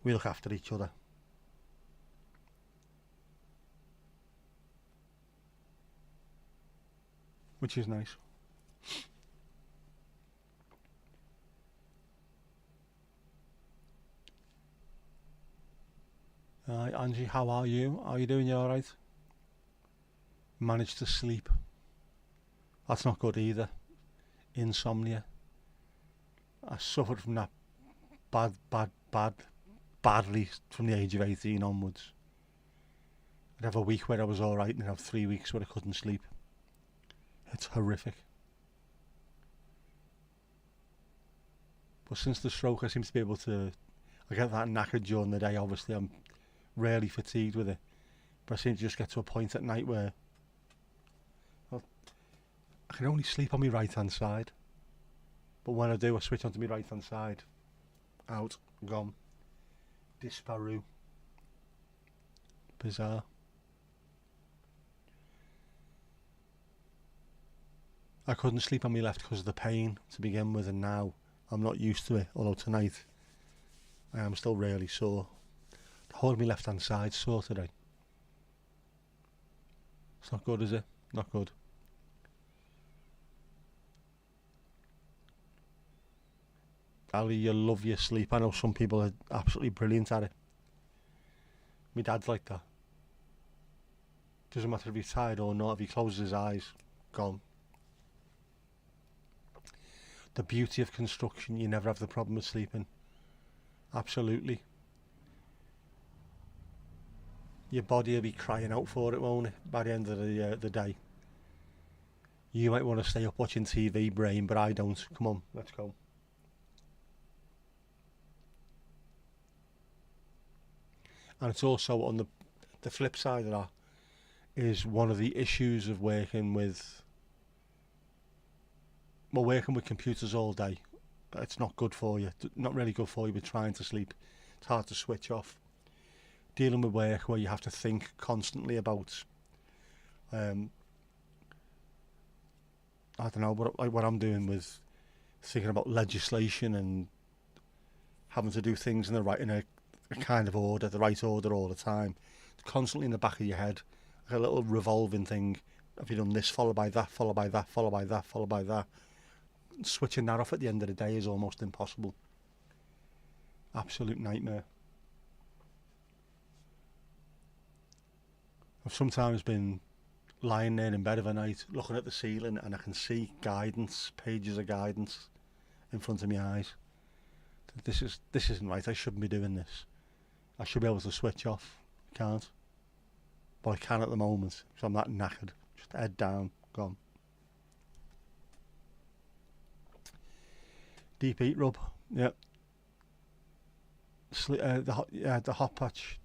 We look after each other. Which is nice. Hi, Angie, how are you? Are you doing? You alright? Managed to sleep. That's not good either. Insomnia. I suffered from that badly from the age of 18 onwards. I'd have a week where I was alright and I'd have 3 weeks where I couldn't sleep. It's horrific. But since the stroke, I seem to be able to... I get that knackered during the day, obviously. I'm rarely fatigued with it. But I seem to just get to a point at night where... Well, I can only sleep on my right-hand side. But when I do, I switch onto my right-hand side. Out. Gone. Disparu. Bizarre. I couldn't sleep on my left because of the pain to begin with, and now I'm not used to it, although tonight I am still really sore. The whole of my left hand side's sore today. It's not good, is it? Not good. Ali, you love your sleep. I know some people are absolutely brilliant at it. My dad's like that. Doesn't matter if he's tired or not, if he closes his eyes, gone. The beauty of construction, you never have the problem with sleeping. Absolutely. Your body will be crying out for it, won't it, by the end of the day. You might want to stay up watching TV, brain, but I don't. Come on, let's go. And it's also on the flip side of that is one of the issues of working with computers all day. It's not good for you. Not really good for you with trying to sleep. It's hard to switch off. Dealing with work where you have to think constantly about I don't know, what I'm doing with thinking about legislation and having to do things in a kind of order, the right order all the time. It's constantly in the back of your head, like a little revolving thing. Have you done this, followed by that, followed by that, followed by that, followed by that? Switching that off at the end of the day is almost impossible. Absolute nightmare. I've sometimes been lying there in bed of a night looking at the ceiling and I can see guidance, pages of guidance in front of my eyes. This isn't right, I shouldn't be doing this. I should be able to switch off. I can't. But I can at the moment, because I'm that knackered. Just head down, gone. Deep heat rub, yeah. The hot patch,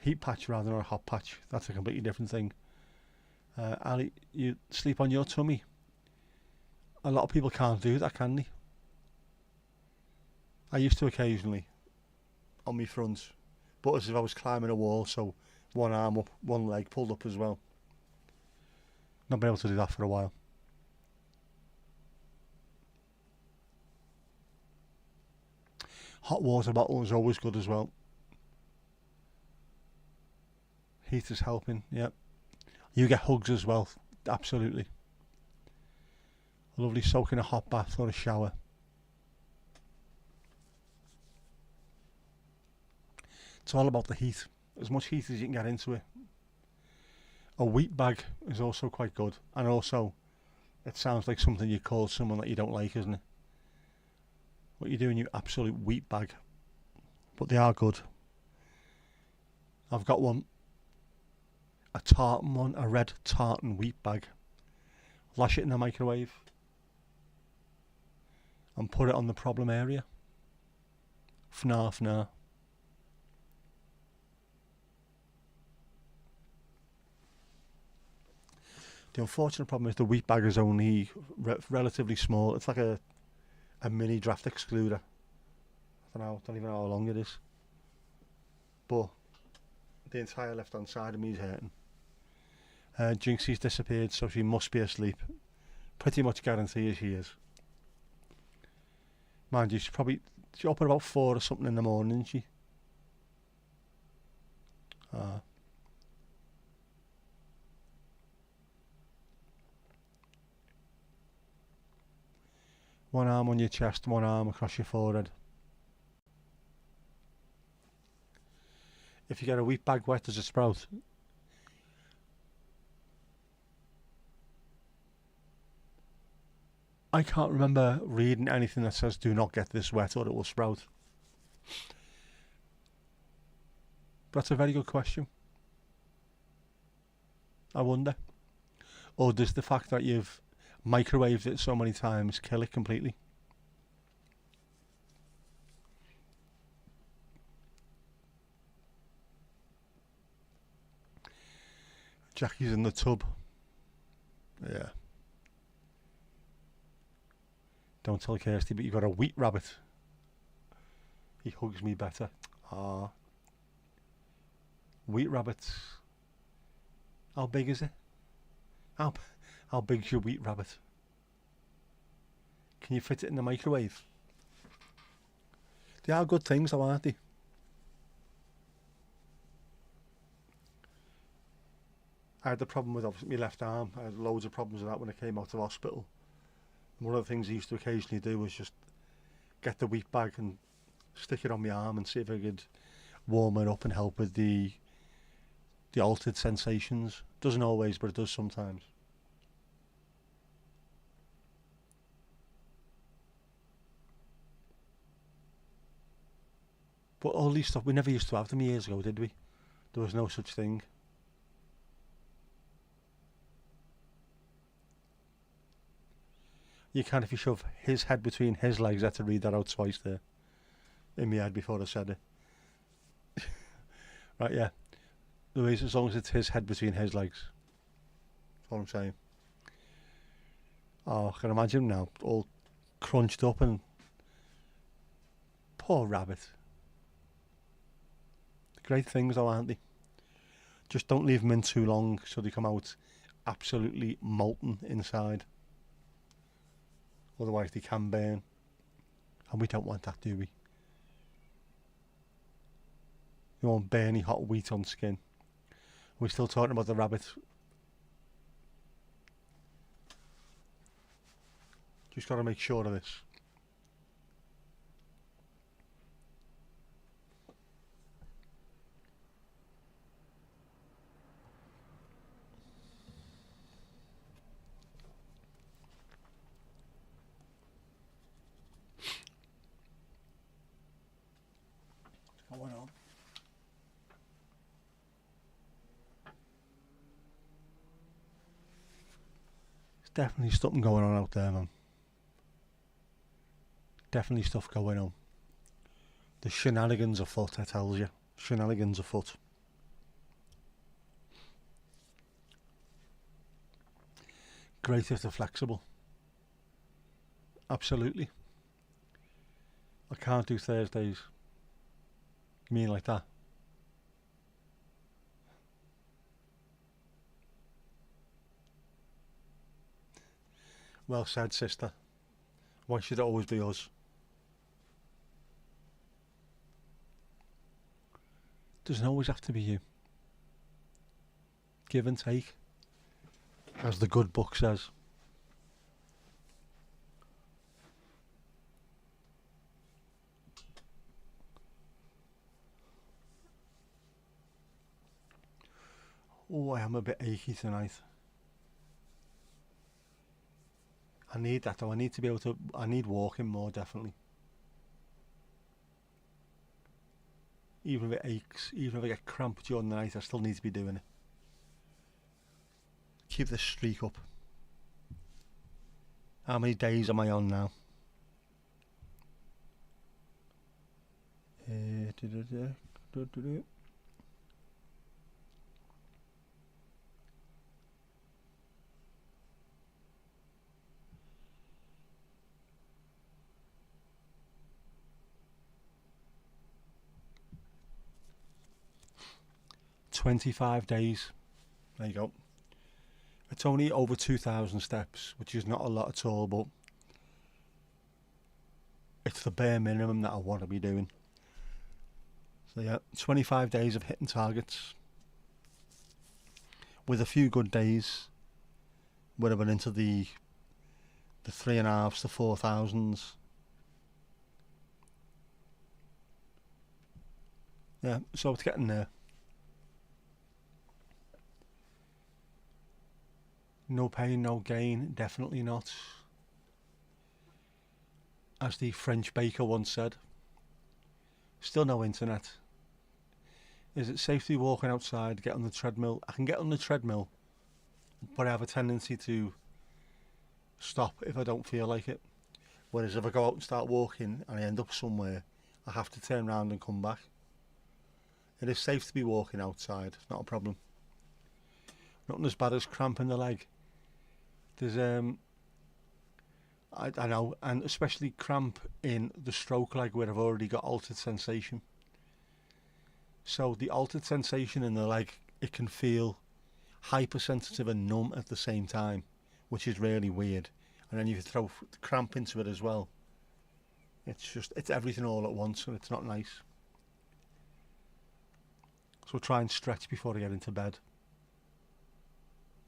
heat patch rather, or a hot patch. That's a completely different thing. Ali, you sleep on your tummy. A lot of people can't do that, can they? I used to occasionally, on my front, but as if I was climbing a wall, so one arm up, one leg pulled up as well. Not been able to do that for a while. Hot water bottle is always good as well. Heat is helping, yep. You get hugs as well, absolutely. A lovely soak in a hot bath or a shower. It's all about the heat. As much heat as you can get into it. A wheat bag is also quite good. And also, it sounds like something you call someone that you don't like, isn't it? What you doing, you absolute wheat bag. But they are good. I've got one. A tartan one, a red tartan wheat bag. Lash it in the microwave. And put it on the problem area. Fnar. The unfortunate problem is the wheat bag is only relatively small. It's like a mini draft excluder. I don't even know how long it is. But the entire left hand side of me is hurting. Jinxie's disappeared, so she must be asleep. Pretty much guarantee she is. Mind you, she's up at about 4 or something in the morning, isn't she? One arm on your chest, one arm across your forehead. If you get a wheat bag wet, does it sprout? I can't remember reading anything that says do not get this wet or it will sprout. But that's a very good question. I wonder. Or does the fact that you've microwaved it so many times kill it completely? Jackie's in the tub. Yeah. Don't tell Kirsty, but you've got a wheat rabbit. He hugs me better. Wheat rabbits. How big is it? How big's your wheat rabbit? Can you fit it in the microwave? They are good things though, aren't they? I had the problem with obviously my left arm. I had loads of problems with that when I came out of hospital. And one of the things I used to occasionally do was just get the wheat bag and stick it on my arm and see if I could warm it up and help with the the altered sensations. Doesn't always, but it does sometimes. But all these stuff, we never used to have them years ago, did we? There was no such thing. You can if you shove his head between his legs. I had to read that out twice there in my head before I said it. Right, yeah. Louise, as long as it's his head between his legs. That's what I'm saying. Oh, I can imagine now, all crunched up and... Poor rabbit. Great things though, aren't they? Just don't leave them in too long so they come out absolutely molten inside. Otherwise they can burn. And we don't want that, do we? We want burny hot wheat on skin. We're still talking about the rabbit. Just got to make sure of this. What's going on? There's definitely something going on out there, man. Definitely stuff going on. The shenanigans afoot, I tells you. Shenanigans afoot. Great if they're flexible. Absolutely. I can't do Thursdays. You mean like that? Well said, sister. Why should it always be us? Doesn't always have to be you. Give and take, as the good book says. Oh, I am a bit achy tonight. I need that though. I need to be able to... I need walking more, definitely. Even if it aches, even if I get cramp during the night, I still need to be doing it. Keep this streak up. How many days am I on now? 25 days. There you go. It's only over 2,000 steps, which is not a lot at all, but it's the bare minimum that I want to be doing. So yeah, 25 days of hitting targets. With a few good days, would have been into the 3.5s to 4,000s. Yeah, so it's getting there. No pain, no gain, definitely not. As the French baker once said. Still no internet. Is it safe to be walking outside, get on the treadmill? I can get on the treadmill, but I have a tendency to stop if I don't feel like it. Whereas if I go out and start walking and I end up somewhere, I have to turn around and come back. It is safe to be walking outside, it's not a problem. Nothing as bad as cramp in the leg. There's I know, and especially cramp in the stroke leg where I've already got altered sensation. So the altered sensation in the leg, it can feel hypersensitive and numb at the same time, which is really weird. And then you throw cramp into it as well. It's everything all at once, and it's not nice. So try and stretch before I get into bed.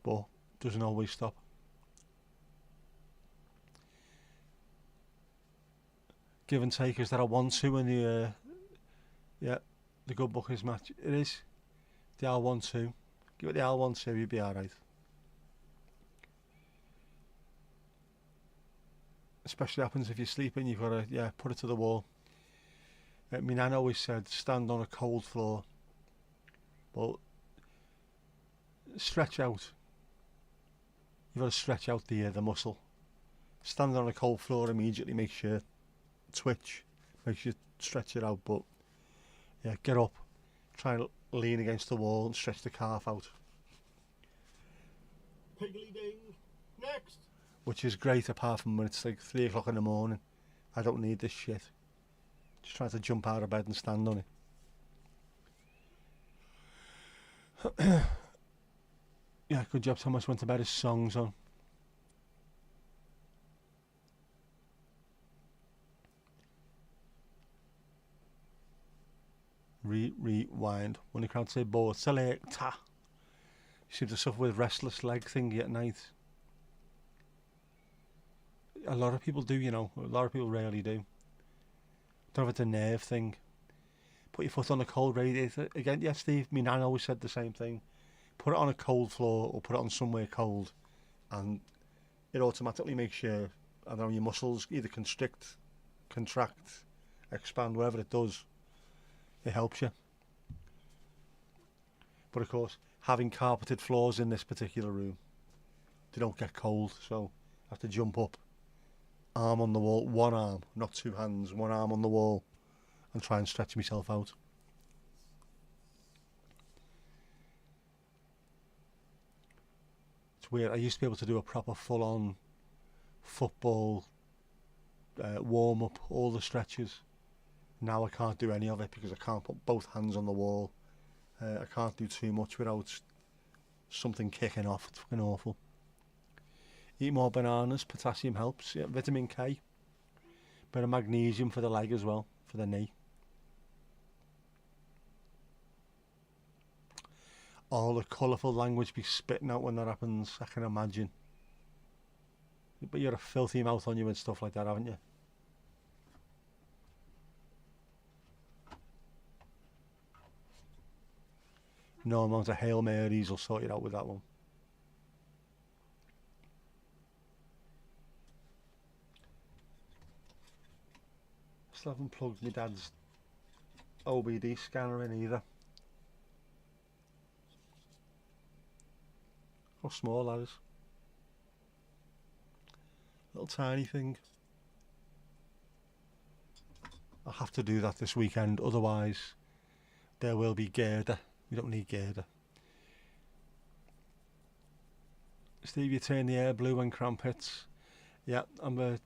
But doesn't always stop. Give and take is that I want to, and the good book is match. It is. the L1-2. Give it the L1-2, you'll be alright. Especially happens if you're sleeping, you've got to, yeah, put it to the wall. My nan always said, stand on a cold floor. Well, stretch out. You've got to stretch out the muscle. Standing on a cold floor immediately makes you twitch, makes you stretch it out. But yeah, get up, try and lean against the wall and stretch the calf out. Piggly ding, next. Which is great apart from when it's like 3 o'clock in the morning. I don't need this shit. Just trying to jump out of bed and stand on it. Yeah, good job Thomas went to bed, his song's on. Rewind. When the crowd say board selector. You seem to suffer with restless leg thingy at night. A lot of people do, you know. A lot of people rarely do. Don't know if it's a nerve thing. Put your foot on a cold radiator. Again, yeah, Steve, my nan always said the same thing. Put it on a cold floor or put it on somewhere cold and it automatically makes your, I don't know, your muscles either constrict, contract, expand, whatever it does. It helps you. But of course, having carpeted floors in this particular room, they don't get cold, so I have to jump up, arm on the wall, one arm, not two hands, one arm on the wall, and try and stretch myself out. It's weird. I used to be able to do a proper full-on football warm-up, all the stretches. Now I can't do any of it because I can't put both hands on the wall. I can't do too much without something kicking off. It's fucking awful. Eat more bananas. Potassium helps. Yeah, vitamin K. Bit of magnesium for the leg as well, for the knee. All the colourful language be spitting out when that happens, I can imagine. But you're a filthy mouth on you and stuff like that, haven't you? No amount of Hail Marys will sort you out with that one. Still haven't plugged my dad's OBD scanner in either. How small that is. Little tiny thing. I'll have to do that this weekend, otherwise there will be girder. We don't need girder. Steve, you turn the air blue when cramp hits. Yeah, I'm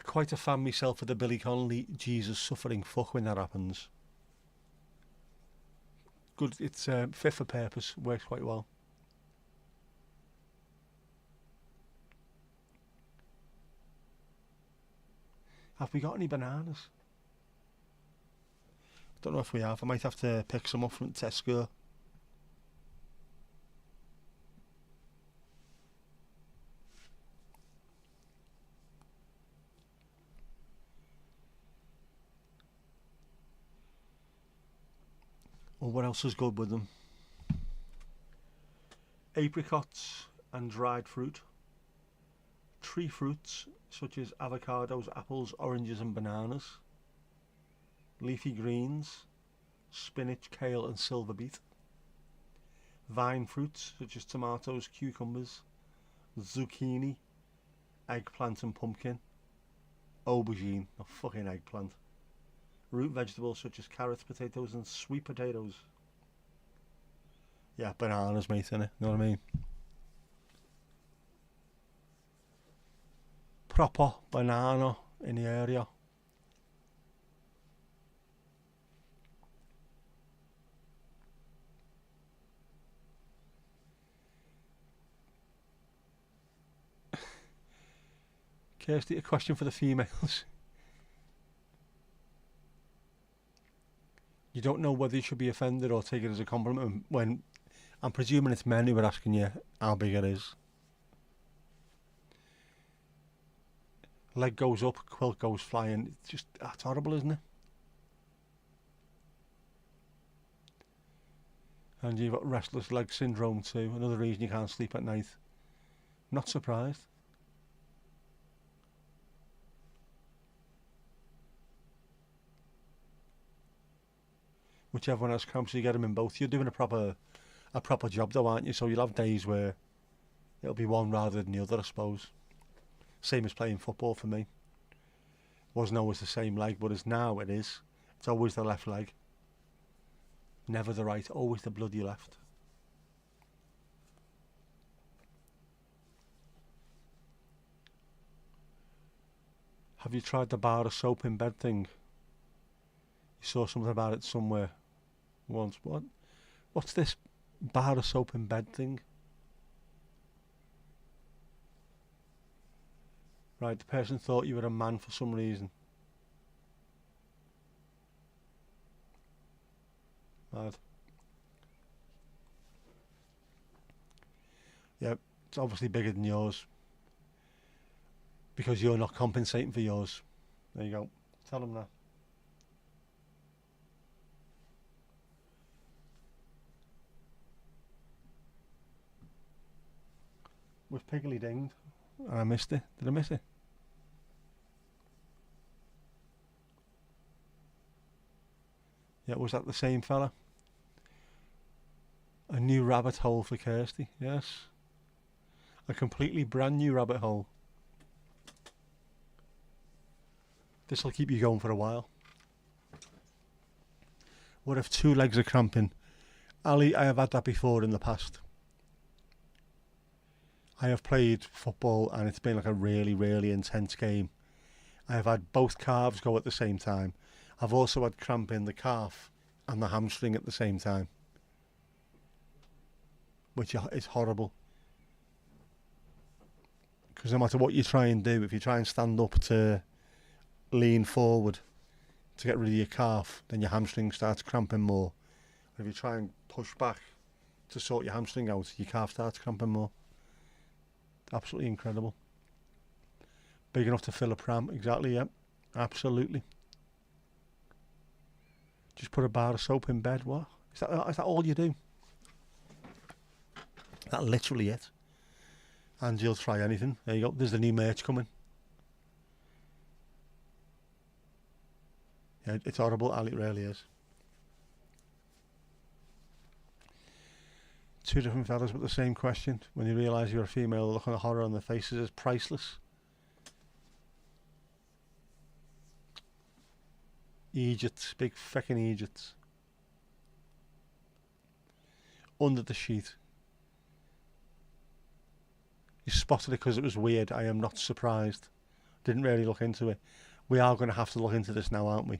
quite a fan myself of the Billy Connolly Jesus suffering fuck when that happens. Good, it's fit for purpose, works quite well. Have we got any bananas? Don't know if we have. I might have to pick some up from Tesco. Well, what else is good with them? Apricots and dried fruit. Tree fruits such as avocados, apples, oranges and bananas. Leafy greens, spinach, kale and silver beet. Vine fruits such as tomatoes, cucumbers, zucchini, eggplant and pumpkin. Aubergine, a fucking eggplant. Root vegetables such as carrots, potatoes and sweet potatoes. Yeah, bananas, mate, innit? Know what I mean? Proper banana in the area. Kirsty, a question for the females. You don't know whether you should be offended or take it as a compliment when I'm presuming it's men who are asking you how big it is. Leg goes up, quilt goes flying. It's just, that's horrible, isn't it? And you've got restless leg syndrome too, another reason you can't sleep at night. Not surprised. Whichever one has cramps, you get them in both. You're doing a proper job though, aren't you? So you'll have days where it'll be one rather than the other, I suppose. Same as playing football for me. Wasn't always the same leg, but as now it is. It's always the left leg. Never the right, always the bloody left. Have you tried the bar of soap in bed thing? You saw something about it somewhere once. What? What's this bar of soap in bed thing? Right, the person thought you were a man for some reason. Mad. Yeah, it's obviously bigger than yours. Because you're not compensating for yours. There you go. Tell them that. Was Piggly dinged? I missed it. Did I miss it? Yeah, was that the same fella? A new rabbit hole for Kirsty, yes. A completely brand new rabbit hole. This will keep you going for a while. What if 2 legs are cramping? Ali, I have had that before in the past. I have played football and it's been like a really, really intense game. I have had both calves go at the same time. I've also had cramp in the calf and the hamstring at the same time. Which is horrible. Because no matter what you try and do, if you try and stand up to lean forward to get rid of your calf, then your hamstring starts cramping more. And if you try and push back to sort your hamstring out, your calf starts cramping more. Absolutely incredible. Big enough to fill a pram, exactly, yeah. Absolutely. Just put a bar of soap in bed, what? Is that all you do? That's literally it. And you'll try anything. There you go, there's the new merch coming. Yeah, it's horrible, Ali, it really is. 2 different fellas with the same question. When you realise you're a female, the look of horror on their faces is priceless. Egypt, big feckin' Egypt. Under the sheet. You spotted it because it was weird. I am not surprised. Didn't really look into it. We are going to have to look into this now, aren't we?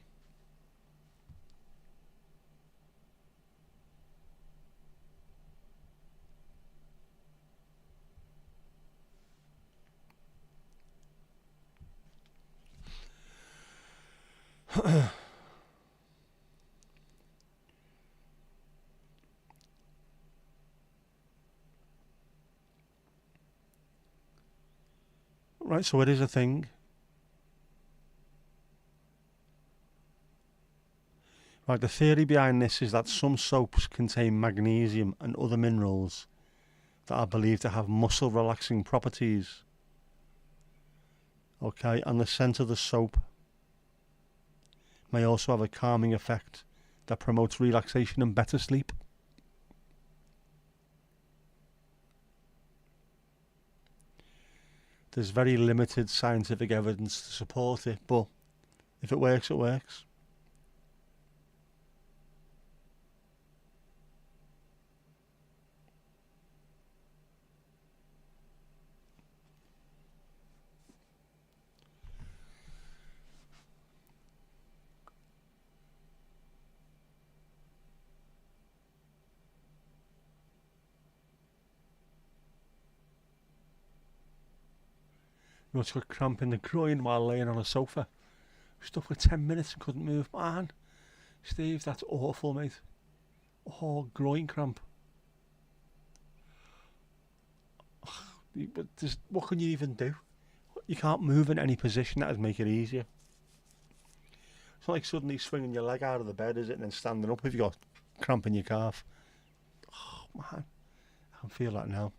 Right, so it is a thing. Right, the theory behind this is that some soaps contain magnesium and other minerals that are believed to have muscle relaxing properties. Okay, and the scent of the soap may also have a calming effect that promotes relaxation and better sleep. There's very limited scientific evidence to support it, but if it works, it works. You know, took a cramp in the groin while laying on a sofa. Stuck for 10 minutes and couldn't move. Man, Steve, that's awful, mate. Oh, groin cramp. But what can you even do? You can't move in any position. That would make it easier. It's not like suddenly swinging your leg out of the bed, is it? And then standing up if you got cramp in your calf. man, I can feel that now.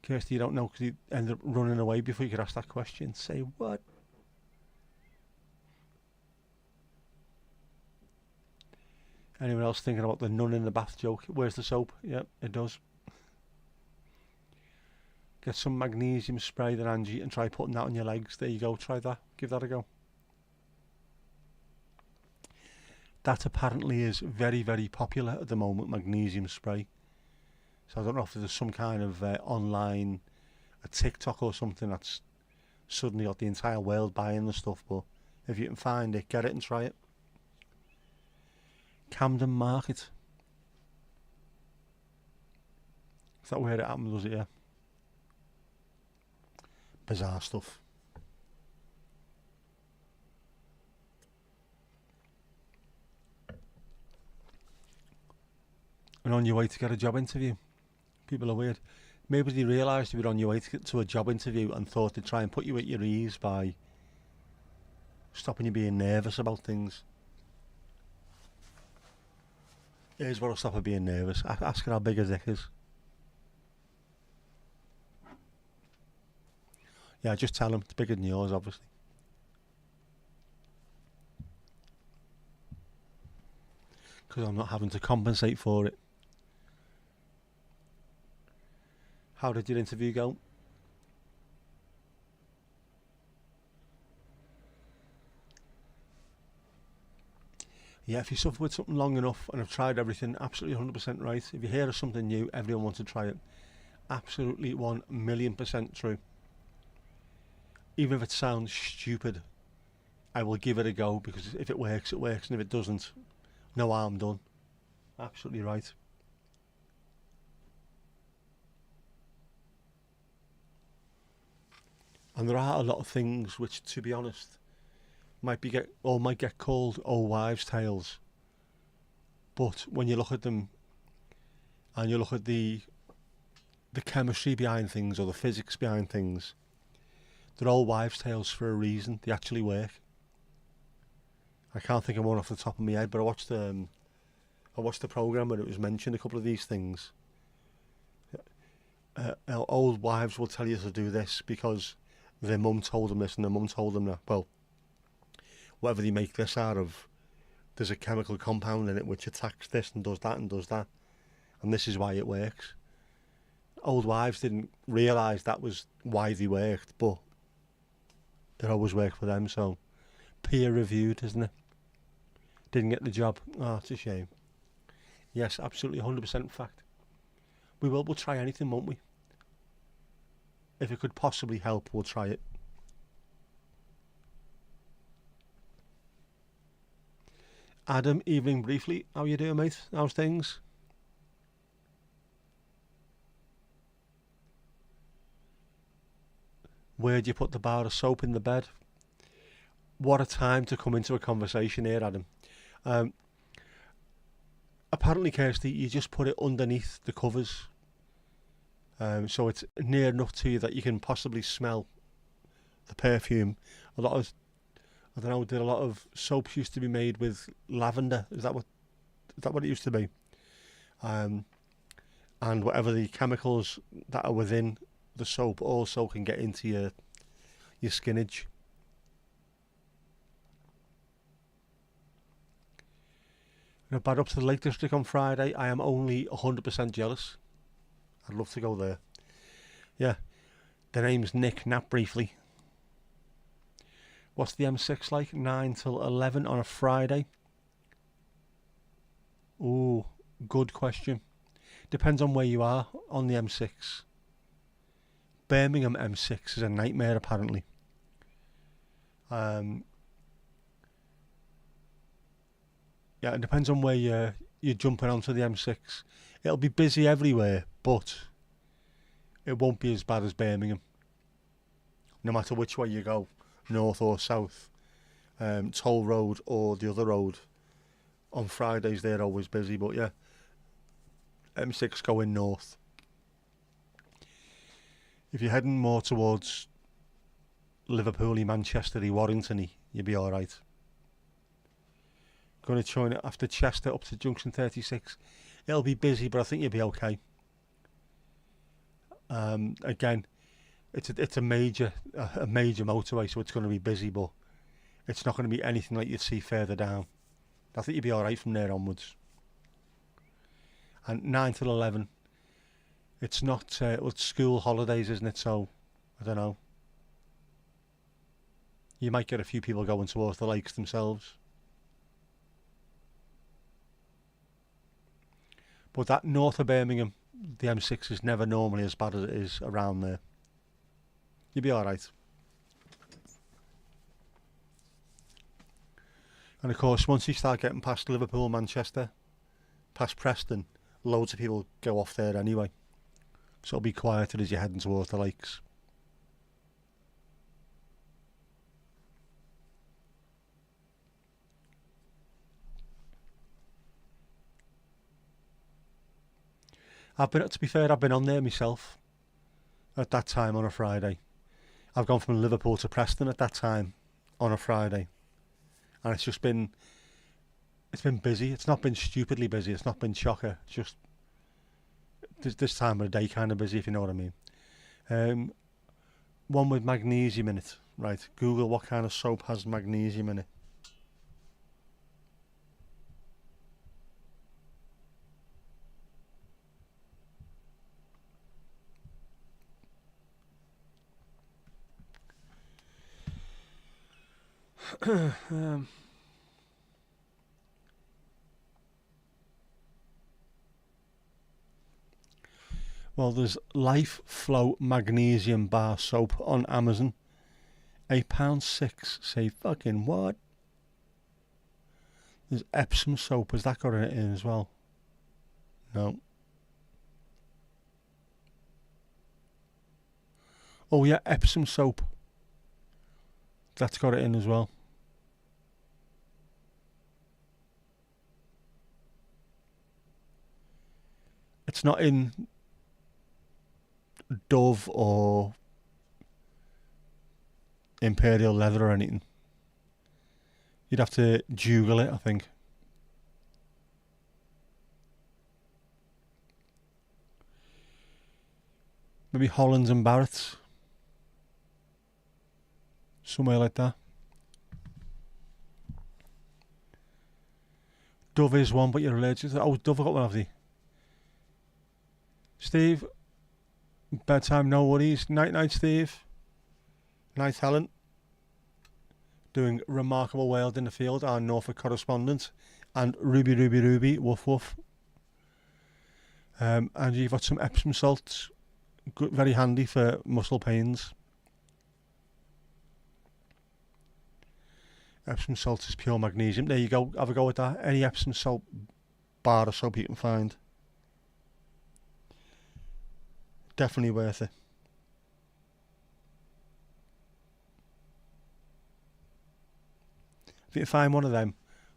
Kirsty, you don't know because you ended up running away before you could ask that question. Say what? Anyone else thinking about the nun in the bath joke? Where's the soap? Yep, it does. Get some magnesium spray then, Angie, and try putting that on your legs. There you go, try that. Give that a go. That apparently is very, very popular at the moment, magnesium spray. So I don't know if there's some kind of online, a TikTok or something that's suddenly got the entire world buying the stuff, but if you can find it, get it and try it. Camden Market. Is that where it happened, was it? Yeah. Bizarre stuff. And on your way to get a job interview. People are weird. Maybe they realised you were on your way to get to a job interview and thought they'd try and put you at your ease by stopping you being nervous about things. Here's what'll stop her being nervous. Ask her how big her dick is. Yeah, just tell him. It's bigger than yours, obviously. Because I'm not having to compensate for it. How did your interview go? Yeah, if you suffer with something long enough and have tried everything absolutely 100% right, if you hear of something new, everyone wants to try it. Absolutely 1,000,000% true. Even if it sounds stupid, I will give it a go, because if it works, it works, and if it doesn't, no harm done. Absolutely right. And there are a lot of things which, to be honest, might get called old wives' tales. But when you look at them and you look at the chemistry behind things or the physics behind things, they're old wives' tales for a reason. They actually work. I can't think of one off the top of my head, but I watched the programme where it was mentioned, a couple of these things. Old wives will tell you to do this because their mum told them this and their mum told them that. Well, whatever they make this out of, there's a chemical compound in it which attacks this and does that and does that. And this is why it works. Old wives didn't realise that was why they worked, but it always worked for them, so peer reviewed, isn't it? Didn't get the job. Oh, it's a shame. Yes, absolutely 100% fact. We'll try anything, won't we? If it could possibly help, we'll try it. Adam, evening briefly. How you doing, mate? How's things? Where'd you put the bar of soap in the bed? What a time to come into a conversation here, Adam. Apparently, Kirsty, you just put it underneath the covers. So it's near enough to you that you can possibly smell the perfume. I don't know, did a lot of soaps used to be made with lavender? Is that what it used to be? And whatever the chemicals that are within the soap also can get into your skinage. I'm back up to the Lake District on Friday. I am only 100% jealous. I'd love to go there. Yeah. The name's Nick, nap briefly. What's the M6 like? 9 till 11 on a Friday? Ooh, good question. Depends on where you are on the M6. Birmingham M6 is a nightmare, apparently. Yeah, it depends on where you're jumping onto the M6. It'll be busy everywhere, but it won't be as bad as Birmingham. No matter which way you go, north or south, Toll Road or the other road, on Fridays they're always busy, but yeah, M6 going north. If you're heading more towards Liverpool-y, Manchester-y, Warrington-y, you'll be alright. Going to join it after Chester up to junction 36. It'll be busy, but I think you'll be okay. Again, it's a major motorway, so it's going to be busy, but it's not going to be anything like you'd see further down. I think you'll be all right from there onwards. And 9 till 11. It's not well, it's school holidays, isn't it? So I don't know. You might get a few people going towards the lakes themselves. But that north of Birmingham, the M6 is never normally as bad as it is around there. You'll be alright. And of course, once you start getting past Liverpool, Manchester, past Preston, loads of people go off there anyway. So it'll be quieter as you're heading towards the lakes. To be fair, I've been on there myself at that time on a Friday. I've gone from Liverpool to Preston at that time on a Friday. And it's been busy. It's not been stupidly busy. It's not been chocker. It's just this time of the day kind of busy, if you know what I mean. One with magnesium in it. Right, Google what kind of soap has magnesium in it. Well, there's Life Flow Magnesium Bar Soap on Amazon. £8.6. Say fucking what? There's Epsom soap. Has that got it in as well? No. Oh yeah, Epsom soap. That's got it in as well. It's not in Dove or Imperial Leather or anything. You'd have to Google it, I think. Maybe Hollands and Barrett's. Somewhere like that. Dove is one, but you're allergic to. Oh, Dove, I got one of the. Steve, bedtime, no worries. Night, Steve. Night, Helen. Doing remarkable world in the field, our Norfolk correspondent. And Ruby, woof woof. And you've got some Epsom salts. Good, very handy for muscle pains. Epsom salt is pure magnesium. There you go. Have a go with that. Any Epsom salt bar or soap you can find. Definitely worth it. If you can find one of them,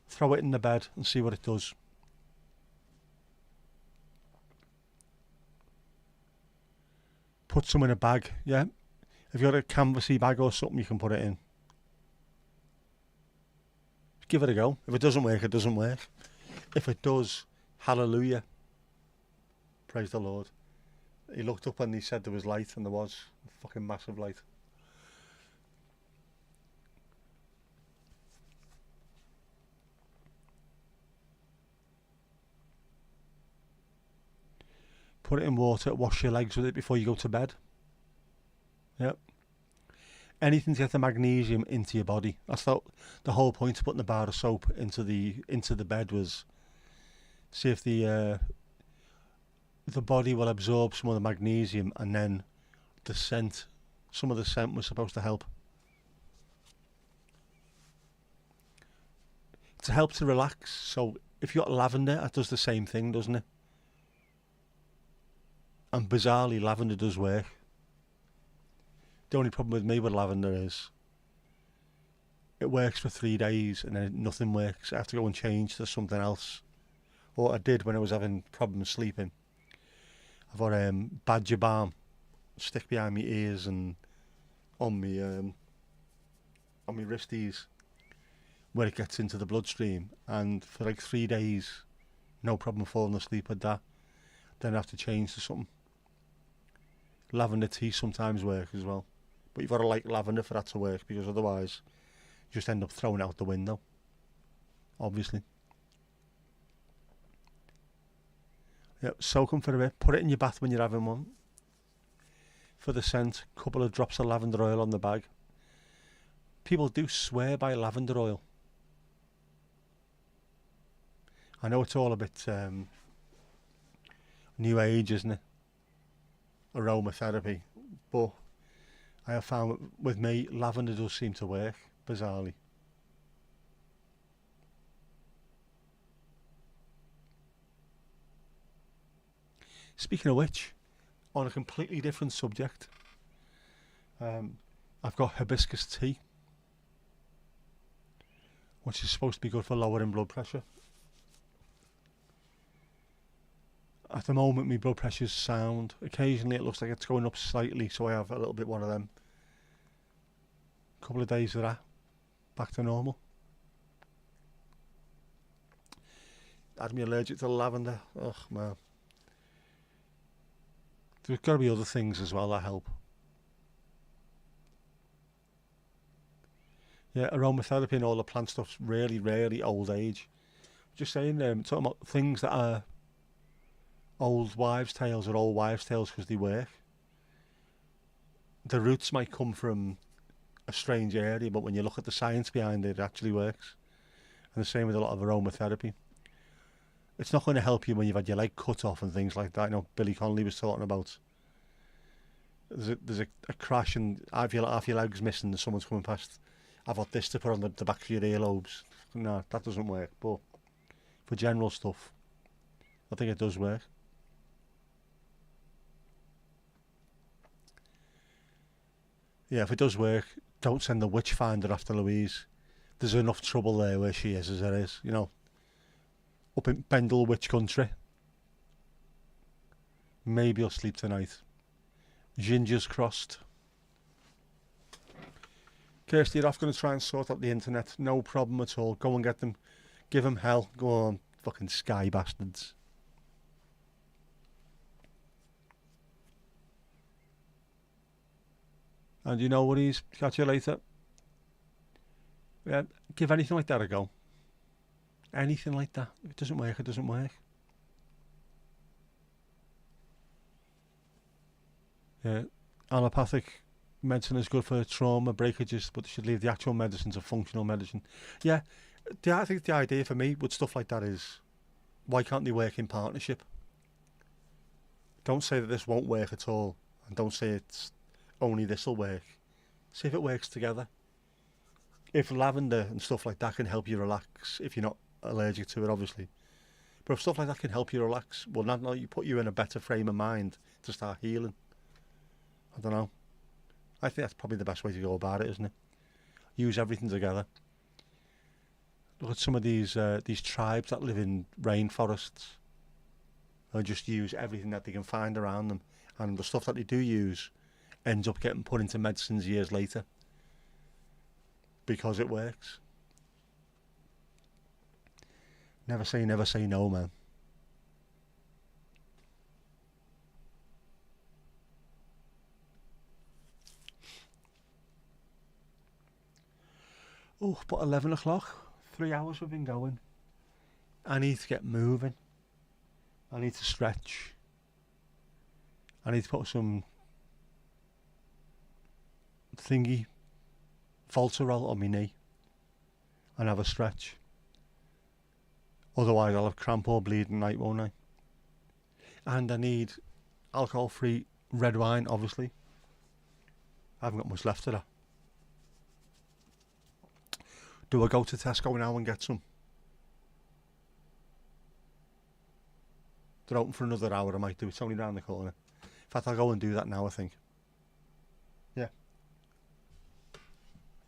throw it in the bed and see what it does. Put some in a bag, yeah? If you've got a canvassy bag or something, you can put it in. Give it a go. If it doesn't work, it doesn't work. If it does, hallelujah. Praise the Lord. He looked up and he said there was light, and there was a fucking massive light. Put it in water, wash your legs with it before you go to bed. Yep. Anything to get the magnesium into your body. That's the whole point of putting a bar of soap into the bed was see if the body will absorb some of the magnesium, and then the scent, some of the scent was supposed to help. To help to relax. So if you've got lavender, it does the same thing, doesn't it? And bizarrely, lavender does work. The only problem with me with lavender is it works for 3 days and then nothing works. I have to go and change to something else. Or I did when I was having problems sleeping. I've got badger balm, stick behind my ears and on my wristies where it gets into the bloodstream, and for like 3 days, no problem falling asleep with that. Then I have to change to something. Lavender tea sometimes works as well, but you've got to like lavender for that to work, because otherwise you just end up throwing it out the window, obviously. Yep, soak them for a bit, put it in your bath when you're having one. For the scent, couple of drops of lavender oil on the bag. People do swear by lavender oil. I know it's all a bit new age, isn't it? Aromatherapy, but I have found with me, lavender does seem to work, bizarrely. Speaking of which, on a completely different subject, I've got hibiscus tea, which is supposed to be good for lowering blood pressure. At the moment, my blood pressure's sound. Occasionally it looks like it's going up slightly, so I have a little bit one of them. A couple of days of that, back to normal. Had me allergic to lavender. Ugh, man. There's got to be other things as well that help. Yeah, aromatherapy and all the plant stuff's really, really old age. Just saying, talking about things that are old wives' tales or old wives' tales because they work. The roots might come from a strange area, but when you look at the science behind it, it actually works. And the same with a lot of aromatherapy. It's not going to help you when you've had your leg cut off and things like that. I know Billy Connolly was talking about. There's a crash and half your leg's missing and someone's coming past. I've got this to put on the back of your earlobes. No, that doesn't work. But for general stuff, I think it does work. Yeah, if it does work, don't send the witch finder after Louise. There's enough trouble there where she is as there is, you know. Up in Pendle Witch Country. Maybe I'll sleep tonight. Gingers crossed. Kirsty, you're off going to try and sort out the internet. No problem at all. Go and get them. Give them hell. Go on, fucking sky bastards. And you know what he's? Catch you later. Yeah, give anything like that a go. Anything like that. If it doesn't work, it doesn't work. Yeah, allopathic medicine is good for trauma breakages, but they should leave the actual medicine to functional medicine. Yeah, I think the idea for me with stuff like that is, why can't they work in partnership? Don't say that this won't work at all, and don't say it's only this will work. See if it works together. If lavender and stuff like that can help you relax, if you're not allergic to it, obviously. But if stuff like that can help you relax, well, not you put you in a better frame of mind to start healing. I don't know. I think that's probably the best way to go about it, isn't it? Use everything together. Look at some of these tribes that live in rainforests. They'll just use everything that they can find around them, and the stuff that they do use ends up getting put into medicines years later because it works. Never say no, man. Oh, but 11 o'clock, 3 hours we've been going. I need to get moving. I need to stretch. I need to put some thingy, Voltarol on my knee and have a stretch. Otherwise I'll have cramp or bleeding night, won't I? And I need alcohol-free red wine, obviously. I haven't got much left of that. Do I go to Tesco now and get some? They're open for another hour, I might do. It's only round the corner. In fact, I'll go and do that now, I think. Yeah.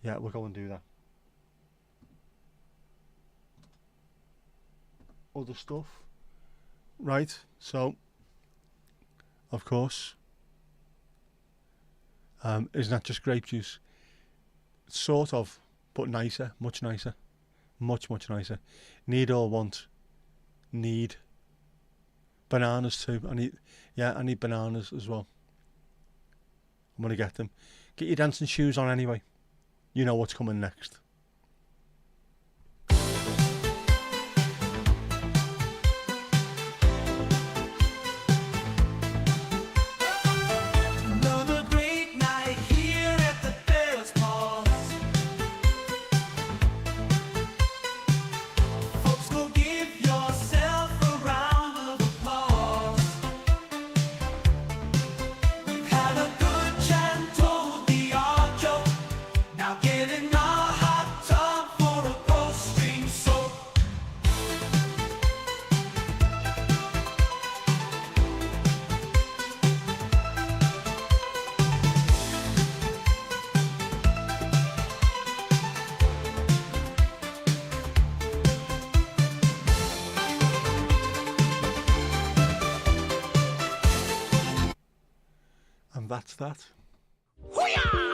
Yeah, we'll go and do that. Other stuff. Right, so, of course, isn't that just grape juice? Sort of, but nicer, much nicer. Much, much nicer. Need or want? Need. Bananas too. I need bananas as well. I'm gonna get them. Get your dancing shoes on anyway. You know what's coming next. Another great night here at the Bears Paws. Folks, go give yourself a round of applause. We've had a good chat and told the odd joke. Now get in our hot tub for a post-stream soak. And that's that. Hoo-yah!